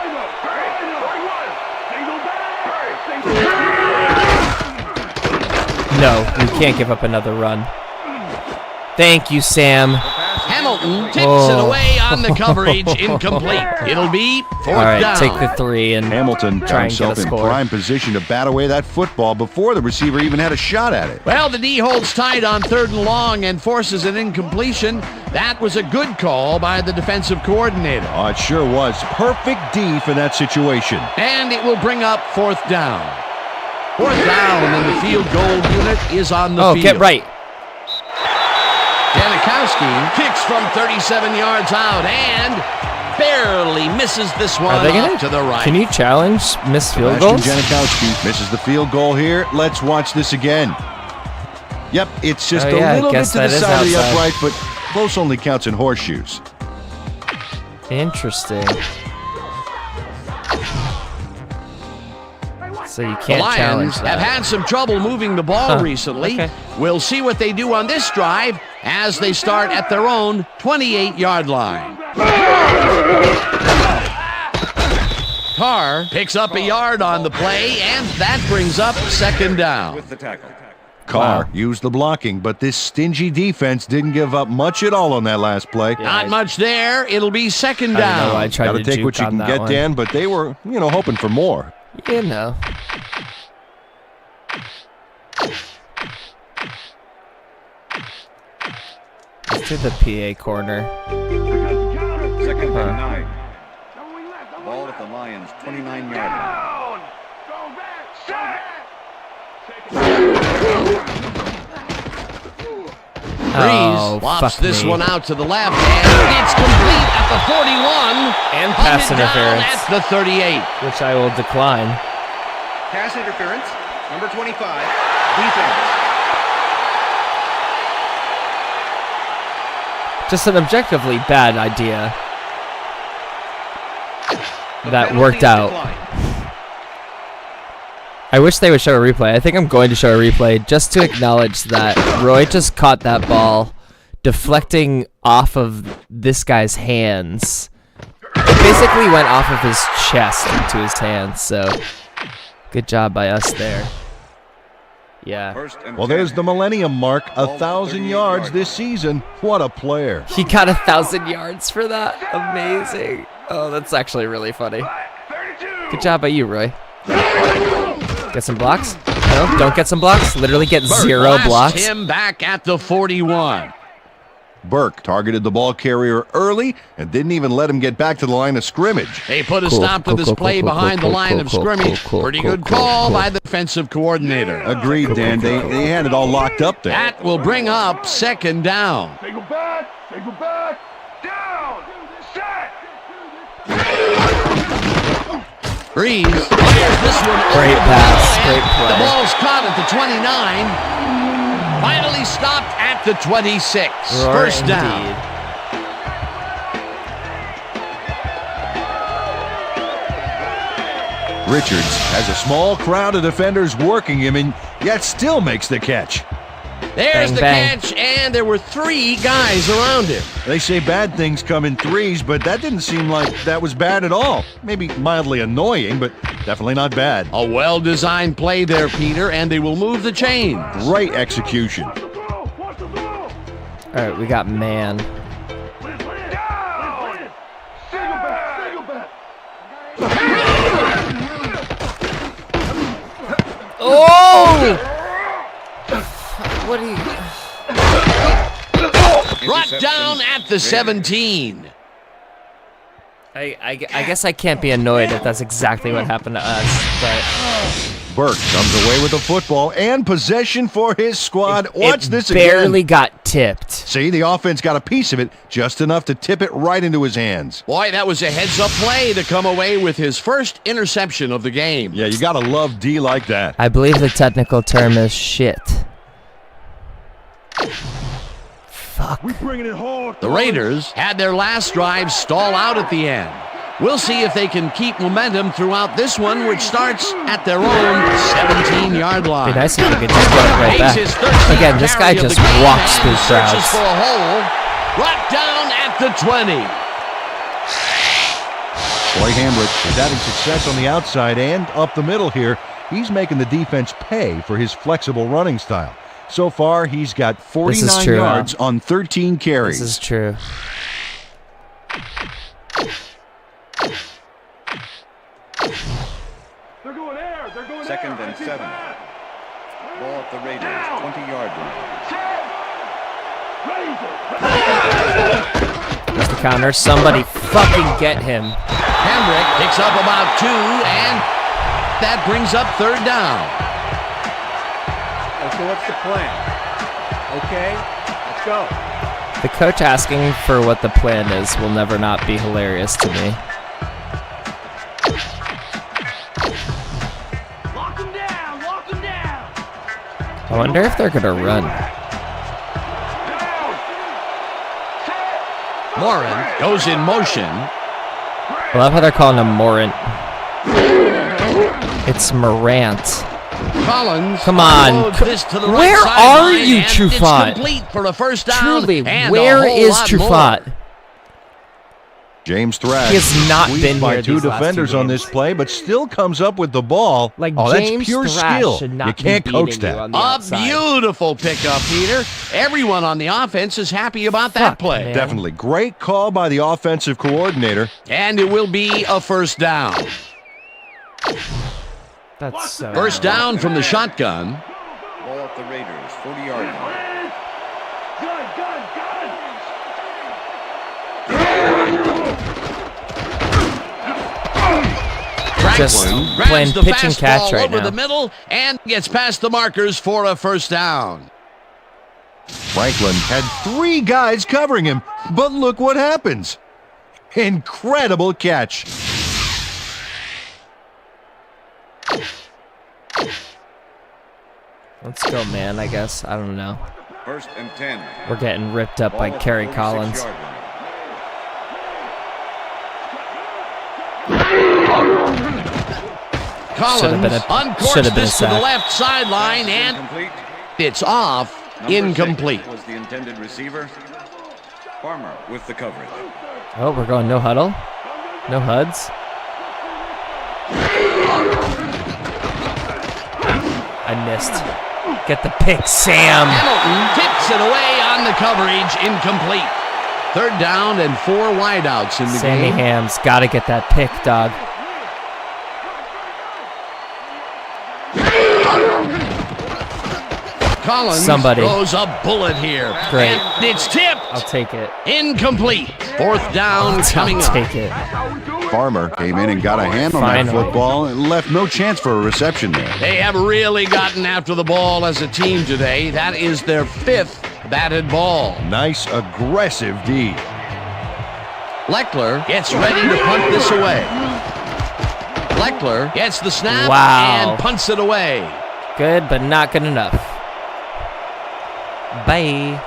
No, we can't give up another run. Thank you, Sam. Hamilton tips it away on the coverage, incomplete. It'll be 4th down. All right, take the 3 and Hamilton try got and get a himself in score. prime position to bat away that football before the receiver even had a shot at it. Well, the D holds tight on 3rd and long and forces an incompletion. That was a good call by the defensive coordinator. Oh, it sure was. Perfect D for that situation. And it will bring up 4th down. 4th down, and the field goal unit is on the field. Oh, get right. Janikowski kicks from 37 yards out and barely misses this one off to the right. Can you challenge missed field goals? Janikowski misses the field goal here. Let's watch this again. Yep, it's just a little bit to the side of the upright, but close only counts in horseshoes. Interesting. So you can't the challenge Lions that. have had some trouble moving the ball recently. Okay. We'll see what they do on this drive as they start at their own 28-yard line. Carr picks up a yard on the play, and that brings up 2nd down. With the tackle. Carr used the blocking, but this stingy defense didn't give up much at all on that last play. Not much there. It'll be 2nd down. I tried Got to to take juke what you on can that get, one. Dan, but they were, hoping for more. You know. Let's do the PA corner. 2nd and 9. Ball at the Lions' 29-yard line. Breeze lofts this one out to the left, and it's complete at the 41. And pass Hunted down interference. at the 38. Which I will decline. Pass interference, number 25, defense. Just an objectively bad idea. That worked out. I wish they would show a replay. I think I'm going to show a replay just to acknowledge that Roy just caught that ball deflecting off of this guy's hands. It basically went off of his chest into his hands, so good job by us there. Yeah. Well, there's the millennium mark, 1,000 yards this season. What a player. He got 1,000 yards for that. Amazing. Oh, that's actually really funny. Good job by you, Roy. Get some blocks? No, don't get some blocks. Literally get zero blocks. Him back at the 41. Burke targeted the ball carrier early and didn't even let him get back to the line of scrimmage. They put a stop to this play behind the line of scrimmage. Pretty good call by the defensive coordinator. Agreed, Dan. They had it all locked up there. That will bring up 2nd down. They go back. They go back. Down. Set. Breeze fires this one over Great the pass. middle, and Great play. The ball's caught at the 29. Finally stopped at the 26. First down. Richards has a small crowd of defenders working him and yet still makes the catch. There's the catch, and there were 3 guys around him. They say bad things come in threes, but that didn't seem like that was bad at all. Maybe mildly annoying, but definitely not bad. A well-designed play there, Peter, and they will move the chains. Great execution. All right, we got man. Oh! What are you? Brought down at the 17. I guess I can't be annoyed if that's exactly what happened to us, but Burke comes away with the football and possession for his squad. Watch this again. Barely got tipped. See, the offense got a piece of it, just enough to tip it right into his hands. Boy, that was a heads-up play to come away with his first interception of the game. Yeah, you got to love D like that. I believe the technical term is shit. Fuck. The Raiders had their last drive stall out at the end. We'll see if they can keep momentum throughout this one, which starts at their own 17-yard line. It'd be nice if you could just get it right back. Again, this guy just walks through crowds. For a hole, brought down at the 20. Boy, Hambrick is having success on the outside and up the middle here. He's making the defense pay for his flexible running style. So far, he's got 49 yards on 13 carries. This is true. They're going air. They're going Second and 7. Ball at the Raiders, 20-yard line. There's the counter. Somebody fucking get him. Hambrick picks up about 2, and that brings up 3rd down. So what's the plan? Okay, let's go. The coach asking for what the plan is will never not be hilarious to me. Lock them down. Lock them down. I wonder if they're gonna run. Morin goes in motion. I love how they're calling him Morant. It's Morant. Collins, come on. This to the where right are you, and Trufant? It's complete for a first down. Truly, and where is Trufant? James Thrash He has not been by here 2 these last defenders 2 on this play, but still comes up with the ball. Like, oh, James that's pure Thrash skill. should not You can't be coach beating you that. on the A outside. beautiful pickup, Peter. Everyone on the offense is happy about that play. Man. Definitely. Great call by the offensive coordinator. And it will be a first down. That's so First down from the shotgun. Ball at the Raiders, 40-yard line. Just Franklin playing grabs the pitch and fastball catch right over now. the middle and gets past the markers for a first down. Franklin had 3 guys covering him, but look what happens. Incredible catch. Let's go, man, I guess. I don't know. First and 10. We're getting ripped up by Kerry Collins. Collins uncorks this to the left sideline, and it's off. Incomplete. Was the intended receiver. Palmer with the coverage. Oh, we're going no huddle. No HUDs. I missed. Get the pick, Sam. Hamilton tips it away on the coverage. Incomplete. 3rd down and 4 wideouts in the Sammy game. Ham's got to get that pick, dog. Collins throws a bullet here. Great. And it's tipped. I'll take it. Incomplete. 4th down coming up. I'll take it. Farmer came in and got a hand on that football and left no chance for a reception there. They have really gotten after the ball as a team today. That is their 5th batted ball. Nice, aggressive D. Leckler gets ready to punt this away. Leckler gets the snap Wow. and punts it away. Good, but not good enough. Bye.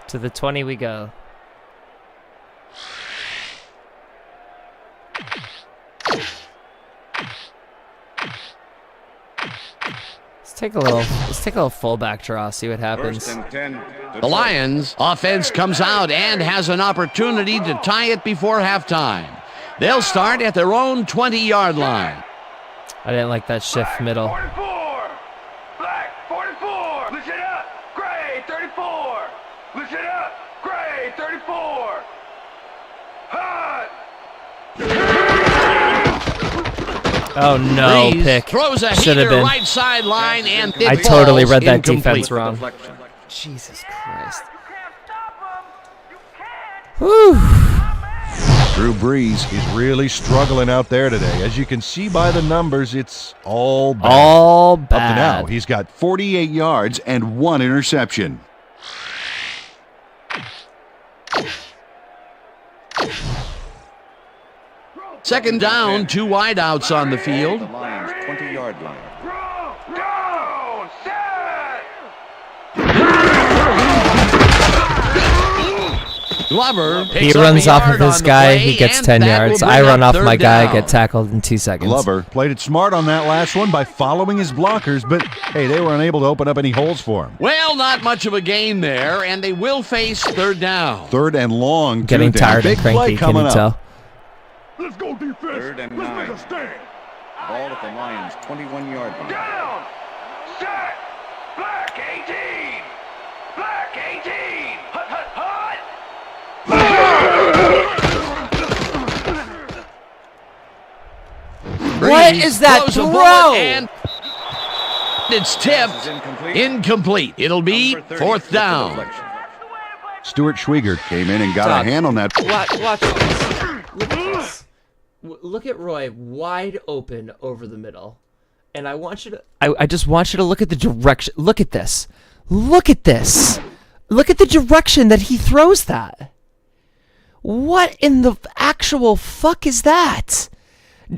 To the 20 we go. Let's take a little fullback draw, see what happens. First and 10. The Lions offense comes out and has an opportunity to tie it before halftime. They'll start at their own 20-yard line. I didn't like that shift middle. 44. Black 44. Listen up. Gray 34. Listen up. Gray 34. Hot. Oh no, Breeze pick. throws a Should have heater been. right sideline and it I totally falls read that incomplete. defense wrong. Jesus Christ. Whew. Drew Brees is really struggling out there today. As you can see by the numbers, it's all bad. All Up to bad. now, he's got 48 yards and 1 interception. Second down, 2 wideouts on the field. The Lions 20-yard line. Down. Set. Glover He picks up runs a off of yard his on the guy, play, he gets and 10 that yards. will I bring run up off my third guy, down. get tackled in 2 seconds. Glover played it smart on that last one by following his blockers, but hey, they were unable to open up any holes for him. Well, not much of a gain there, and they will face third down. Third and long. Getting two down. tired Big and play cranky, can coming you up. tell? Let's go defense. Third and Let's make 9. a stand. Ball at the Lions 21-yard line. Down. Set. Black 18. Black 18. Hut, hut, hut. What is that Throws a throw? bullet and it's tipped. Is incomplete. Incomplete. It'll be Number 30 fourth with the down. deflection. Stuart Schwieger came in and got Dog. a hand on that. Watch this. Look at this. Look at Roy wide open over the middle. And I want you to I just want you to look at the direction. Look at this. Look at this. Look at the direction that he throws that. What in the actual fuck is that?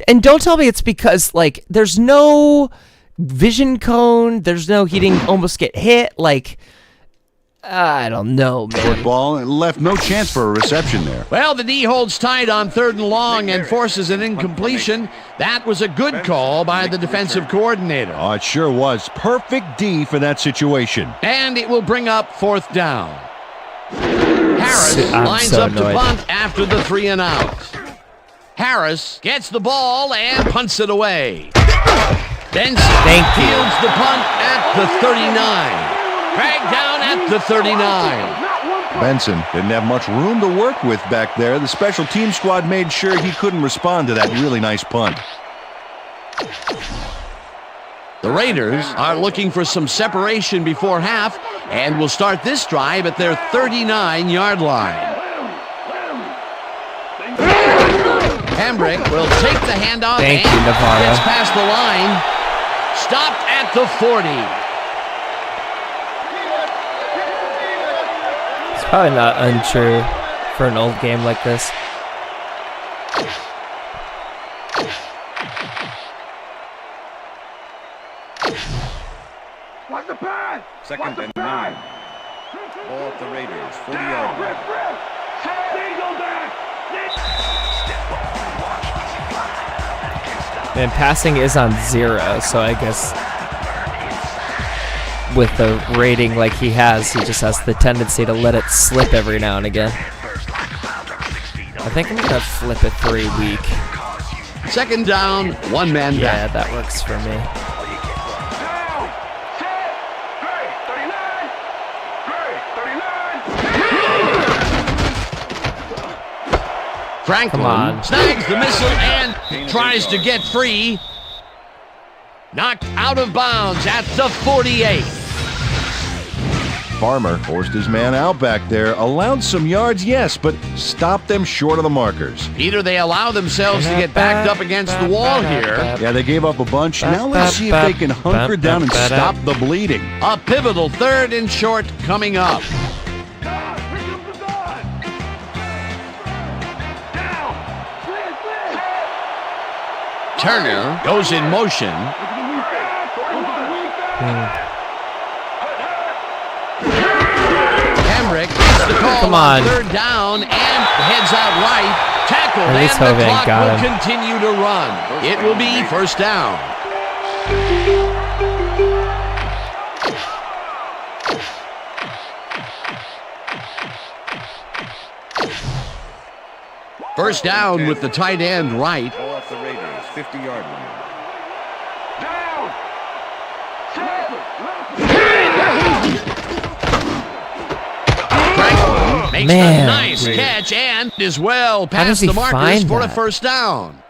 And don't tell me it's because like there's no vision cone, there's no he didn't almost get hit, like I don't know, man. Short ball and left no chance for a reception there. Well, the D holds tight on third and long and forces an incompletion. That was a good call by the defensive coordinator. Oh, it sure was. Perfect D for that situation. And it will bring up fourth down. Harris I'm lines so up annoyed. to punt after the 3 and out. Harris gets the ball and punts it away. Benson Thank you. fields the punt at the 39. Dragged down at the 39. Benson didn't have much room to work with back there. The special team squad made sure he couldn't respond to that really nice punt. The Raiders are looking for some separation before half and will start this drive at their 39-yard line. Hambrick will take the handoff Thank and you, Navarro. gets past the line. Stopped at the 40. It's probably not untrue for an old game like this. Watch the pass. Second and 9. Ball at the Raiders 40-yard line. And passing is on 0, so I guess with the rating like he just has the tendency to let it slip every now and again. I think I'm gonna flip a 3 week. Second down, 1 man Yeah, back. that works for me. Franklin Come on. snags the missile and tries to get free. Knocked out of bounds at the 48. Farmer forced his man out back there, allowed some yards, yes, but stopped them short of the markers. Either they allow themselves to get backed up against the wall here. Yeah, they gave up a bunch. Now let's see if they can hunker down and stop the bleeding. A pivotal 3rd and short coming up. Turner goes in motion. Hambrick gets the call Come on. 3rd down and heads out right. Tackled, At least and the Hovind clock got will him. continue to run. It will be first down. First down with the tight end right. Ball off the Raiders, 50-yard line. Down. Franklin makes Man. a nice catch and is well How does past he the markers find for a that? first down.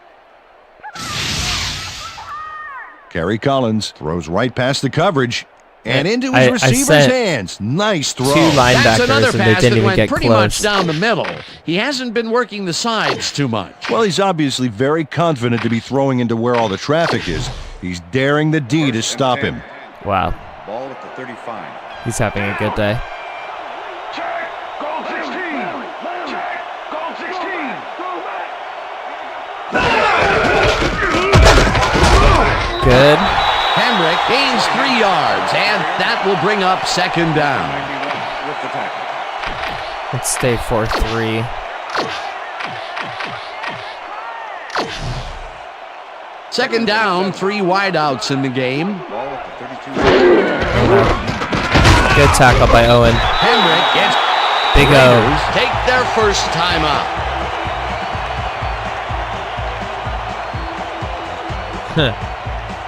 Kerry Collins throws right past the coverage and into I his receiver's sent hands. Nice throw. 2 That's another linebackers, and they pass didn't that even went get pretty much close. down the middle. He hasn't been working the sides too much. Well, he's obviously very confident to be throwing into where all the traffic is. He's daring the D to stop him. Wow, Ball at the 35. he's having a good day. Check. Goal 16. Check. Goal 16. Good. Hamrick gains 3 yards, and that will bring up second down. 91 with the tackle. Let's stay 4-3. Second down, 3 wideouts in the game. Ball at the 32. Good tackle by Owen. Hamrick gets Big O. Raiders take their first time out.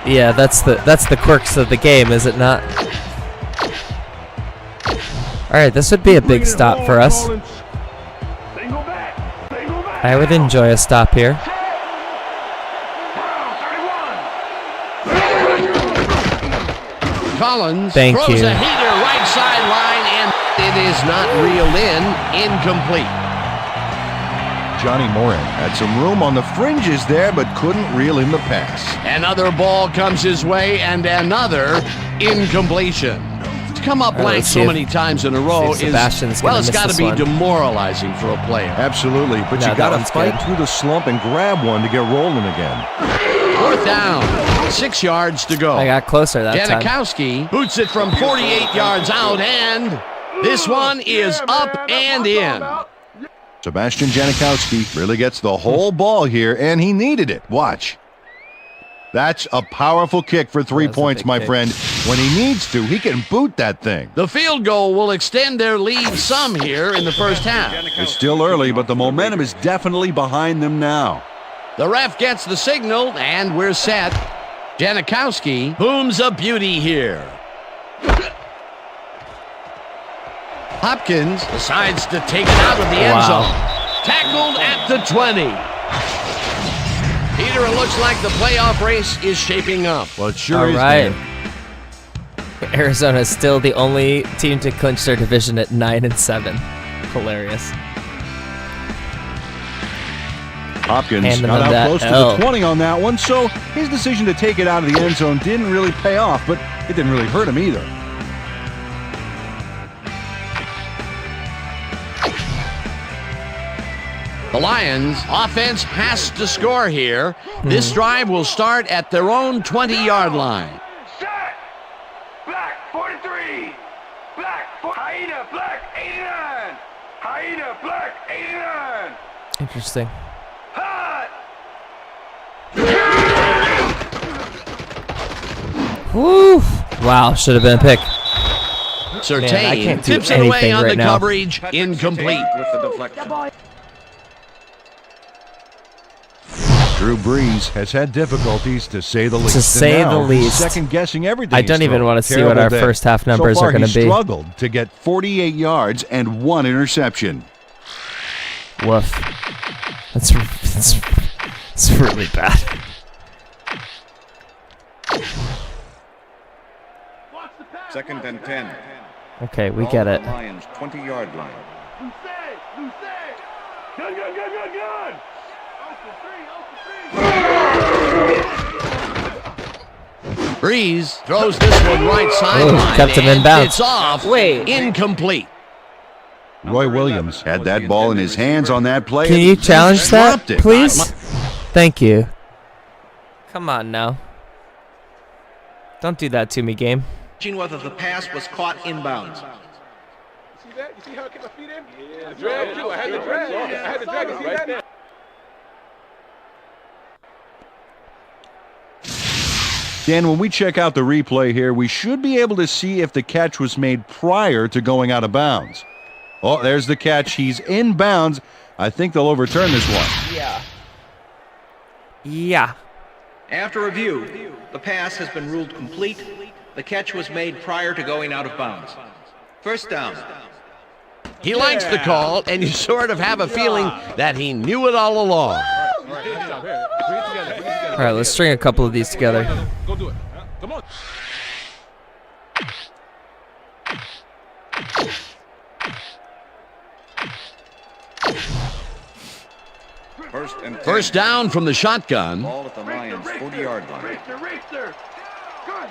Yeah, that's the quirks of the game, is it not? All right, this would be a big stop for us. Single back. Single back. I would enjoy a stop here. Collins Thank throws you. a heater right sideline, and it is not reeled in. Incomplete. Johnny Moran had some room on the fringes there, but couldn't reel in the pass. Another ball comes his way, and another incompletion. To come up All right, blank let's so see if- many times in a row see if Sebastian's gonna it's miss got to this be one. demoralizing for a player. Absolutely, but No, you that got to one's fight good. through the slump and grab one to get rolling again. Fourth down, 6 yards to go. I got closer that time. Janikowski boots it from 48 yards out, and this one is up and in. Sebastian Janikowski really gets the whole ball here, and he needed it. Watch. That's a powerful kick for 3 That's a points, big my kick. friend. When he needs to, he can boot that thing. The field goal will extend their lead some here in the first half. It's still early, but the momentum is definitely behind them now. The ref gets the signal, and we're set. Janikowski booms a beauty here. Hopkins decides to take it out of the end Wow. zone. Tackled at the 20. Peter, it looks like the playoff race is shaping up. Well, it sure All is. right. Dan. Arizona is still the only team to clinch their division at 9-7. Hilarious. Hopkins Handing got them out that close to L. the 20 on that one, so his decision to take it out of the end zone didn't really pay off, but it didn't really hurt him either. The Lions offense has to score here. This drive will start at their own 20-yard line. Set. Black 43. Black. Hyena Black 89. Hyena Black 89. Interesting. Hot. Woo! Wow, should have been a pick. Surtain Man, I can't do tips it away anything on right the now. coverage. Incomplete. With the deflection. Drew Brees has had difficulties, to say the least. To say And now, the least. second-guessing everything. I don't he's even thrown. want to see Terrible what our day. first half numbers so far, are going to he's be. struggled to get 48 yards and 1 interception. Woof. That's really bad. Second and 10. Okay, we Ball get at it. the Lions 20-yard line. Gun, gun, gun, gun, gun. Breeze throws this one right sideline. kept him in and bounds. It's off. Incomplete. Roy Williams had that ball in his hands on that play. Can you and challenge that, dropped it. please? Thank you. Come on now. Don't do that to me, game. Whether the pass was caught inbounds. See that? You see how I kept my feet in? Yeah. Drag too. I had to drag. I had to drag. You see that? Dan, when we check out the replay here, we should be able to see if the catch was made prior to going out of bounds. Oh, there's the catch. He's in bounds, I think they'll overturn this one. Yeah. After review, the pass has been ruled complete. The catch was made prior to going out of bounds. First down. He likes the call, and you sort of have a feeling that he knew it all along. All right, let's string a couple of these together. Go do it. Come on. First down from the shotgun. Ball at the Lions' 40-yard line. Racer. Gun.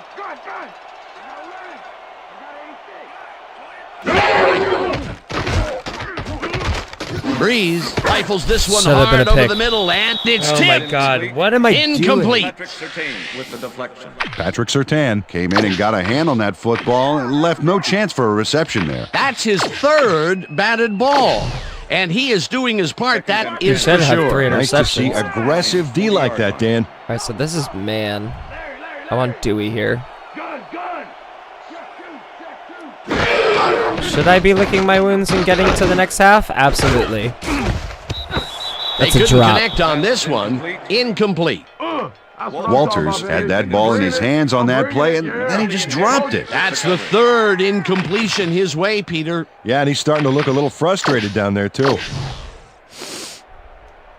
Breeze rifles this one Should have been hard a over pick. the middle, and it's Oh tipped. my God, what am I Incomplete. doing? Patrick Surtain with the deflection. Patrick Surtain came in and got a hand on that football and left no chance for a reception there. That's his third batted ball, and he is doing his part. That is for should have sure. 3 Nice to see interceptions. aggressive D like that, Dan. All right, so this is man. I want Dewey here. Gun. Should I be licking my wounds and getting to the next half? Absolutely. They That's a couldn't drop. connect on this one. Incomplete. Walters had that ball in his hands on that play, and then he just dropped it. That's the third incompletion his way, Peter. Yeah, and he's starting to look a little frustrated down there, too.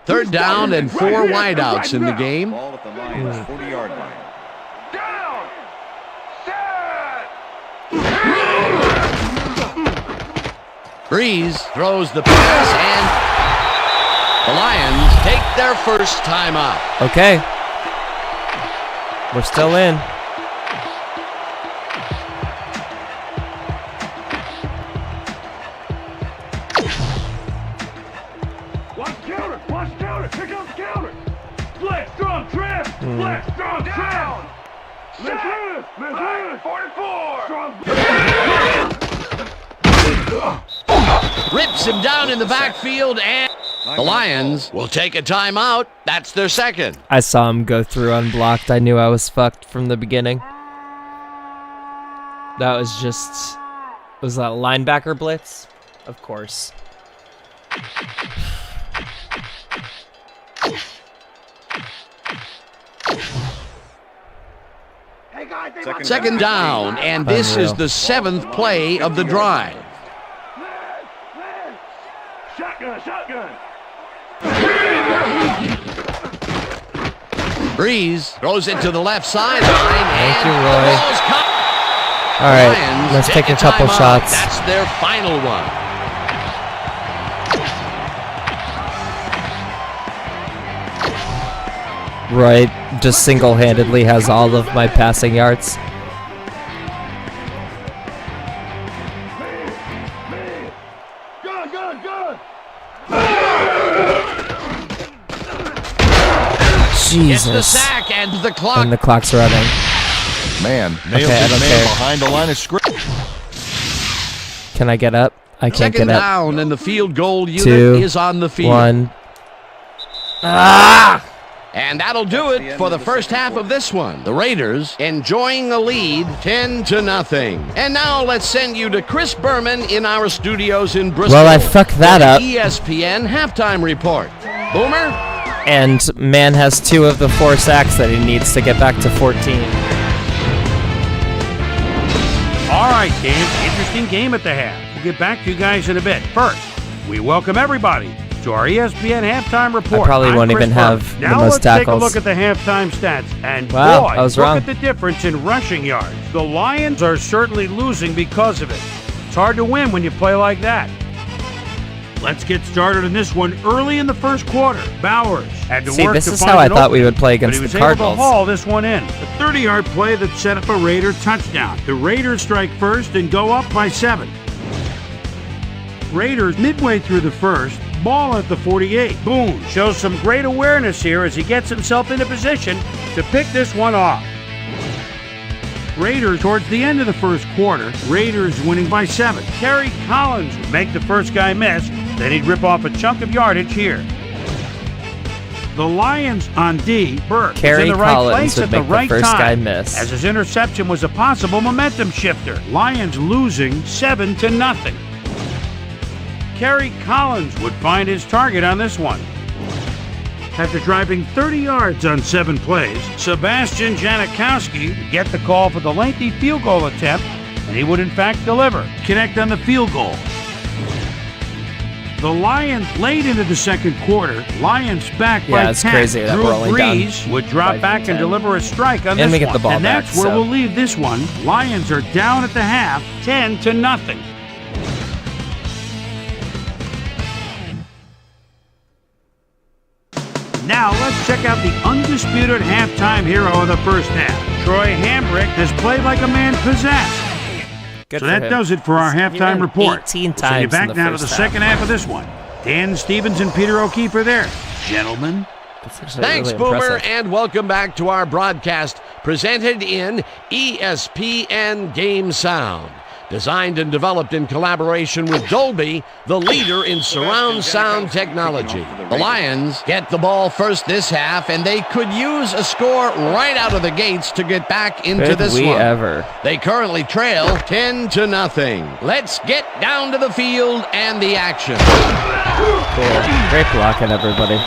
Third down and 4 wideouts in the game. Ball at the Lions' 40-yard line. Down. Set. Breeze throws the pass, and the Lions take their first timeout. Okay. We're still in. Watch counter. Here comes the counter. Flex, strong trap. Flex, strong trap. Listen. 44. Strong. Rips him down in the backfield, and the Lions will take a timeout. That's their second. I saw him go through unblocked. I knew I was fucked from the beginning. That was just... Was that linebacker blitz? Of course. Second down, and this is the 7th play of the drive. Shotgun. Breeze throws it to the left sideline. Thank you, and Roy. the ball's caught. All right, Lions let's take a a couple timeout. shots. That's their final one. Roy just single-handedly has all of my passing yards. Gets the Jesus. sack and the clock. And the clock's running. Man, nails Okay, I his don't man care. behind the line of scrimmage. Can I get up? I can't Second get up. down, and the field goal unit 2, is on the field. 1. And that'll do it for the first half of this one. The Raiders enjoying a lead 10-0. And now let's send you to Chris Berman in our studios in Bristol. Well, I fucked that for the up. ESPN halftime report. Boomer? And man has 2 of the 4 sacks that he needs to get back to 14. All right, Dan, interesting game at the half. We'll get back to you guys in a bit. First, we welcome everybody to our ESPN halftime report. I probably I'm won't Chris even Berman. have the now most let's tackles. take a look at the halftime stats. And Wow, boy, I was look wrong. at the difference in rushing yards. The Lions are certainly losing because of it. It's hard to win when you play like that. Let's get started in this one early in the first quarter. Bowers had to See, work this to is find how I an thought we opening, would play but against he was the able to Cardinals. haul this one in. A 30-yard play that set up a Raider touchdown. The Raiders strike first and go up by 7. Raiders midway through the first, ball at the 48. Boone shows some great awareness here as he gets himself into position to pick this one off. Raiders towards the end of the first quarter, Raiders winning by 7. Kerry Collins would make the first guy miss, then he'd rip off a chunk of yardage here. The Lions on D, Burke is Kerry in the right Collins place would at the make the right first guy time, miss. as his interception was a possible momentum shifter. Lions losing 7-0. Kerry Collins would find his target on this one. After driving 30 yards on 7 plays, Sebastian Janikowski would get the call for the lengthy field goal attempt, and he would in fact deliver, connect on the field goal. The Lions late into the second quarter. Lions back by 10. Yeah, it's crazy that Drew we're only down Brees would drop back and deliver a strike on And this we get one. the ball and back, that's where so. we'll leave this one. Lions are down at the half, 10-0. Now let's check out the undisputed halftime hero of the first half. Troy Hambrick has played like a man possessed. Good So for that him. does it for our He halftime ran report. 18 So you're times back in the now to the first second half of this one. Dan Stevens and Peter O'Keefe are there. Gentlemen. Thanks, Boomer, and welcome back to our broadcast presented in ESPN Game Sound. Designed and developed in collaboration with Dolby, the leader in surround sound technology. The Lions get the ball first this half, and they could use a score right out of the gates to get back into Could this we one. ever. They currently trail 10-0. Let's get down to the field and the action. Cool. Great blocking, everybody.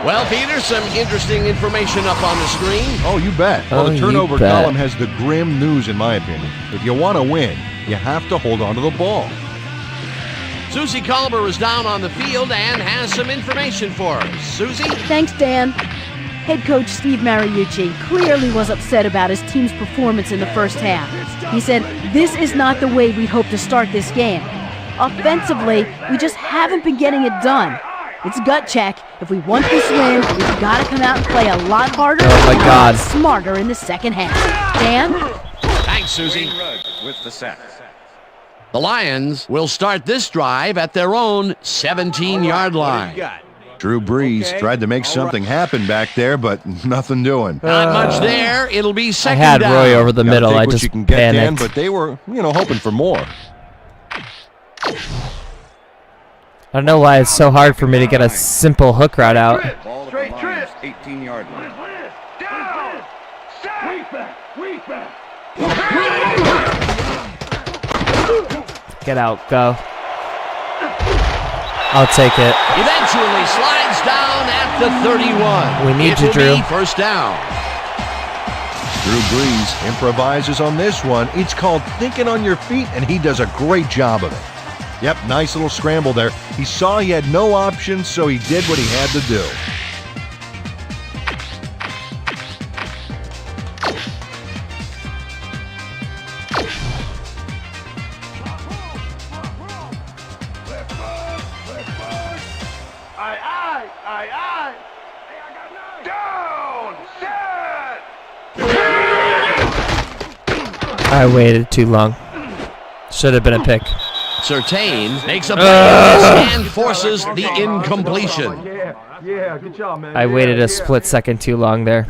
Well, Peter, some interesting information up on the screen. Oh, you bet. Well, the turnover column has the grim news, in my opinion. If you want to win, you have to hold on to the ball. Susie Culber is down on the field and has some information for us. Susie? Thanks, Dan. Head coach Steve Mariucci clearly was upset about his team's performance in the first half. He said, "This is not the way we'd hoped to start this game. Offensively, we just haven't been getting it done. It's gut check. If we want this win, we've got to come out and play a lot harder Oh my God. and smarter in the second half." Dan? Thanks, Susie. With the sack. The Lions will start this drive at their own 17-yard line. Drew Brees tried to make something happen back there, but nothing doing. Not much there. It'll be I second had down. Roy over the middle. Take I what just you can get, Dan, panicked. but they were, hoping for more. I don't know why it's so hard for me to get a simple hook route out. Ball at the Lions' 18-yard line. Down! Weak back! Weak back! Get out, go. I'll take it. Eventually slides down at the 31. We need it you, will Drew. Be first down. Drew Brees improvises on this one. It's called thinking on your feet, and he does a great job of it. Yep, nice little scramble there. He saw he had no options, so he did what he had to do. Aye. Down! Set! I waited too long. Should have been a pick. Surtain makes a play and forces the incompletion. Yeah, good job, man. I waited a split second too long there.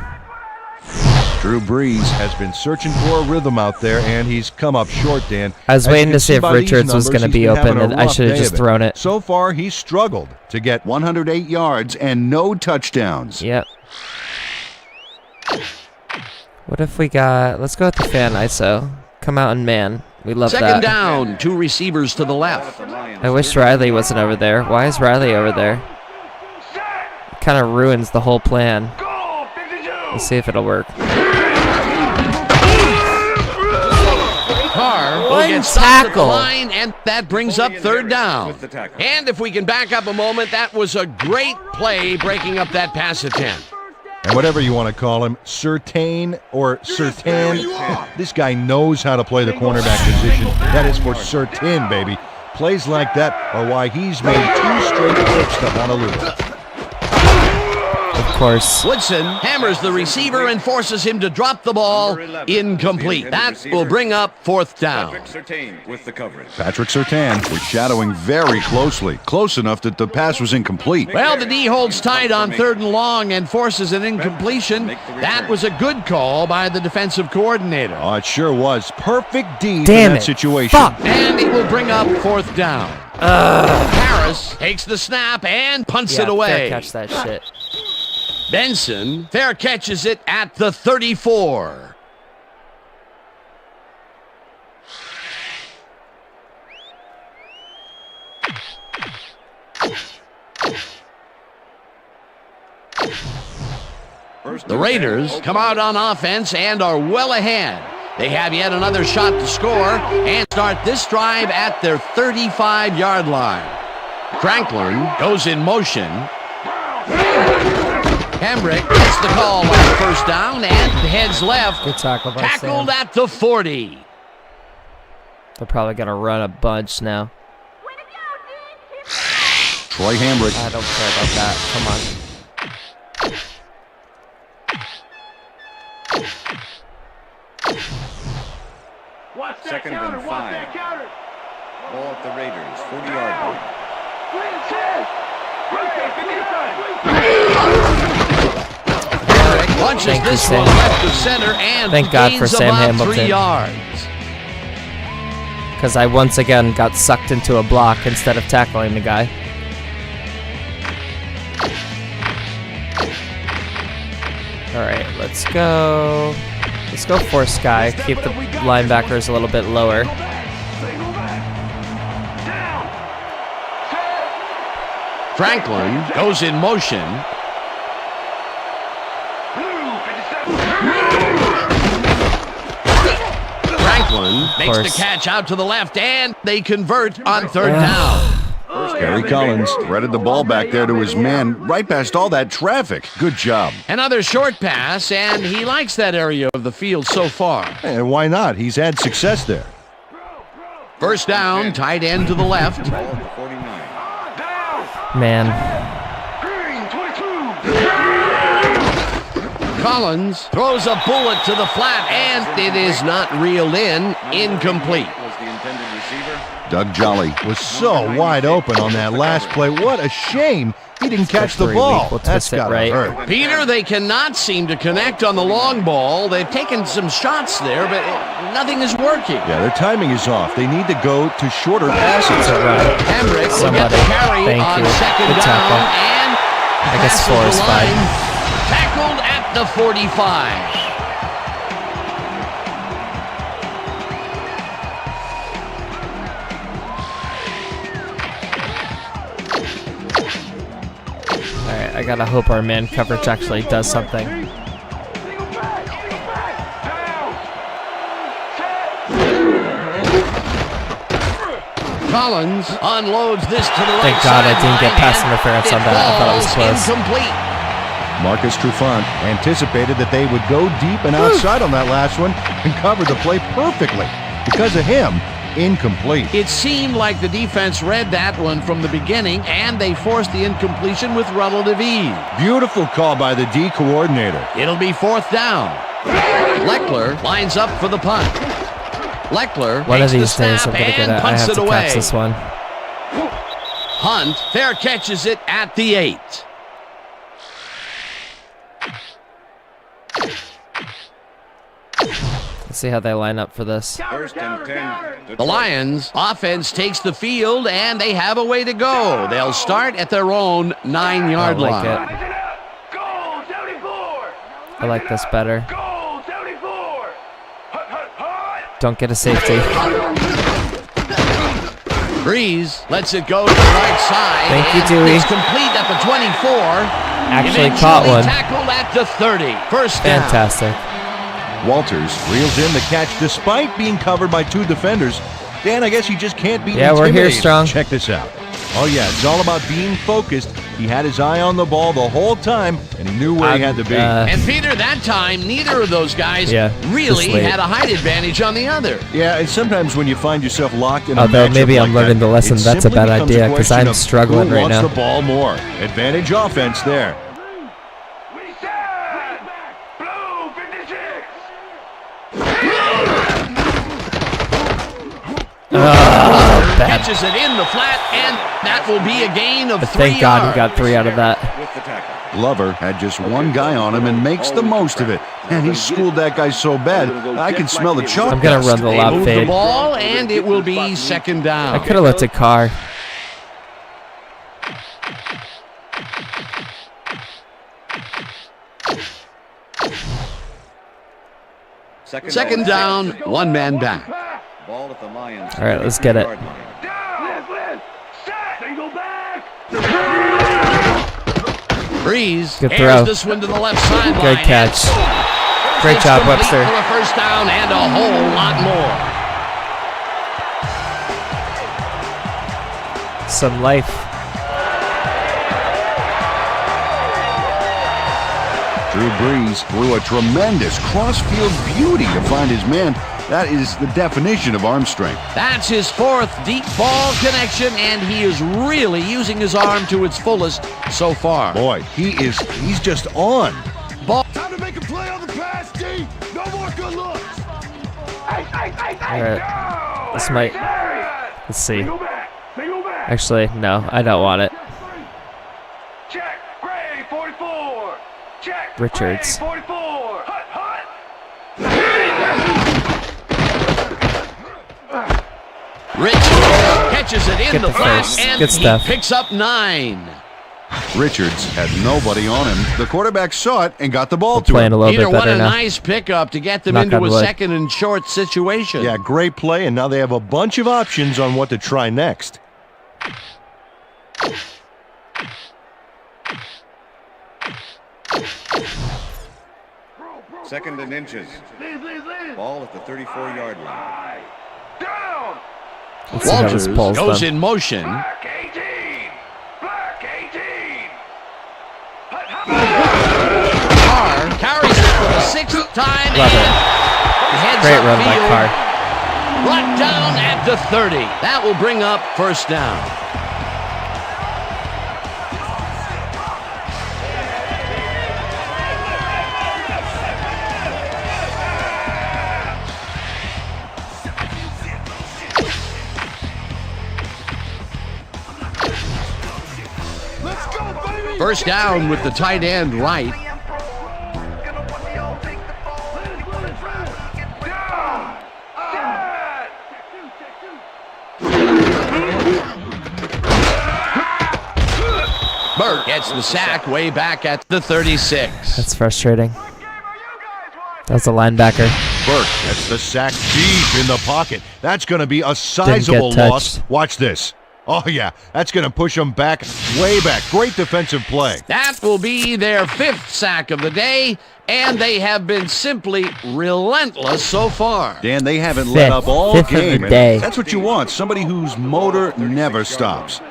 Drew Brees has been searching for a rhythm out there, and he's come up short, Dan. I was As you waiting can to see if by these Richards was numbers, going to he's be been having open, a and I rough should have day just of thrown it. So far, he's struggled to get 108 yards and no touchdowns. Yep. What if we got... Let's go with the fan ISO. Come out and man. We love Second that. down, 2 receivers to the left. I wish Riley wasn't over there. Why is Riley over there? It kind of ruins the whole plan. Let's see if it'll work. Carr will get stopped at the line, and that brings up third down. And if we can back up a moment, that was a great play breaking up that pass attempt. And whatever you want to call him, Surtain or Surtain, this guy knows how to play the cornerback position. That is for certain, baby. Plays like that are why he's made 2 straight trips to Honolulu. Of course. Woodson hammers the receiver and forces him to drop the ball. Incomplete. That will bring up fourth down. Surtain with the coverage. Patrick Surtain was shadowing very closely, close enough that the pass was incomplete. Well, the D holds tight on 3rd and long and forces an incompletion. That was a good call by the defensive coordinator. Oh, it sure was. Perfect D Damn for that it. situation. Fuck. And it will bring up 4th down. Harris takes the snap and punts it away. Fair catch that shit. Benson fair catches it at the 34. The Raiders come out on offense and are well ahead. They have yet another shot to score and start this drive at their 35-yard line. Franklin goes in motion. Hambrick gets the call on first down and heads left. Good tackle by Tackled Sam. at the 40. They're probably going to run a bunch now. Troy Hambrick. I don't care about that. Come on. Second and 5. Ball at the Raiders, 40-yard line. Launches this one left of center and thank God for Sam about Hamilton. 3 yards. Because I once again got sucked into a block instead of tackling the guy. Alright, let's go. Let's go force guy. Keep the linebackers a little bit lower. Franklin goes in motion. Franklin makes the catch out to the left, and they convert on third down. Gary Collins threaded the ball back there to his man right past all that traffic. Good job. Another short pass, and he likes that area of the field so far. And why not? He's had success there. First down, tight end to the left. Man. Collins throws a bullet to the flat, and it is not reeled in. Incomplete. Doug Jolly was so wide open on that last play. What a shame he didn't catch the ball. That's gotta hurt. Peter, they cannot seem to connect on the long ball. They've taken some shots there, but nothing is working. Yeah, their timing is off. They need to go to shorter passes. Hambrick will get the carry on second down, and I guess 4 is fine. Tackled at the 45. Alright, I gotta hope our man coverage actually does something. Collins unloads this to the Thank God I didn't get pass interference on that. I thought it was close. Incomplete. Marcus Trufant anticipated that they would go deep and outside on that last one and covered the play perfectly. Because of him, incomplete. It seemed like the defense read that one from the beginning, and they forced the incompletion with relative ease. Beautiful call by the D coordinator. It'll be fourth down. Leckler lines up for the punt. Leckler One of takes these the days snap I'm gonna and get it. I punts have it to away. catch this one. Hunt fair catches it at the 8. Let's see how they line up for this. First and 10. The Lions offense takes the field, and they have a way to go. They'll start at their own 9-yard line. I like this better. Don't get a safety. Breeze lets it go to the right side. Thank you, Dewey. It's complete at the 24. Actually caught one. Tackled at the 30. First down. Fantastic. Walters reels in the catch despite being covered by 2 defenders. Dan, I guess you just can't be Yeah, we're here strong. Check this out. Oh, yeah, it's all about being focused. He had his eye on the ball the whole time, and he knew where he had to be. And Peter, that time, neither of those guys really had a height advantage on the other. Yeah, and sometimes when you find yourself locked in a Although matchup maybe like I'm learning that, the lesson, it that's a simply bad becomes idea because question I'm of struggling who right wants now. the ball more. Advantage offense there. Catches it in the flat, and that will be a gain of 3 Thank God yards. he got 3 out of that. Glover had just one guy on him and makes the most of it. And he schooled that guy so bad, I can smell the chalk. I'm going to run the They lob move fade. the ball, and it will be second down. I could have left a car. Second down, 1 man back. Ball at the Lions. All right, let's get it. Single Breeze Good airs throw. this one to the left sideline. Good catch. Great It's job, complete Webster. For a first down and a whole lot more. Some life. Drew Brees threw a tremendous cross-field beauty to find his man. That is the definition of arm strength. That's his fourth deep ball connection, and he is really using his arm to its fullest so far. Boy, he's just on. Ball. Time to make a play on the pass, D. No more good looks. All right. This might. Let's see. Go back. Actually, no, I don't want it. Check. Gray, 44. Check. Richards. Gray, 44. Hut. Richards catches it in Get the the flat, first. and Good he stuff. picks up 9. Richards had nobody on him. The quarterback saw it and got the ball to Playing him. a little Peter, bit what better a now. nice pickup to get them Knock into on a wood. second and short situation. Yeah, great play, and now they have a bunch of options on what to try next. Second and inches. Ball at the 34-yard line. Down. Let's see how this Walters pulls goes them. in motion. Black 18. Black 18. Carr carries it for the 6th time. Love and it. heads Great run by upfield. Carr. Brought down at the 30. That will bring up first down. First down with the tight end right. Burke gets the sack way back at the 36. That's frustrating. That's a linebacker. Burke gets the sack deep in the pocket. That's going to be a sizable loss. touched. Watch this. Oh, yeah. That's going to push them back, way back. Great defensive play. That will be their 5th sack of the day, and they have been simply relentless so far. Dan, they haven't let up all Fifth of the game. and day. That's what you want. Somebody whose motor never stops.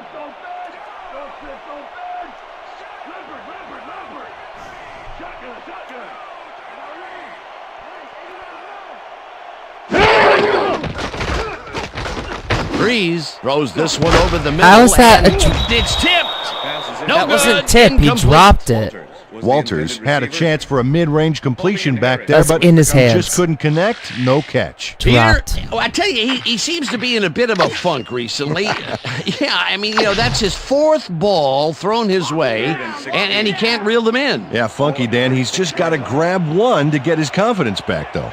Breeze throws this one over the middle. How is that and a it's tipped. No That wasn't good. tip. He Incomplete. dropped it. Walters had a chance for a mid-range completion back there, That's but in his hands. just couldn't connect. No catch. Peter, Dropped. well, I tell you, he seems to be in a bit of a funk recently. Yeah, I mean, that's his 4th ball thrown his way, and he can't reel them in. Yeah, funky Dan. He's just got to grab one to get his confidence back, though.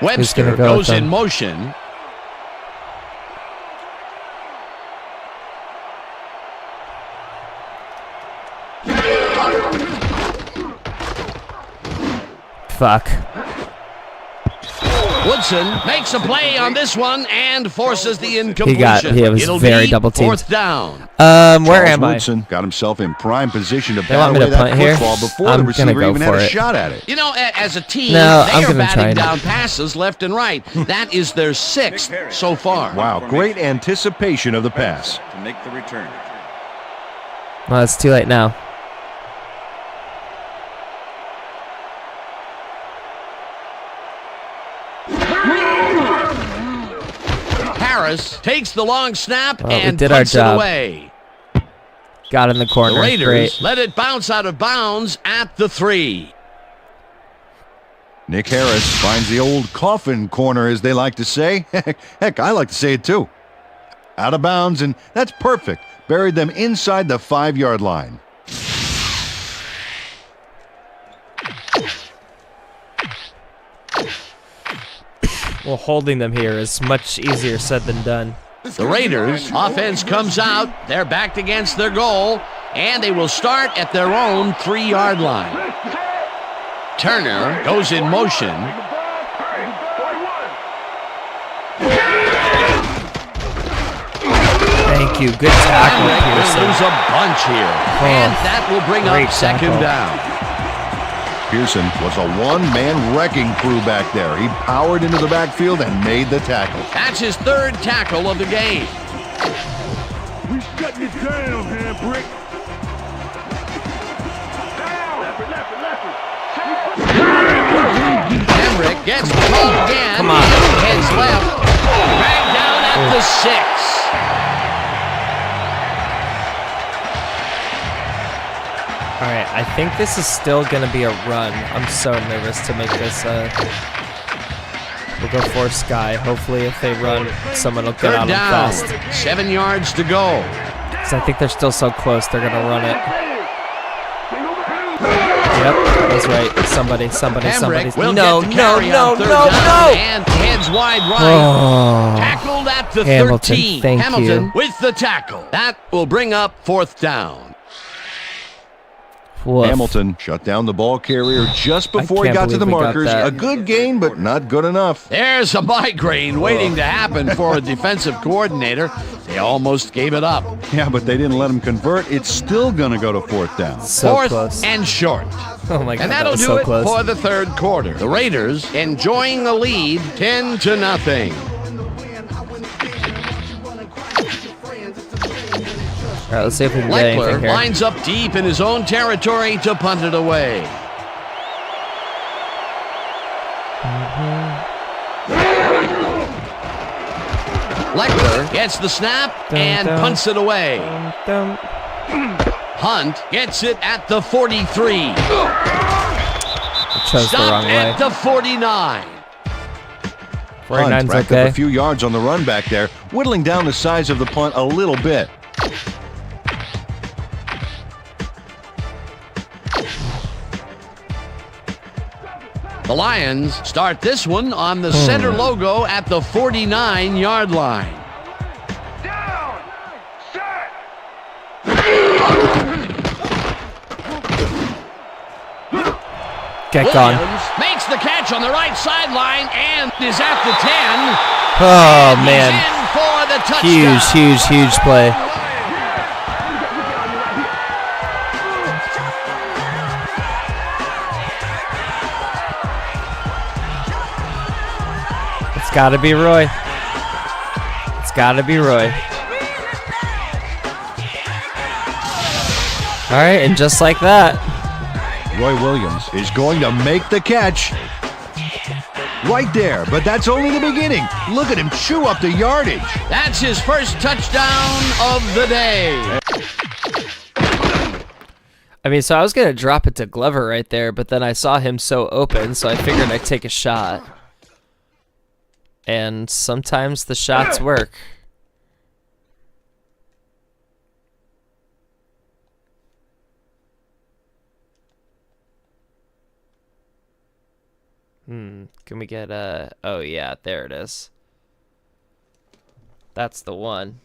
Webster gonna go with goes in them? motion. Fuck. Woodson makes a play on this one and forces the incompletion. He was It'll very be double-teamed. 4th down. Where Charles am I? Woodson got himself in prime position to They want bat me away to punt that here? football before I'm the gonna receiver go even had for a it. shot at it. You know, as a team, No, they I'm are gonna batting try and- down passes left and right. That is their 6th so far. Wow, great anticipation of the pass. To make the return. Well, it's too late now. Harris takes the long snap Well, we and did our punts it job. away. Got in the corner. The Raiders Great. let it bounce out of bounds at the 3. Nick Harris finds the old coffin corner, as they like to say. Heck, I like to say it too. Out of bounds, and that's perfect. Buried them inside the 5-yard line. Well, holding them here is much easier said than done. The Raiders offense comes out. They're backed against their goal, and they will start at their own 3-yard line. Turner goes in motion. Thank Thank you. Good tackle, Pearson. Lose a bunch here. And that will bring up second down. Pearson was a one-man wrecking crew back there. He powered into the backfield and made the tackle. That's his third tackle of the game. We shutting it down, Handbrick. Hamrick gets the ball again. Come on. Heads left. Dragged down at the 6. All right, I think this is still going to be a run. I'm so nervous to make this we'll go for Sky. Hopefully if they run, someone will get on them fast. 7 yards to go. Because I think they're still so close, they're going to run it. Yep, that's right. Somebody. No. And heads wide right. Tackled at the Hamilton, 13. thank Hamilton you. with the tackle. That will bring up fourth down. Woof. Hamilton shut down the ball carrier just before he got to the markers. A good gain, but not good enough. There's a migraine waiting to happen for a defensive coordinator. They almost gave it up. Yeah, but they didn't let him convert. It's still going to go to fourth down. So fourth close. and short. Oh my God, And that'll that was do so it close. for the third quarter. The Raiders enjoying the lead 10-0. All right, let's see if we can get anything Leckler here. lines up deep in his own territory to punt it away. Leckler gets the snap and punts it away. Hunt gets it at the 43. Chose the wrong Stopped way. at the 49. 49's Hunt racked okay. up a few yards on the run back there, whittling down the size of the punt a little bit. The Lions start this one on the center logo at the 49-yard line. Down! Set! Get gone. Williams makes the catch on the right sideline and is at the 10. Oh, He's man. in for the touchdown. Huge play. It's got to be Roy. It's got to be Roy. All right, and just like that. Roy Williams is going to make the catch. Right there, but that's only the beginning. Look at him chew up the yardage. That's his first touchdown of the day. I mean, so I was going to drop it to Glover right there, but then I saw him so open, so I figured I'd take a shot. And sometimes the shots work. Can we get a... Oh, yeah, there it is. That's the one.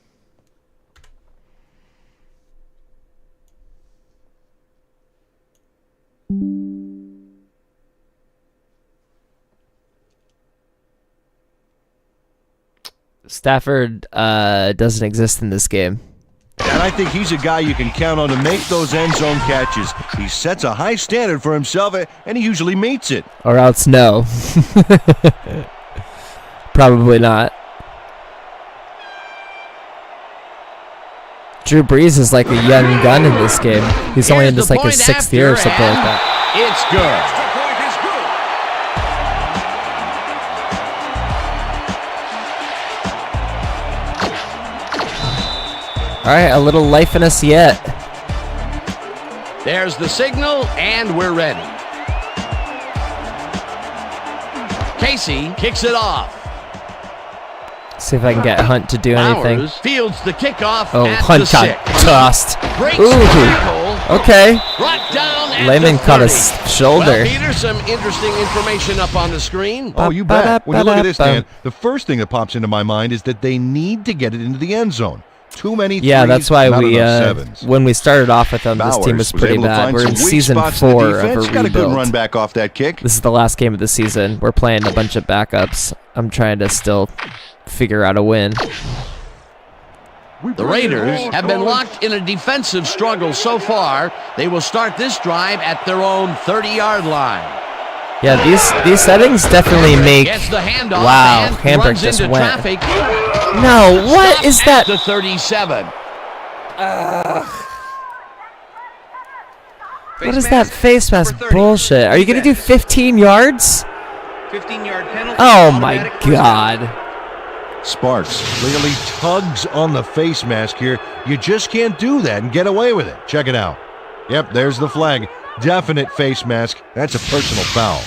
Stafford doesn't exist in this game. And I think he's a guy you can count on to make those end zone catches. He sets a high standard for himself, and he usually meets it. Or else no. Probably not. Drew Brees is like a young gun in this game. He's only in this like his 6th year or something like that. It's good. All right, a little life in us yet. There's the signal, and we're ready. Casey kicks it off. See if I can get Hunt to do anything. Bowers fields the kickoff Oh, at Hunt the got 6. tossed. Breaks Ooh. the tackle. Okay. Brought down at Lehman the 30. caught his shoulder. Well, Peter, some interesting information up on the screen. Oh, you bet. When you look at this, Dan, the first thing that pops into my mind is that they need to get it into the end zone. Too many threes, yeah, that's why not we enough sevens. when we started off with them, this team was pretty able to bad. find We're in some weak season spots in the 4 of a defense. Got a good rebuild. run back off that kick. This is the last game of the season. We're playing a bunch of backups. I'm trying to still figure out a win. The Raiders have been locked in a defensive struggle so far. They will start this drive at their own 30-yard line. Yeah, these settings definitely make. Gets the handoff. Wow, and Hamburg runs just into went. Traffic. No, what Stopped is that? at the 37. What is that face mask bullshit? Are you gonna do 15 yards? 15-yard penalty. Oh my God. Sparks clearly tugs on the face mask here. You just can't do that and get away with it. Check it out. Yep, there's the flag. Definite face mask. That's a personal foul.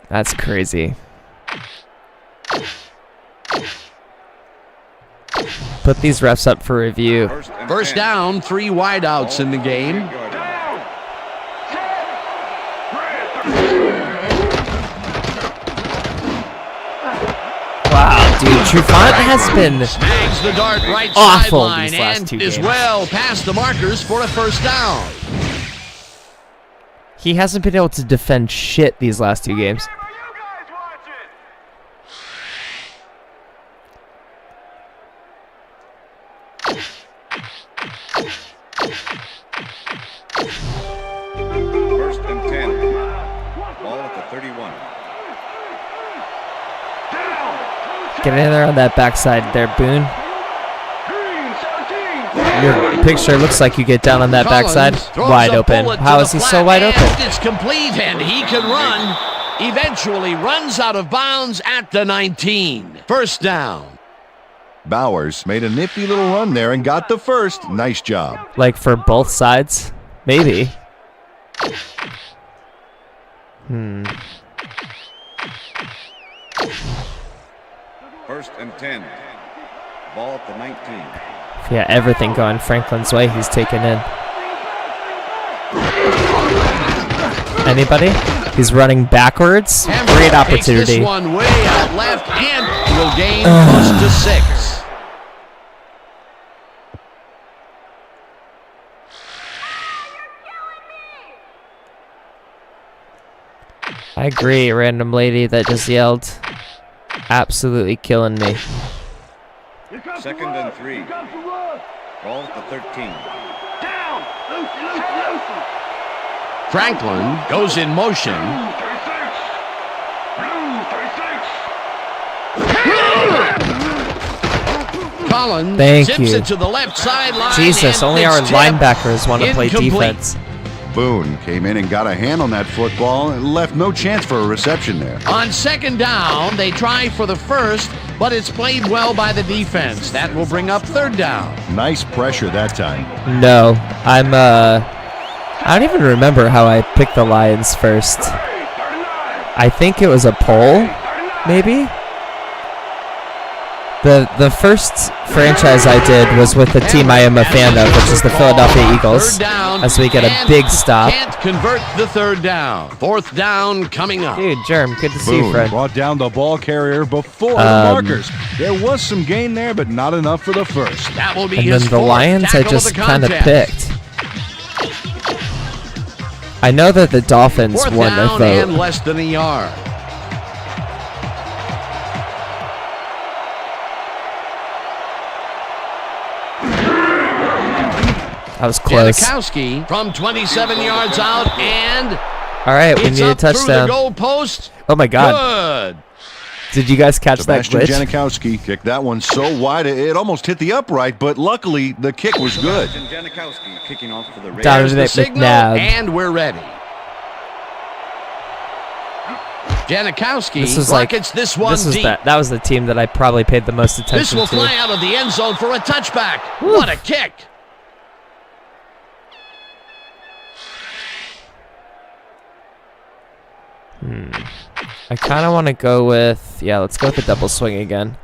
That's crazy. Put these refs up for review. First down, 3 wideouts in the game. Wow, dude, Trufant has been Snags the dart right awful sideline these last and 2 is games. well past the markers for a first down. He hasn't been able to defend shit these last 2 games. First and 10. Ball at the 31. Get in there on that backside there, Boone. Your picture looks like you get down on that backside. Wide open. How is he so wide open? It's complete, and he can run. Eventually runs out of bounds at the 19. First down. Bowers made a nifty little run there and got the first. Nice job. Like for both sides? Maybe. First and 10. Ball at the 19. Yeah, everything going Franklin's way, he's taken in. Anybody? He's running backwards. Great opportunity. Takes this one way out left and will gain close to 6. I agree, random lady that just yelled. Absolutely killing me. Second and 3. Ball at the 13. Franklin goes in motion. Collins zips it to the left sideline. Jesus, only our linebackers want to play defense. Boone came in and got a hand on that football and left no chance for a reception there. On second down, they try for the first, but it's played well by the defense. That will bring up third down. Nice pressure that time. No, I don't even remember how I picked the Lions first. I think it was a poll, maybe? The first franchise I did was with the team I am a fan of, which is the Philadelphia Eagles, as we get a big stop. Can't convert the third down. Fourth down coming up. Dude, Germ, good to see you, friend. Brought down the ball carrier before the markers. There was some gain there, but not enough for the first. That will be and his then the Lions I just kind of picked. I know that the Dolphins Fourth won the down vote. and less than a yard. That was close. Janikowski from 27 yards out, and all right, we need a touchdown. Through the goalpost. Oh my God! Good. Did you guys catch Sebastian that glitch? Janikowski kicked that one so wide it almost hit the upright, but luckily the kick was good. Janikowski kicking off for the Raiders. Dominic McNabb. And we're ready. Janikowski rockets this one deep. That was the team that I probably paid the most attention to. This will fly out of the end zone for a touchback. What a kick! I kind of want to go with, let's go with the double swing again.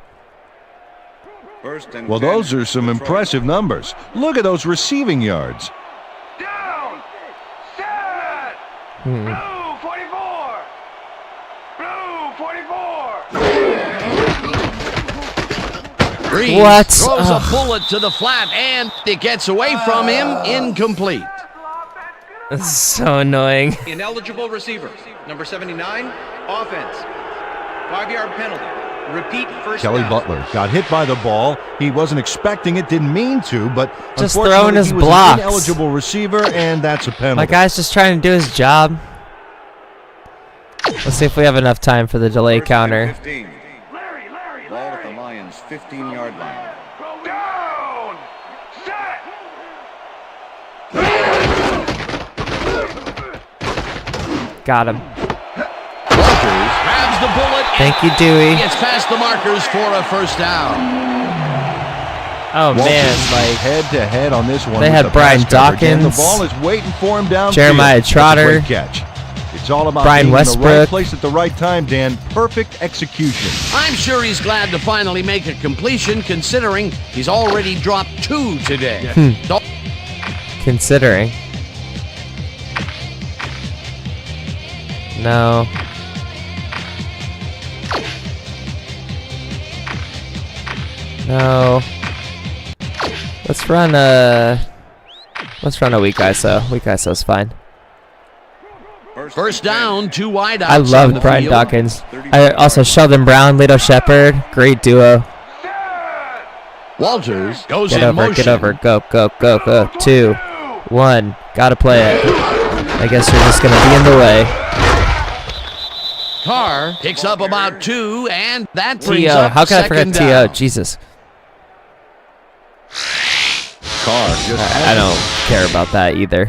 Well, those are some impressive numbers. Look at those receiving yards. Down! Set! Blue 44! Blue 44! Green What? Throws a bullet to the flat, and it gets away from him. Incomplete. This is so annoying. Ineligible receiver. Number 79, offense. 5-yard penalty. Repeat first Kelly down. Butler got hit by the ball. He wasn't expecting it, didn't mean to, but just unfortunately throwing his he was blocks. an ineligible receiver, and that's a penalty. My guy's just trying to do his job. Let's see if we have enough time for the delay counter. 15. Ball at the Lions' 15-yard line. Down! Set! Got him. Walters grabs the bullet. Thank you, Dewey. Gets past the markers for a first down. Oh, Walters man. like head-to-head on this one. They with had the Brian pass coverage, and Dawkins, the ball is waiting for him downfield. Jeremiah That's a Trotter, great catch. It's all about Brian being in the right Westbrook. place at the right time, Dan. Perfect execution. I'm sure he's glad to finally make a completion, considering he's already dropped 2 today. Considering. No. No. Let's run a weak ISO. Weak ISO's fine. First down, 2 wide outs. I on love the Brian field. Dawkins. I also Sheldon Brown, Lito Shepherd, great duo. Walters goes Get in over, motion. get over, go, go, go, go. 2, 1, gotta play it. I guess you're just gonna be in the way. Carr picks up about 2, and that brings T.O. up How can I forget second T.O.? down. Jesus. Carr just I don't care about that either.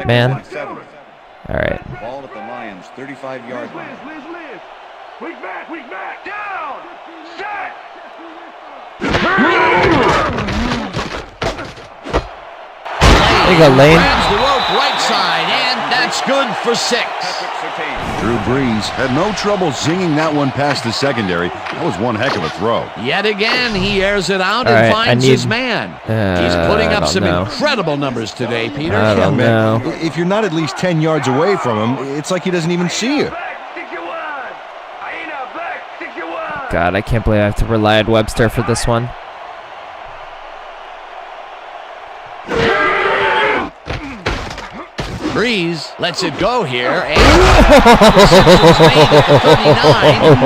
Man. All right. Ball at the Lions' 35-yard line. Weak back, down! Set! There you go, Lane. Grabs the rope right side, and that's good for 6. Drew Brees had no trouble zinging that one past the secondary. That was one heck of a throw. Yet again, he airs it out All and right, finds I need- his man. He's putting I up don't some know. incredible numbers today, Peter. I don't know. If you're not at least 10 yards away from him, it's like he doesn't even see you. God, I can't believe I have to rely on Webster for this one. Breeze lets it go here, and reception's made at the 39,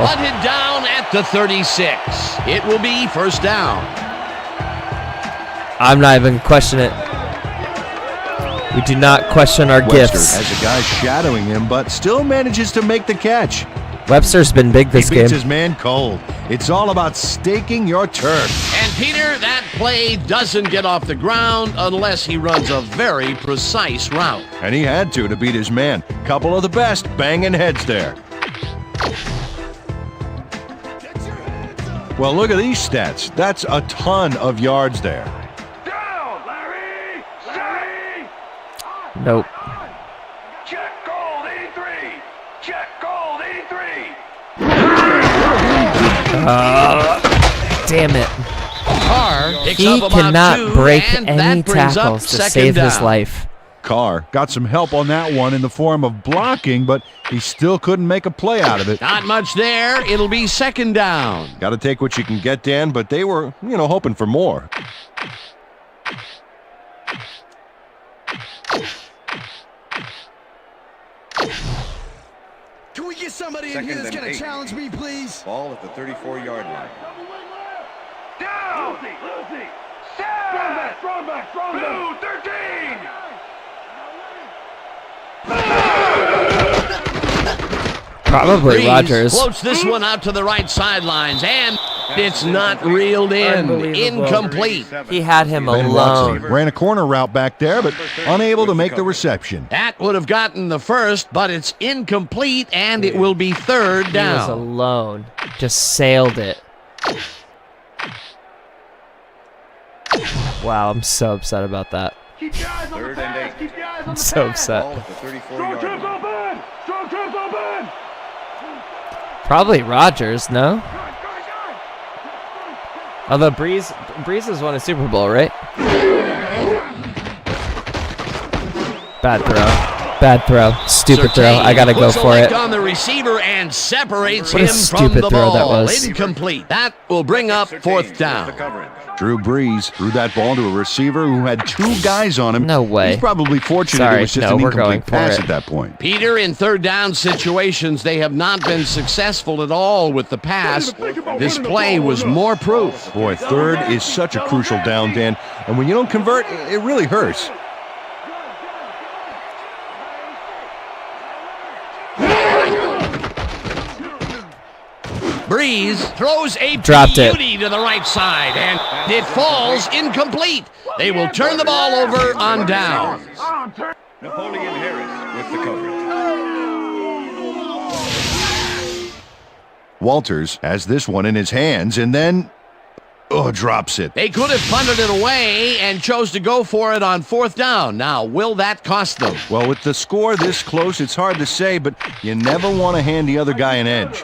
hunted down at the 36. It will be first down. I'm not even questioning it. We do not question our Webster gifts. has a guy shadowing him, but still manages to make the catch. Webster's been big this He game. beats his man cold. It's all about staking your turf. And Peter, that play doesn't get off the ground unless he runs a very precise route. And he had to beat his man. Couple of the best banging heads there. Well, look at these stats. That's a ton of yards there. Down, Larry! Larry! Nope. Check gold 83! Check gold 83! Damn it. Carr picks He up about cannot 2, break and any that brings up tackles to second save his down. life. Carr got some help on that one in the form of blocking, but he still couldn't make a play out of it. Not much there. It'll be second down. Got to take what you can get, Dan, but they were, hoping for more. Can we get somebody in Second here that's and going to 8. challenge me, please? Ball at the 34-yard line. Down! Lucy! Set! Strong back! Blue 13! Probably Breeze Rodgers. floats this one out to the right sidelines, and it's not reeled in. Incomplete. He had him Ben Watson alone. ran a corner route back there, but unable to make the reception. That would have gotten the first, but it's incomplete, and it will be third He was down. alone. Just sailed it. Wow, I'm so upset about that. Keep your eyes on the 3rd and pass! 8. Keep your eyes on I'm the so pass! upset. Ball at the Strong 34-yard trips line. open! Strong trips open! Probably Rodgers, no? Although Breeze has won a Super Bowl, right? Bad throw. Bad throw. Stupid throw. I gotta go for it. On the receiver and separates What a him from stupid the throw ball. that was. Incomplete. That will bring up fourth down. Drew Brees threw that ball to a receiver who had 2 guys on him. No way. He's probably fortunate it was just an incomplete pass at that point. Peter, in third down situations, they have not been successful at all with the pass. This play was more proof. Boy, third is such a crucial down, Dan. And when you don't convert, it really hurts. Breeze throws a Dropped beauty to the right side, and it falls incomplete. They will turn the ball over on down. Napoleon Harris with the coverage. Walters has this one in his hands and then drops it. They could have punted it away and chose to go for it on fourth down. Now, will that cost them? Well, with the score this close, it's hard to say, but you never want to hand the other guy an edge.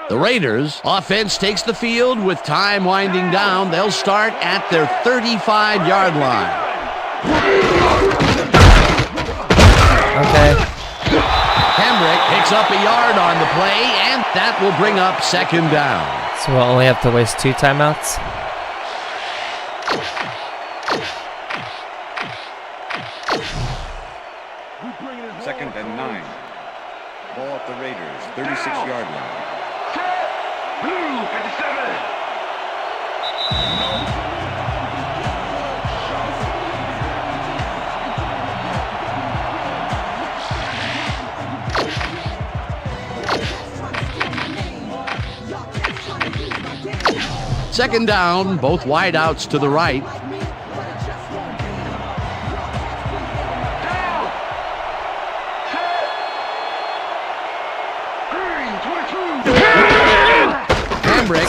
The Raiders offense takes the field with time winding down. They'll start at their 35-yard line. Okay. Pembrick picks up a yard on the play, and that will bring up second down. So we'll only have to waste 2 timeouts? Second and 9. Ball at the Raiders, 36-yard line. Blue 57. Second down, both wideouts to the right.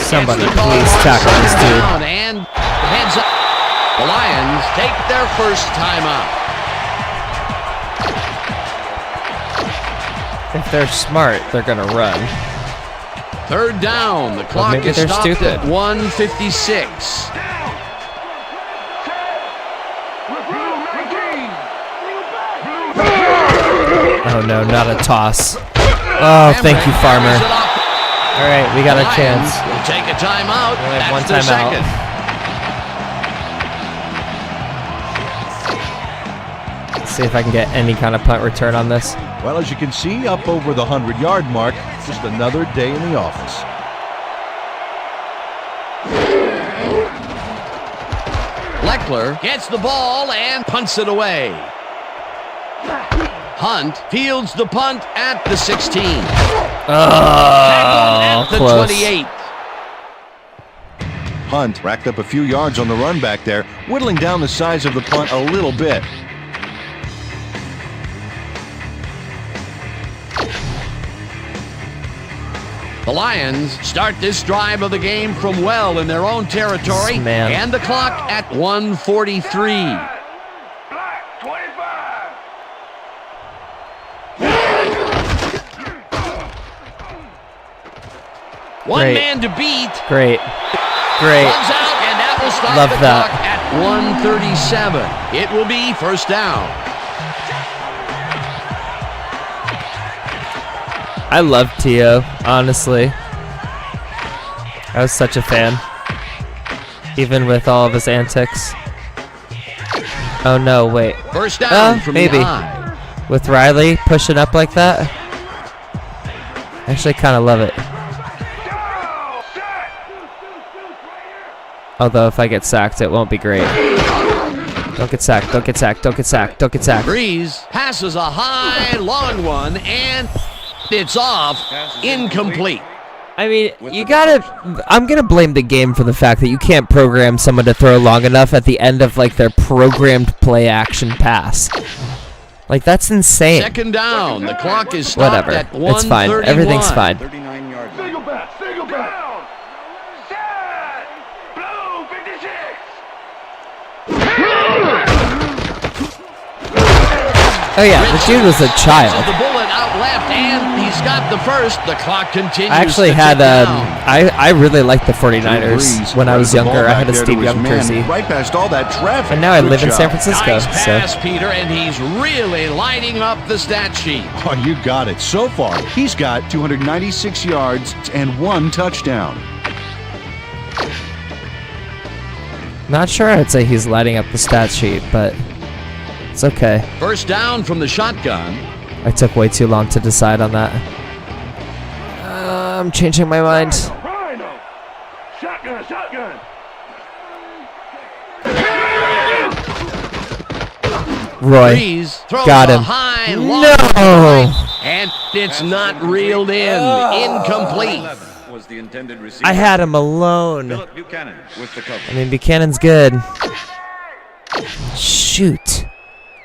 Somebody please tackle this dude. And heads up. The Lions take their first timeout. If they're smart, they're gonna run. Third down. The clock maybe is they're stopped stupid. at 1:56. Oh no, not a toss. Oh, thank you, Farmer. All right, we got a chance. We'll take a timeout. We only have one That's their timeout. second. Let's see if I can get any kind of punt return on this. Well, as you can see, up over the 100-yard mark, just another day in the office. Leckler gets the ball and punts it away. Hunt fields the punt at the 16. At the close. 28. Hunt racked up a few yards on the run back there, whittling down the size of the punt a little bit. The Lions start this drive of the game from well in their own territory, and the clock at 1:43. One Great. man to beat. Great. Great. Runs out, and that will stop Love the that. clock at 1:37. It will be first down. I love T.O., honestly. I was such a fan. Even with all of his antics. Oh no, wait. First down from maybe. the eye. With Riley pushing up like that. I actually kind of love it. Although if I get sacked, it won't be great. Don't get sacked, don't get sacked, don't get sacked, don't get sacked. Breeze passes a high, long one, and it's off. Incomplete. I mean, you gotta... I'm gonna blame the game for the fact that you can't program someone to throw long enough at the end of, like, their programmed play-action pass. Like, that's insane. Second down. The clock is stopped Whatever. at 1:31. It's fine. Everything's fine. 39-yard line. Single back. Set. Blue 56. Oh yeah, the dude was a child. The bullet out left, and He's got the first. The clock continues. I actually to had tick down. I really liked the 49ers when I was younger. I had a Steve Young jersey. Right past all that traffic. And now I live in San Francisco. Nice pass, Peter, and he's really lighting up the stat sheet. Oh, you got it. So far, he's got 296 yards and 1 touchdown. Not sure I'd say he's lighting up the stat sheet, but it's okay. First down from the shotgun. I took way too long to decide on that. I'm changing my mind. Shotgun, shotgun. Roy. Breeze throws Got a him. high, long No! right, and it's not reeled in. Incomplete. Was the intended receiver. I had him alone. Philip Buchanan with the cover. I mean, Buchanan's good. Shoot.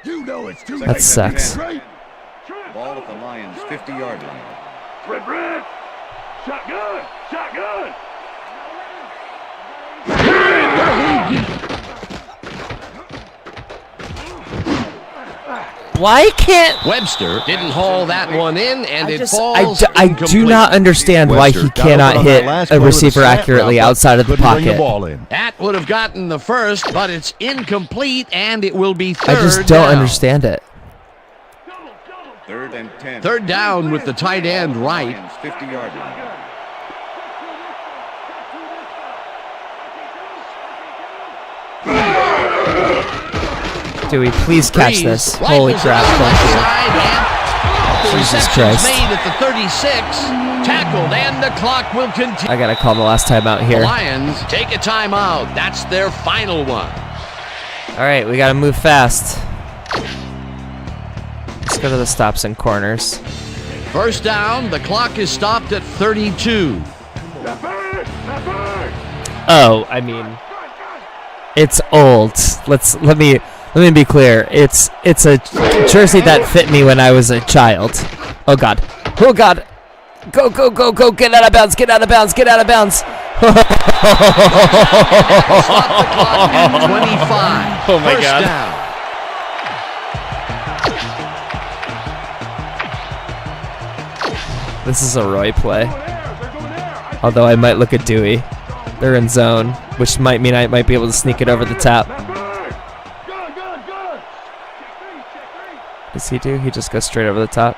You know it's too That sucks. Ball at the Lions' 50-yard line. Red. Shotgun, shotgun. Why can't Webster didn't haul that one in, and it falls I do incomplete. not understand why he cannot hit a receiver accurately outside of the pocket. That would have gotten the first, but it's incomplete, and it will be third I just don't down. understand it. 3rd and 10. Third down with the tight end right. Lions' 50-yard line. Dewey, please catch this. Holy crap, thank you. Jesus Christ. Made at the 36, tackled, and the clock will continue. I gotta call the last time out The here. Lions take a timeout. That's their final one. Alright, we gotta move fast. Let's go to the stops and corners. First down, the clock is stopped at 32. Oh, I mean, it's old. Let me be clear. It's a jersey that fit me when I was a child. Oh god. Oh god. Go, go, go, go. Get out of bounds. Get out of bounds. Get out of bounds. Stop the clock at 25. Oh my First god. down. This is a Roy play. Although I might look at Dewey. They're in zone, which might mean I might be able to sneak it over the top. Does he do? He just goes straight over the top.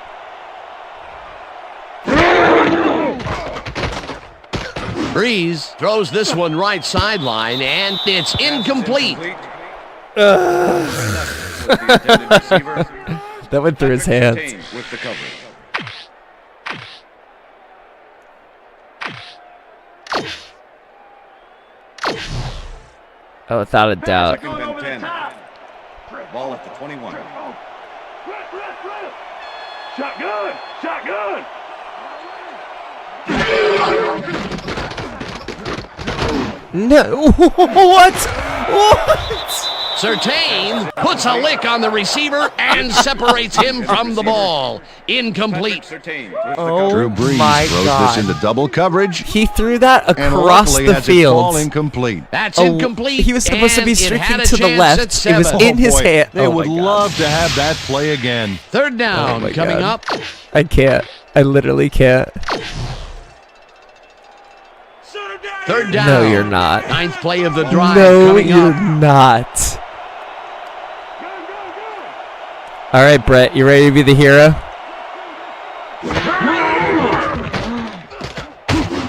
Breeze throws this one right sideline, and it's incomplete. That went through his hands. With the coverage. Oh, without a doubt. 2nd and 10. Ball at the 21. Shotgun, shotgun. No, what? Surtain puts a lick on the receiver and separates him from the ball. Incomplete. Oh Drew Brees my throws god. this into double coverage. He threw that And across luckily the has it fall field. incomplete. That's incomplete. He was supposed to be and it streaking had a to the chance left. at It was 7. in his hand. They Oh would my God. love to have that play again. Third down Oh my coming God. up. I can't. I literally can't. Third down. No, you're not. Ninth play of the drive No, coming you're up. not. All right, Brett, you ready to be the hero?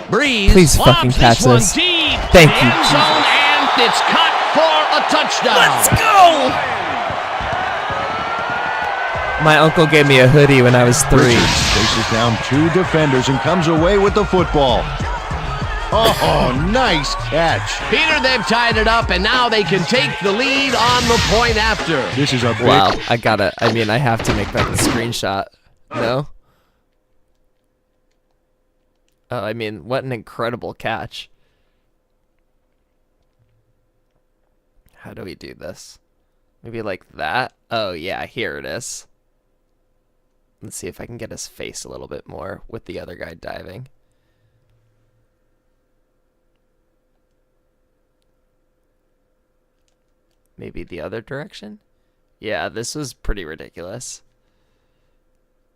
Breeze Please fucking lobs catch one this. deep Thank to you, end zone, and it's caught for a touchdown. Let's go! My uncle gave me a hoodie when I was 3. Chases down 2 defenders and comes away with the football. Oh, nice catch. Peter, they've tied it up, and now they can take the lead on the point after. This is a big... Wow, I have to make that the screenshot. No? Oh, I mean, what an incredible catch. How do we do this? Maybe like that? Oh, yeah, here it is. Let's see if I can get his face a little bit more with the other guy diving. Maybe the other direction? Yeah, this was pretty ridiculous.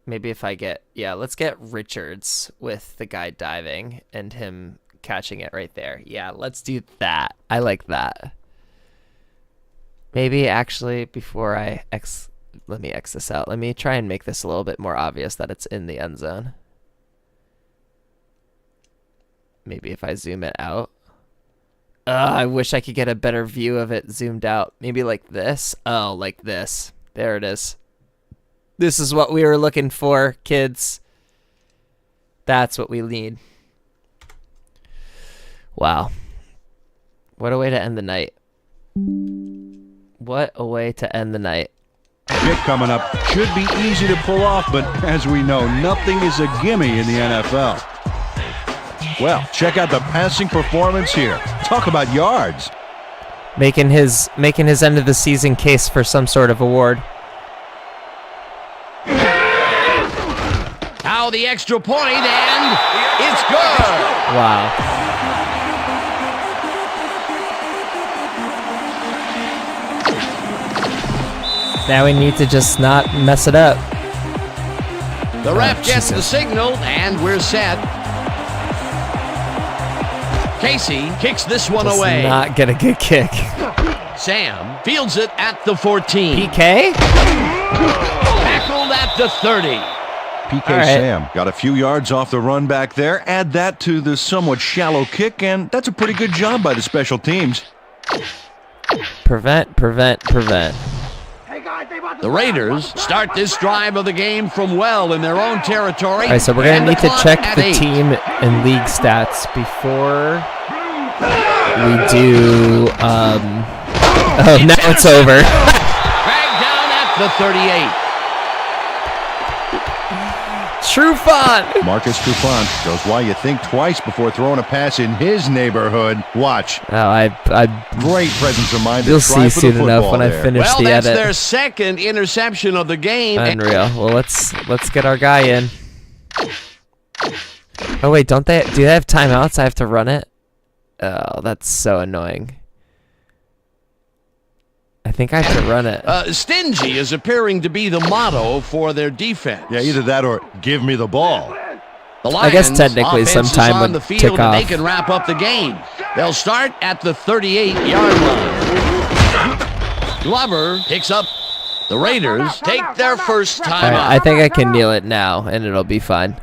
Maybe if I get, let's get Richards with the guy diving and him catching it right there. Yeah, let's do that. I like that. Maybe actually before let me X this out. Let me try and make this a little bit more obvious that it's in the end zone. Maybe if I zoom it out. I wish I could get a better view of it zoomed out. Maybe like this. Oh, like this. There it is. This is what we were looking for, kids. That's what we need. Wow. What a way to end the night. What a way to end the night. Kick coming up. Should be easy to pull off, but as we know, nothing is a gimme in the NFL. Well, check out the passing performance here. Talk about yards. Making his end of the season case for some sort of award. Now the extra point, and it's good. Wow. Now we need to just not mess it up. The ref gets the signal, and we're set. Casey kicks this one away. Not get a good kick. Sam fields it at the 14. PK? Tackled at the 30. PK Sam got a few yards off the run back there. Add that to the somewhat shallow kick, and that's a pretty good job by the special teams. Prevent. The Raiders start this drive of the game from well in their own territory. All right, so we're going to need to check the team and league stats before we do... oh, now it's over. Dragged down at the 38. Trufant. Marcus Trufant shows why you think twice before throwing a pass in his neighborhood. Watch. Oh, great presence of mind. You'll see soon enough when I finish the edit. Well, that's their second interception of the game. Unreal. Well, let's get our guy in. Oh wait, do they have timeouts? I have to run it. Oh, that's so annoying. I think I have to run it. Stingy is appearing to be the motto for their defense. Yeah, either that or give me the ball. The Lions, I guess technically some time on would the field tick and off. they can wrap up the game. They'll start at the 38-yard line. Glover picks up. The Raiders take their first time out. I think I can kneel it now, and it'll be fine.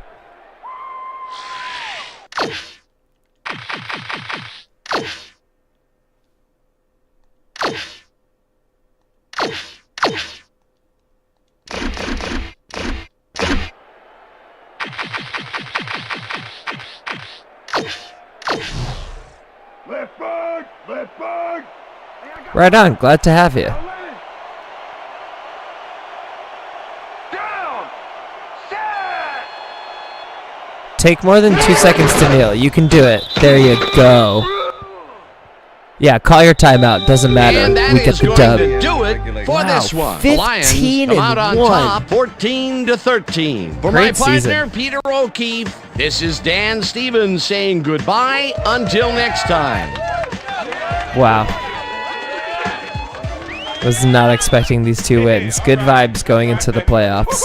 Left back. Right on. Glad to have you. Down. Set. Take more than 2 seconds to kneel. You can do it. There you go. Yeah, call your timeout. Doesn't matter. We get the dub. To do it for this one. The Lions come out on top, 14-13. For my partner, Peter O'Keefe, this is Dan Stevens saying goodbye until next time. Wow. Was not expecting these two wins. Good vibes going into the playoffs.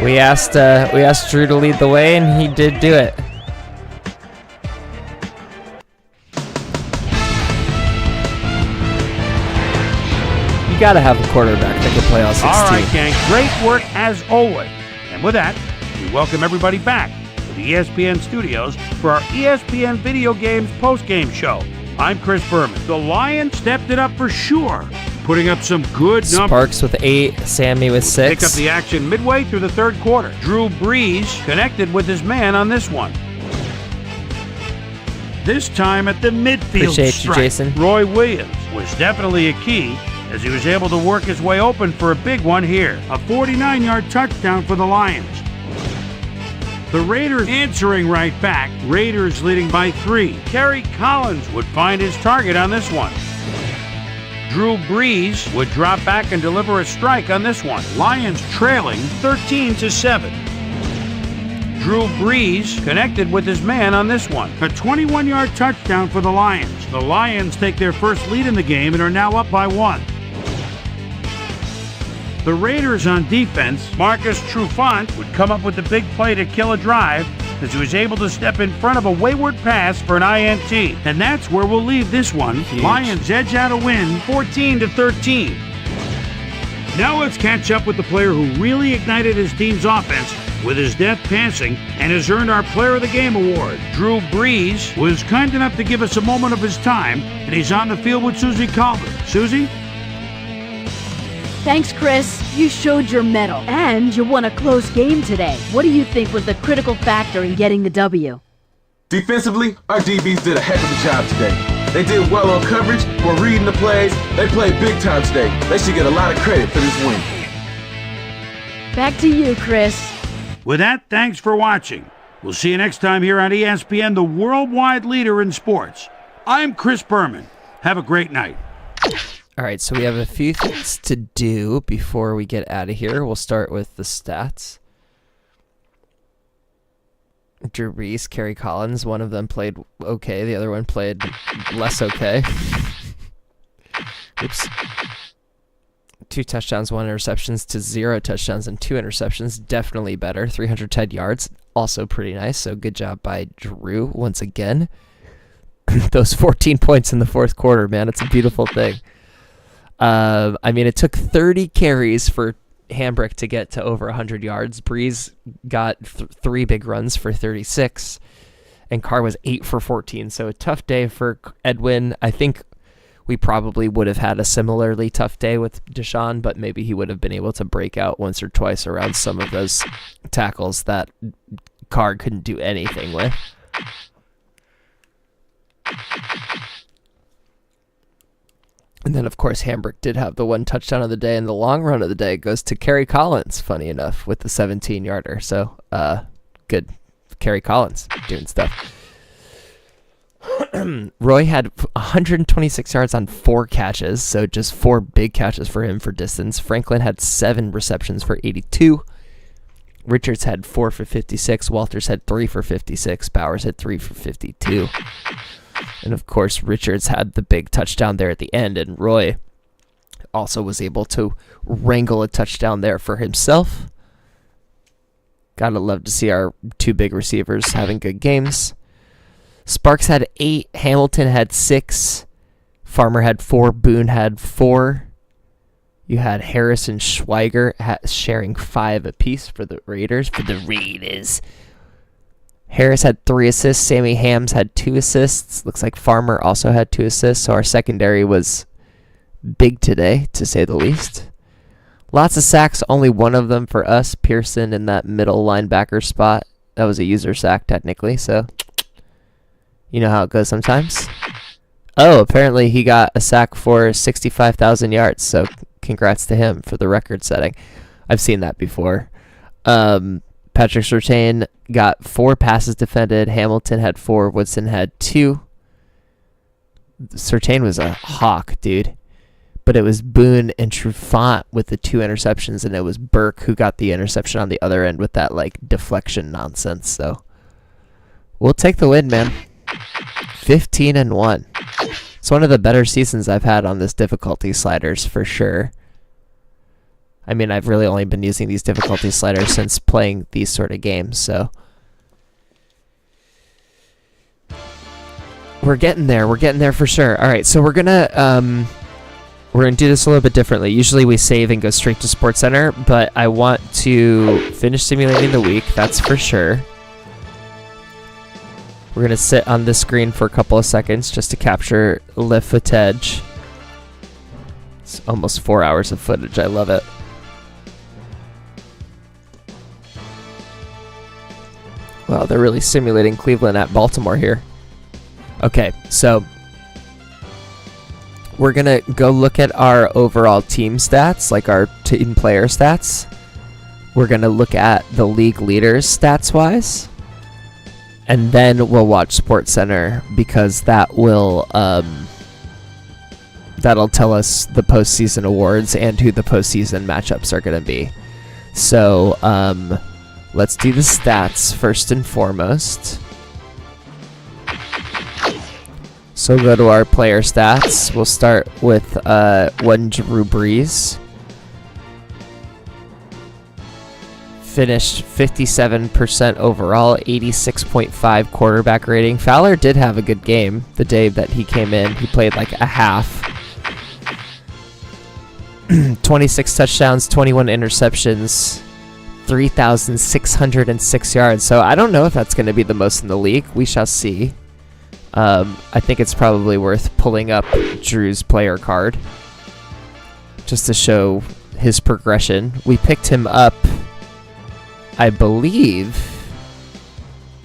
We asked Drew to lead the way, and he did do it. You gotta have a quarterback that can play all 16. All right, gang. Great work as always. And with that, we welcome everybody back to the ESPN studios for our ESPN Video Games post-game show. I'm Chris Berman. The Lions stepped it up for sure, putting up some good numbers. Sparks with 8, Sammy with 6. Pick up the action midway through the third quarter. Drew Brees connected with his man on this one. This time at the midfield Appreciate stripe. you, Jason. Roy Williams was definitely a key as he was able to work his way open for a big one here. A 49-yard touchdown for the Lions. The Raiders answering right back. Raiders leading by 3. Kerry Collins would find his target on this one. Drew Brees would drop back and deliver a strike on this one. Lions trailing 13-7. Drew Brees connected with his man on this one. A 21-yard touchdown for the Lions. The Lions take their first lead in the game and are now up by 1. The Raiders on defense, Marcus Trufant would come up with the big play to kill a drive as he was able to step in front of a wayward pass for an INT. And that's where we'll leave this one. Huge. Lions edge out a win, 14-13. Now let's catch up with the player who really ignited his team's offense with his deft passing and has earned our Player of the Game award. Drew Brees was kind enough to give us a moment of his time, and he's on the field with Susie Calvert. Susie? Thanks, Chris. You showed your mettle, and you won a close game today. What do you think was the critical factor in getting the W? Defensively, our DBs did a heck of a job today. They did well on coverage, were reading the plays. They played big time today. They should get a lot of credit for this win. Back to you, Chris. With that, thanks for watching. We'll see you next time here on ESPN, the worldwide leader in sports. I'm Chris Berman. Have a great night. All right, so we have a few things to do before we get out of here. We'll start with the stats. Drew Brees, Kerry Collins, one of them played okay, the other one played less okay. Oops. 2 touchdowns, 1 interceptions to 0 touchdowns and 2 interceptions. Definitely better. 310 yards, also pretty nice. So good job by Drew once again. Those 14 points in the fourth quarter, man, it's a beautiful thing. I mean, it took 30 carries for Hambrick to get to over 100 yards. Breeze got 3 big runs for 36, and Carr was 8 for 14. So a tough day for Edwin. I think we probably would have had a similarly tough day with Deshaun, but maybe he would have been able to break out once or twice around some of those tackles that Carr couldn't do anything with. And then, of course, Hambrick did have the 1 touchdown of the day, and the long run of the day goes to Kerry Collins, funny enough, with the 17-yarder. So, good. Kerry Collins doing stuff. Roy had 126 yards on 4 catches, so just 4 big catches for him for distance. Franklin had 7 receptions for 82. Richards had 4 for 56. Walters had 3 for 56. Bowers had 3 for 52. And, of course, Richards had the big touchdown there at the end, and Roy also was able to wrangle a touchdown there for himself. Gotta love to see our 2 big receivers having good games. Sparks had 8, Hamilton had 6, Farmer had 4, Boone had 4. You had Harris and Schweiger sharing 5 apiece for the Raiders. Harris had 3 assists. Sammy Hams had 2 assists. Looks like Farmer also had 2 assists. So our secondary was big today, to say the least. Lots of sacks. Only one of them for us. Pearson in that middle linebacker spot. That was a user sack, technically. So you know how it goes sometimes. Oh, apparently he got a sack for 65,000 yards. So congrats to him for the record setting. I've seen that before. Patrick Surtain got 4 passes defended. Hamilton had 4. Woodson had 2. Surtain was a hawk, dude. But it was Boone and Trufant with the 2 interceptions, and it was Burke who got the interception on the other end with that, like, deflection nonsense. So we'll take the win, man. 15-1. It's one of the better seasons I've had on this difficulty sliders, for sure. I mean, I've really only been using these difficulty sliders since playing these sort of games, so we're getting there. We're getting there for sure. All right, so we're gonna do this a little bit differently. Usually we save and go straight to SportsCenter, but I want to finish simulating the week. That's for sure. We're gonna sit on this screen for a couple of seconds just to capture the footage. It's almost 4 hours of footage. I love it. Wow, they're really simulating Cleveland at Baltimore here. Okay, so we're going to go look at our overall team stats, like our team player stats. We're going to look at the league leaders stats-wise. And then we'll watch SportsCenter because that will that'll tell us the postseason awards and who the postseason matchups are going to be. So, let's do the stats first and foremost. So we'll go to our player stats. We'll start with one Drew Brees. Finished 57% overall, 86.5 quarterback rating. Fowler did have a good game the day that he came in. He played like a half. 26 touchdowns, 21 interceptions, 3,606 yards. So I don't know if that's going to be the most in the league. We shall see. I think it's probably worth pulling up Drew's player card just to show his progression. We picked him up, I believe,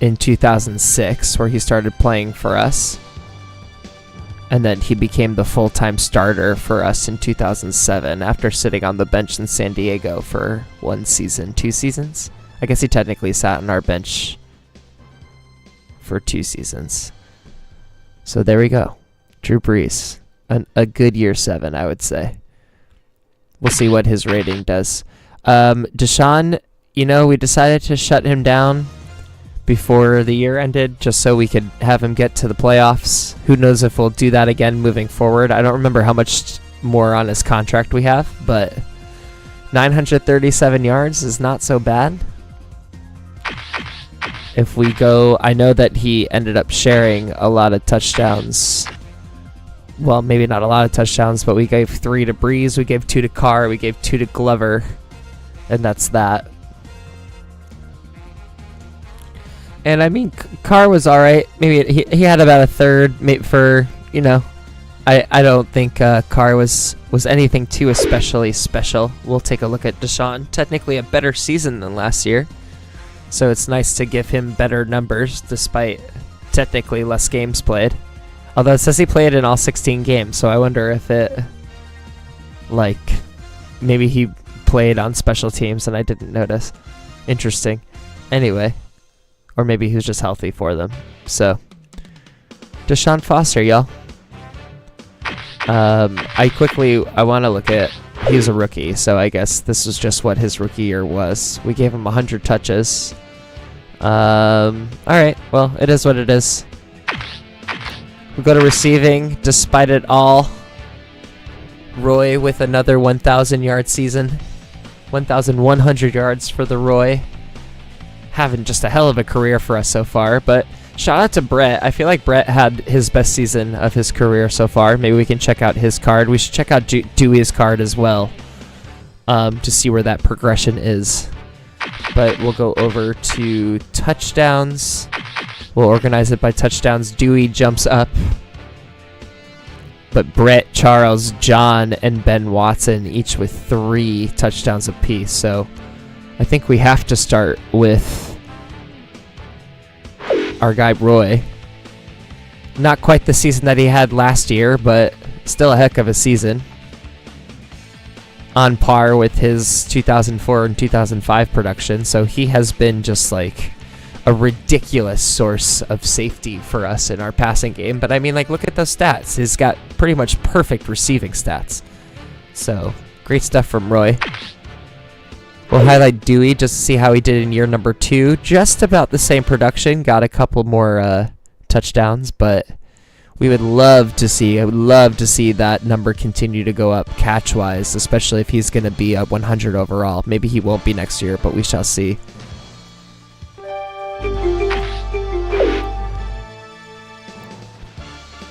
in 2006, where he started playing for us. And then he became the full-time starter for us in 2007 after sitting on the bench in San Diego for 1 season, 2 seasons. I guess he technically sat on our bench for 2 seasons. So there we go. Drew Brees. A good year 7, I would say. We'll see what his rating does. Deshaun, we decided to shut him down before the year ended just so we could have him get to the playoffs. Who knows if we'll do that again moving forward. I don't remember how much more on his contract we have, but 937 yards is not so bad. If we go, I know that he ended up sharing a lot of touchdowns. Well, maybe not a lot of touchdowns, but we gave 3 to Breeze, we gave 2 to Carr, we gave 2 to Glover, and that's that. And I mean, Carr was all right. Maybe he had about a third. Maybe for I don't think Carr was anything too especially special. We'll take a look at Deshaun. Technically a better season than last year, so it's nice to give him better numbers despite technically less games played. Although it says he played in all 16 games, so I wonder if maybe he played on special teams and I didn't notice. Interesting. Anyway. Or maybe he was just healthy for them. So, Deshaun Foster, y'all. I want to look at... He's a rookie, so I guess this is just what his rookie year was. We gave him 100 touches. Alright, well, it is what it is. We go to receiving, despite it all. Roy with another 1,000-yard season. 1,100 yards for the Roy. Having just a hell of a career for us so far, but shout out to Brett. I feel like Brett had his best season of his career so far. Maybe we can check out his card. We should check out Dewey's card as well to see where that progression is. But we'll go over to touchdowns. We'll organize it by touchdowns. Dewey jumps up. But Brett, Charles, John, and Ben Watson each with 3 touchdowns apiece. So I think we have to start with our guy Roy. Not quite the season that he had last year, but still a heck of a season. On par with his 2004 and 2005 production, so he has been just like a ridiculous source of safety for us in our passing game. But I mean, look at those stats. He's got pretty much perfect receiving stats. So, great stuff from Roy. We'll highlight Dewey just to see how he did in year number 2. Just about the same production. Got a couple more touchdowns, but I would love to see that number continue to go up catch-wise, especially if he's going to be a 100 overall. Maybe he won't be next year, but we shall see.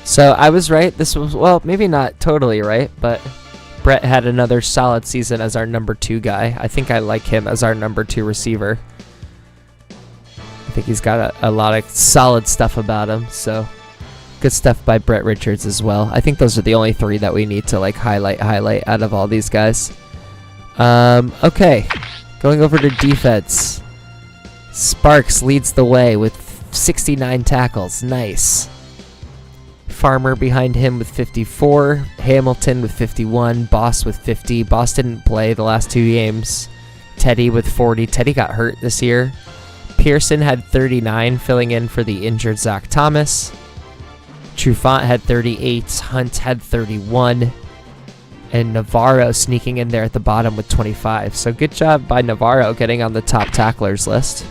So I was right. This was, well, maybe not totally right, but Brett had another solid season as our number 2 guy. I think I like him as our number 2 receiver. I think he's got a lot of solid stuff about him, so good stuff by Brett Richards as well. I think those are the only 3 that we need to highlight out of all these guys. Okay, going over to defense. Sparks leads the way with 69 tackles. Nice. Farmer behind him with 54, Hamilton with 51, Boss with 50. Boss didn't play the last 2 games. Teddy with 40. Teddy got hurt this year. Pearson had 39, filling in for the injured Zach Thomas. Trufant had 38, Hunt had 31, and Navarro sneaking in there at the bottom with 25. So good job by Navarro getting on the top tacklers list.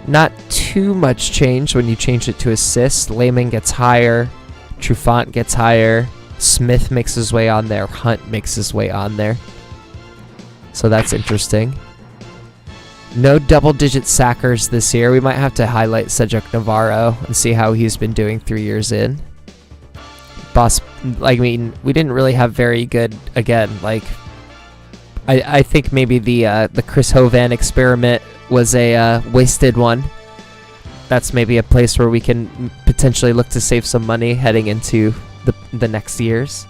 Not too much change when you change it to assists. Lehman gets higher. Trufant gets higher. Smith makes his way on there. Hunt makes his way on there. So that's interesting. No double-digit sackers this year. We might have to highlight Cedric Navarro and see how he's been doing 3 years in. We didn't really have very good, again, I think maybe the Chris Hovan experiment was a wasted one. That's maybe a place where we can potentially look to save some money heading into the next years.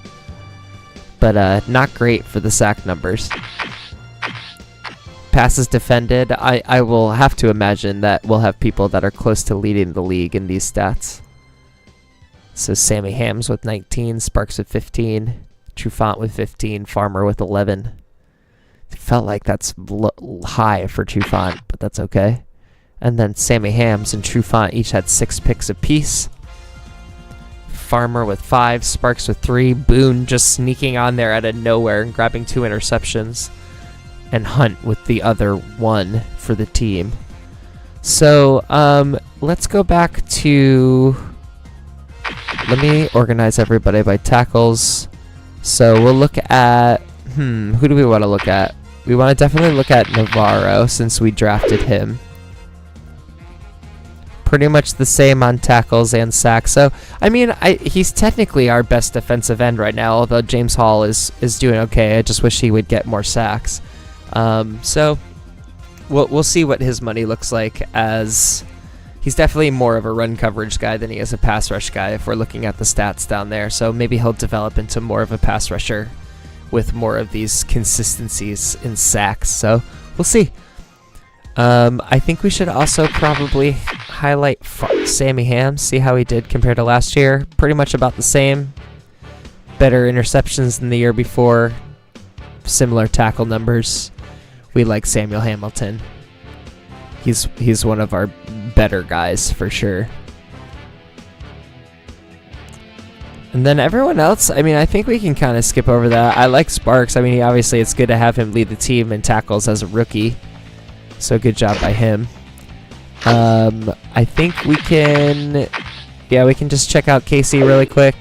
But not great for the sack numbers. Passes defended, I will have to imagine that we'll have people that are close to leading the league in these stats. So Sammy Hams with 19, Sparks with 15, Trufant with 15, Farmer with 11. It felt like that's high for Trufant, but that's okay. And then Sammy Hams and Trufant each had 6 picks apiece. Farmer with 5, Sparks with 3, Boone just sneaking on there out of nowhere and grabbing 2 interceptions. And Hunt with the other 1 for the team. So, let's go back to... Let me organize everybody by tackles. So we'll look at... who do we want to look at? We want to definitely look at Navarro since we drafted him. Pretty much the same on tackles and sacks. So, I mean, he's technically our best defensive end right now, although James Hall is doing okay. I just wish he would get more sacks. So we'll see what his money looks like, as he's definitely more of a run coverage guy than he is a pass rush guy if we're looking at the stats down there. So maybe he'll develop into more of a pass rusher with more of these consistencies in sacks. So we'll see. I think we should also probably highlight Sammy Hams, see how he did compared to last year. Pretty much about the same. Better interceptions than the year before. Similar tackle numbers. We like Samuel Hamilton. He's one of our better guys for sure. And then everyone else, I mean, I think we can kind of skip over that. I like Sparks. I mean, obviously it's good to have him lead the team in tackles as a rookie. So good job by him. I think we can just check out Casey really quick.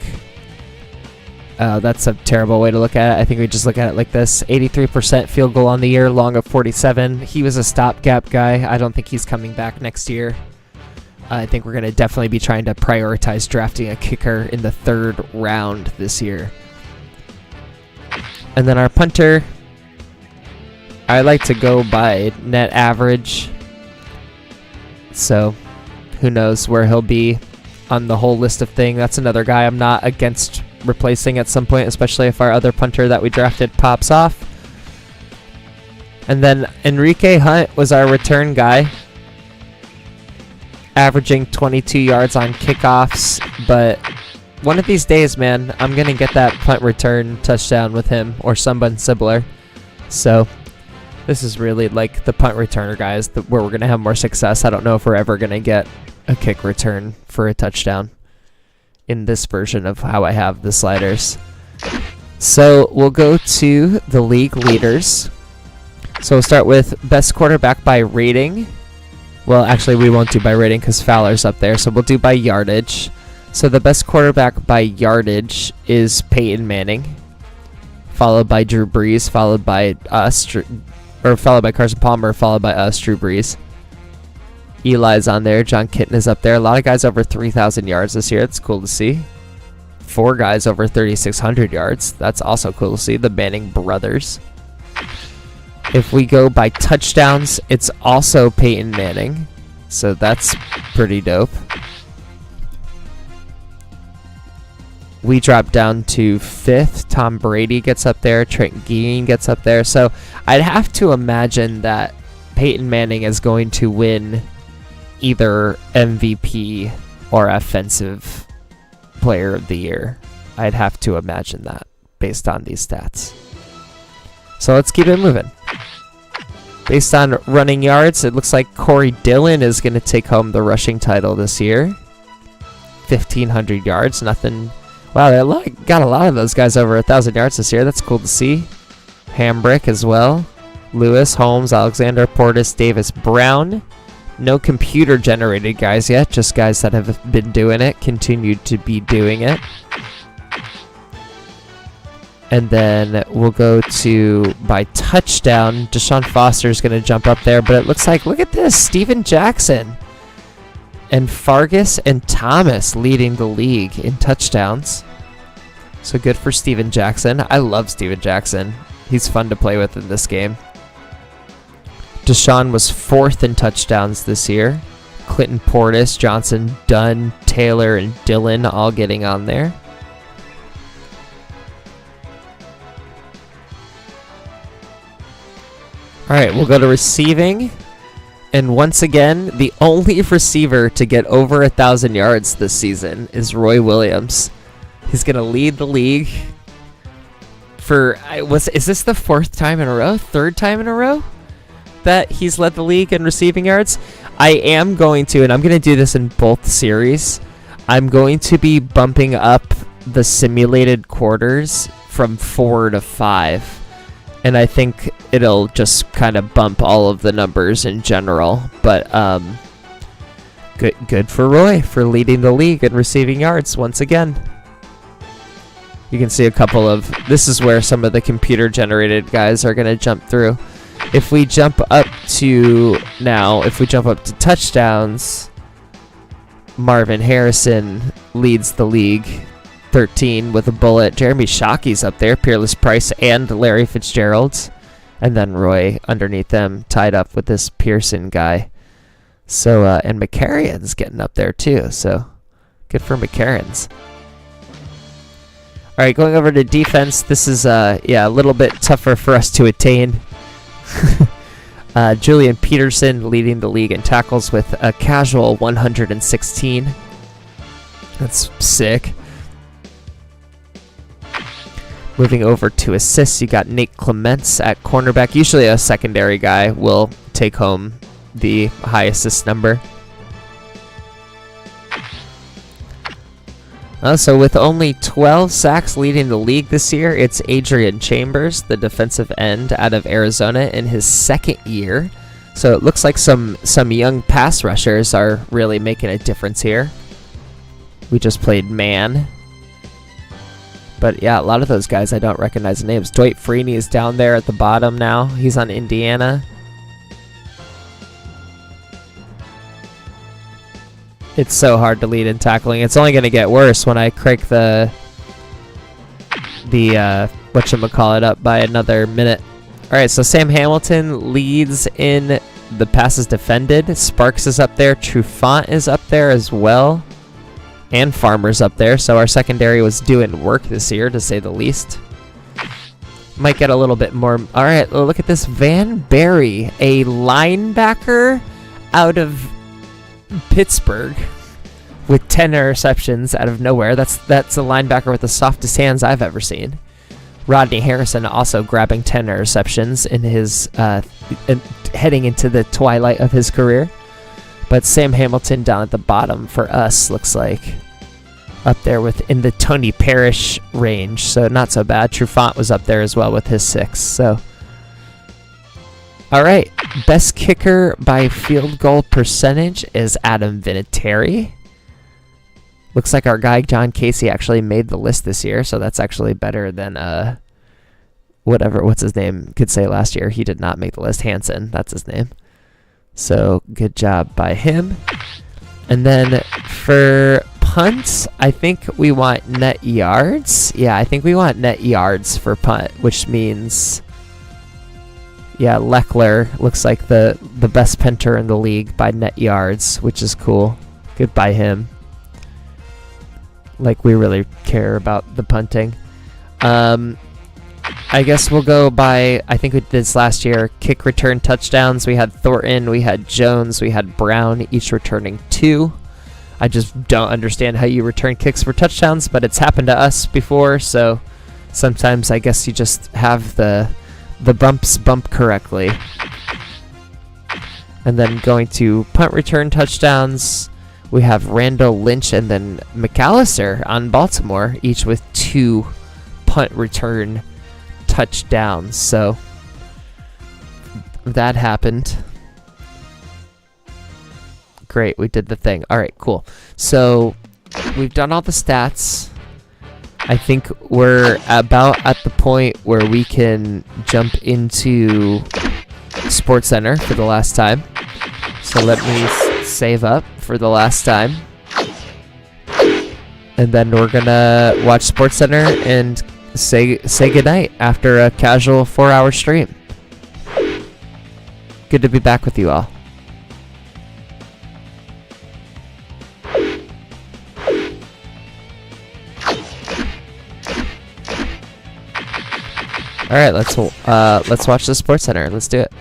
That's a terrible way to look at it. I think we just look at it like this. 83% field goal on the year, long of 47. He was a stopgap guy. I don't think he's coming back next year. I think we're going to definitely be trying to prioritize drafting a kicker in the 3rd round this year. And then our punter, I like to go by net average. So who knows where he'll be on the whole list of things. That's another guy I'm not against replacing at some point, especially if our other punter that we drafted pops off. And then Enrique Hunt was our return guy, averaging 22 yards on kickoffs, but one of these days, man, I'm going to get that punt return touchdown with him or someone similar. So this is really like the punt returner guys where we're going to have more success. I don't know if we're ever going to get a kick return for a touchdown in this version of how I have the sliders. So we'll go to the league leaders. So we'll start with best quarterback by rating. Well, actually we won't do by rating because Fowler's up there, so we'll do by yardage. So the best quarterback by yardage is Peyton Manning, followed by Drew Brees, followed by Carson Palmer, followed by us, Drew Brees. Eli's on there. John Kitten is up there. A lot of guys over 3,000 yards this year. It's cool to see. 4 guys over 3,600 yards. That's also cool to see. The Manning brothers. If we go by touchdowns, it's also Peyton Manning. So that's pretty dope. We drop down to 5th. Tom Brady gets up there. Trent Gein gets up there. So I'd have to imagine that Peyton Manning is going to win either MVP or Offensive Player of the Year. I'd have to imagine that based on these stats. So let's keep it moving. Based on running yards, it looks like Corey Dillon is going to take home the rushing title this year. 1,500 yards, nothing. Wow, they got a lot of those guys over 1,000 yards this year. That's cool to see. Hambrick as well. Lewis, Holmes, Alexander, Portis, Davis, Brown. No computer-generated guys yet, just guys that have been doing it, continued to be doing it. And then we'll go to by touchdown. Deshaun Foster's going to jump up there, but it looks like, look at this, Steven Jackson and Fargus and Thomas leading the league in touchdowns. So good for Steven Jackson. I love Steven Jackson. He's fun to play with in this game. Deshaun was 4th in touchdowns this year. Clinton Portis, Johnson, Dunn, Taylor, and Dillon all getting on there. All right, we'll go to receiving. And once again, the only receiver to get over 1,000 yards this season is Roy Williams. He's going to lead the league for, is this the 4th time in a row? 3rd time in a row that he's led the league in receiving yards? I am going to, and I'm going to do this in both series, I'm going to be bumping up the simulated quarters from 4 to 5. And I think it'll just kind of bump all of the numbers in general. But good for Roy for leading the league in receiving yards once again. You can see a couple of... This is where some of the computer-generated guys are going to jump through. If we jump up to... Now, if we jump up to touchdowns, Marvin Harrison leads the league. 13 with a bullet. Jeremy Shockey's up there, Peerless Price and Larry Fitzgerald, and then Roy underneath them, tied up with this Pearson guy. So and McCarron's getting up there too. So good for McCarron's. All right, going over to defense. This is a little bit tougher for us to attain. Julian Peterson leading the league in tackles with a casual 116. That's sick. Moving over to assists, you got Nate Clements at cornerback. Usually a secondary guy will take home the high assist number. So with only 12 sacks leading the league this year, it's Adrian Chambers, the defensive end out of Arizona, in his 2nd year. So it looks like some young pass rushers are really making a difference here. We just played man. But yeah, a lot of those guys I don't recognize the names. Dwight Freeney is down there at the bottom now. He's on Indiana. It's so hard to lead in tackling. It's only going to get worse when I crank the whatchamacallit up by another minute. All right, so Sam Hamilton leads in the passes defended. Sparks is up there. Trufant is up there as well. And Farmer's up there, so our secondary was doing work this year, to say the least. Might get a little bit more... All right, look at this. Van Berry, a linebacker out of Pittsburgh with 10 interceptions out of nowhere. That's a linebacker with the softest hands I've ever seen. Rodney Harrison also grabbing 10 interceptions in his heading into the twilight of his career. But Sam Hamilton down at the bottom for us looks like up there in the Tony Parrish range, so not so bad. Trufant was up there as well with his 6. So, all right, best kicker by field goal percentage is Adam Vinatieri. Looks like our guy John Casey actually made the list this year, so that's actually better than what's his name could say last year. He did not make the list. Hansen, that's his name. So good job by him. And then for punts, I think we want net yards. Yeah, I think we want net yards for punt, which means, yeah, Leckler looks like the best punter in the league by net yards, which is cool. Good by him. Like, we really care about the punting. I guess we'll go by, I think we did this last year, kick return touchdowns. We had Thornton, we had Jones, we had Brown, each returning 2. I just don't understand how you return kicks for touchdowns, but it's happened to us before, so sometimes I guess you just have the bumps bump correctly. And then going to punt return touchdowns, we have Randall Lynch and then McAllister on Baltimore, each with 2 punt return touchdowns. So that happened. Great, we did the thing. All right, cool. So we've done all the stats. I think we're about at the point where we can jump into Sports Center for the last time. So let me save up for the last time. And then we're gonna watch Sports Center and say goodnight after a casual 4-hour stream. Good to be back with you all. All right, let's watch the Sports Center. Let's do it.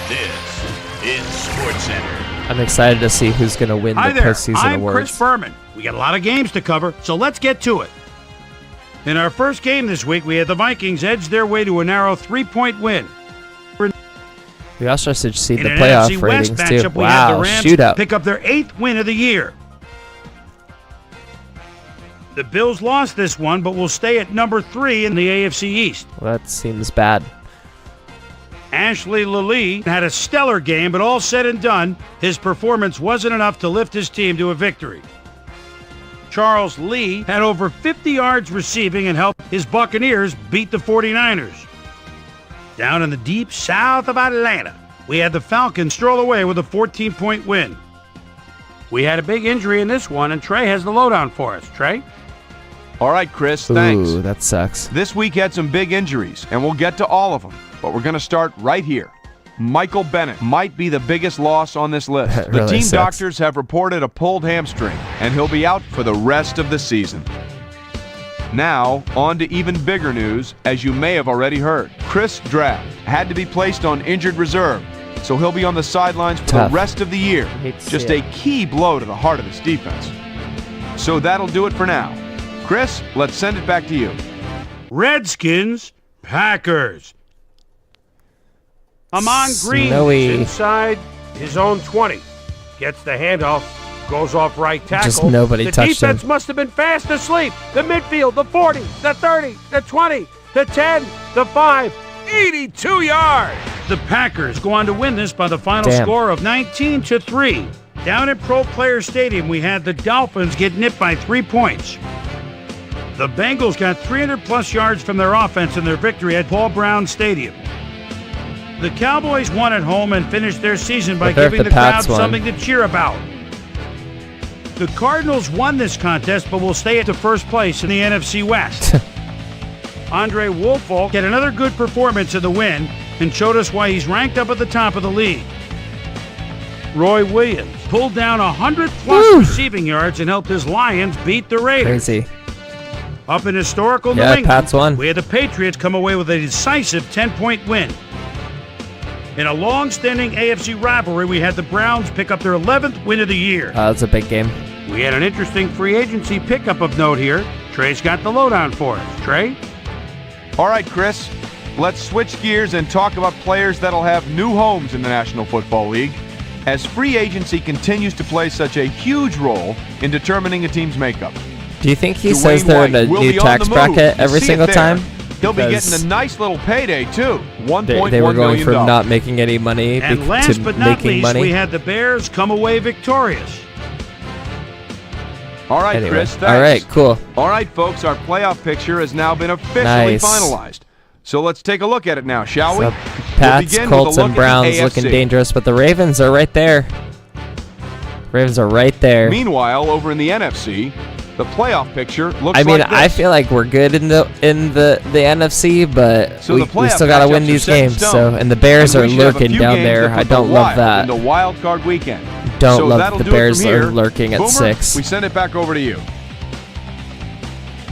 This is Sports Center. I'm excited to see who's going to win the postseason I'm awards. Chris Berman. We got a lot of games to cover, so let's get to it. In our first game this week, we had the Vikings edge their way to a narrow 3-point win. We also should see In the an playoff AFC West ratings too. matchup, we had the Wow, Rams shootout. pick up their 8th win of the year. The Bills lost this one, but will stay at number 3 in the AFC East. Well, that seems bad. Ashley Lilly had a stellar game, but all said and done, his performance wasn't enough to lift his team to a victory. Charles Lee had over 50 yards receiving and helped his Buccaneers beat the 49ers. Down in the deep south of Atlanta, we had the Falcons stroll away with a 14-point win. We had a big injury in this one, and Trey has the lowdown for us. Trey? All right, Chris, thanks. Ooh, that sucks. This week had some big injuries, and we'll get to all of them. But we're going to start right here. Michael Bennett might be the biggest loss on this list. The really team sucks. doctors have reported a pulled hamstring, and he'll be out for the rest of the season. Now, on to even bigger news, as you may have already heard. Chris Draft had to be placed on injured reserve, so he'll be on the sidelines for Tough. the rest of the year. Just a key blow to the heart of this defense. So that'll do it for now. Chris, let's send it back to you. Redskins, Packers. Amon Green Snowy. is inside his own 20. Gets the handoff, goes off right tackle. Just nobody the touched defense him. must have been fast asleep. The midfield, the 40, the 30, the 20, the 10, the 5, 82 yards. The Packers go on to win this by the final Damn. score of 19-3. Down at Pro Player Stadium, we had the Dolphins get nipped by 3 points. The Bengals got 300-plus yards from their offense in their victory at Paul Brown Stadium. The Cowboys won at home and finished their season by What if giving the the crowd Pats won? something to cheer about. The Cardinals won this contest, but will stay at the first place in the NFC West. Andre Woolfolk had another good performance in the win and showed us why he's ranked up at the top of the league. Roy Williams pulled down 100-plus receiving yards and helped his Lions beat the Raiders. Crazy. Up in historical New Yeah, England, Pats won. we had the Patriots come away with a decisive 10-point win. In a long-standing AFC rivalry, we had the Browns pick up their 11th win of the year. That's a big game. We had an interesting free agency pickup of note here. Trey's got the lowdown for us. Trey? All right, Chris, let's switch gears and talk about players that'll have new homes in the National Football League, as free agency continues to play such a huge role in determining a team's makeup. Do you think he Dwayne says they're in a White will new be on tax the move. bracket You every see it single there. time? He'll be Because getting a nice little payday, too. $1.1 they were going million. from not making any money And to last but not making least, money. we had the Bears come away victorious. All right, Anyway, Chris, thanks. all right, cool. All right, folks, our playoff picture has now been officially Nice. finalized. So let's take a look at it now, shall we? So Pats, begin with Colts, a and look at Browns the looking AFC. dangerous, but the Ravens are right there. Ravens are right there. Meanwhile, over in the NFC, the playoff picture looks I mean, like this. I feel like we're good in the NFC, but So we the playoff still got to win matchups are these set in games. stone. So, and the Bears And are we should have a lurking few down games there. that I put the don't love Wild that. in the wild card weekend. Don't So love that'll the do it Bears from here. are lurking at Boomer, 6. We send it back over to you.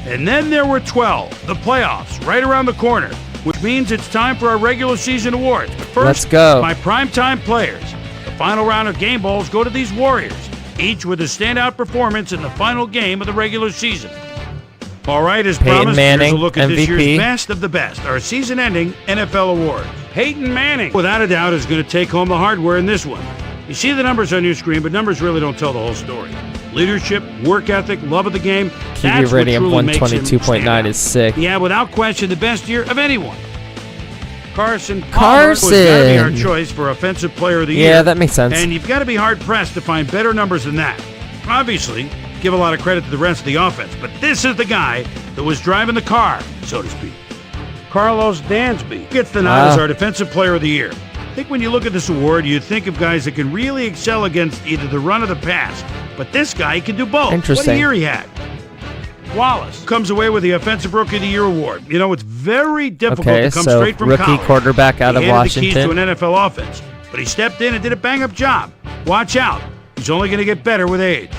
And then there were 12, the playoffs, right around the corner, which means it's time for our regular season awards. But first, Let's go. my primetime players. The final round of game balls go to these Warriors, each with a standout performance in the final game of the regular season. All right, as Peyton promised, Manning, here's a look at this MVP. year's best of the best, our season-ending NFL awards. Peyton Manning, without a doubt, is going to take home the hardware in this one. You see the numbers on your screen, but numbers really don't tell the whole story. Leadership, work ethic, love of the game. QB That's what rating of truly makes him 122.9 stand out. is sick. Yeah, without question, the best year of anyone. Carson Palmer was got to be our choice for Offensive Player of the Year. Yeah, that makes sense. And you've got to be hard-pressed to find better numbers than that. Obviously, give a lot of credit to the rest of the offense, but this is the guy that was driving the car, so to speak. Carlos Dansby gets the nod as our Defensive Player of the Year. I think when you look at this award, you think of guys that can really excel against either the run or the pass, but this guy can do both. Interesting. What a year he had. Wallace comes away with the Offensive Rookie of the Year award. You know, it's very difficult to come straight from rookie college. quarterback out of He handed the keys to Washington. an NFL offense, but he stepped in and did a bang-up job. Watch out. He's only going to get better with age.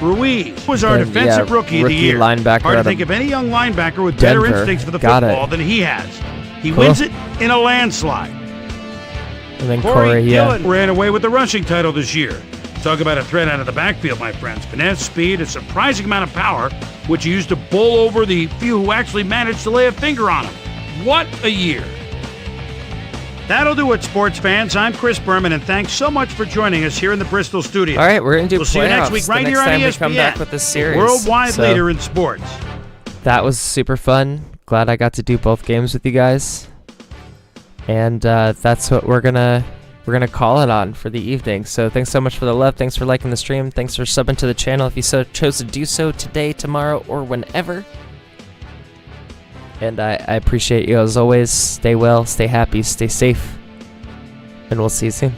Ruiz was our Defensive Rookie of the Year. Linebacker Hard to out think of of any young linebacker with better Denver. instincts for the Got football it. than he has. He Cool. wins it in a landslide. And then Corey Corey, Dillon ran away with the rushing title this year. Talk about a threat out of the backfield, my friends. Finesse, speed, a surprising amount of power, which he used to bowl over the few who actually managed to lay a finger on him. What a year. That'll do it, sports fans. I'm Chris Berman, and thanks so much for joining us here in the Bristol studio. All right, we're going to do We'll playoffs see you next week the right next here on time ESPN. we come back with this series. The worldwide So, leader in sports. That was super fun. Glad I got to do both games with you guys. And that's what we're gonna call it on for the evening. So thanks so much for the love. Thanks for liking the stream. Thanks for subbing to the channel if you so chose to do so today, tomorrow, or whenever. And I appreciate you as always. Stay well, stay happy, stay safe. And we'll see you soon.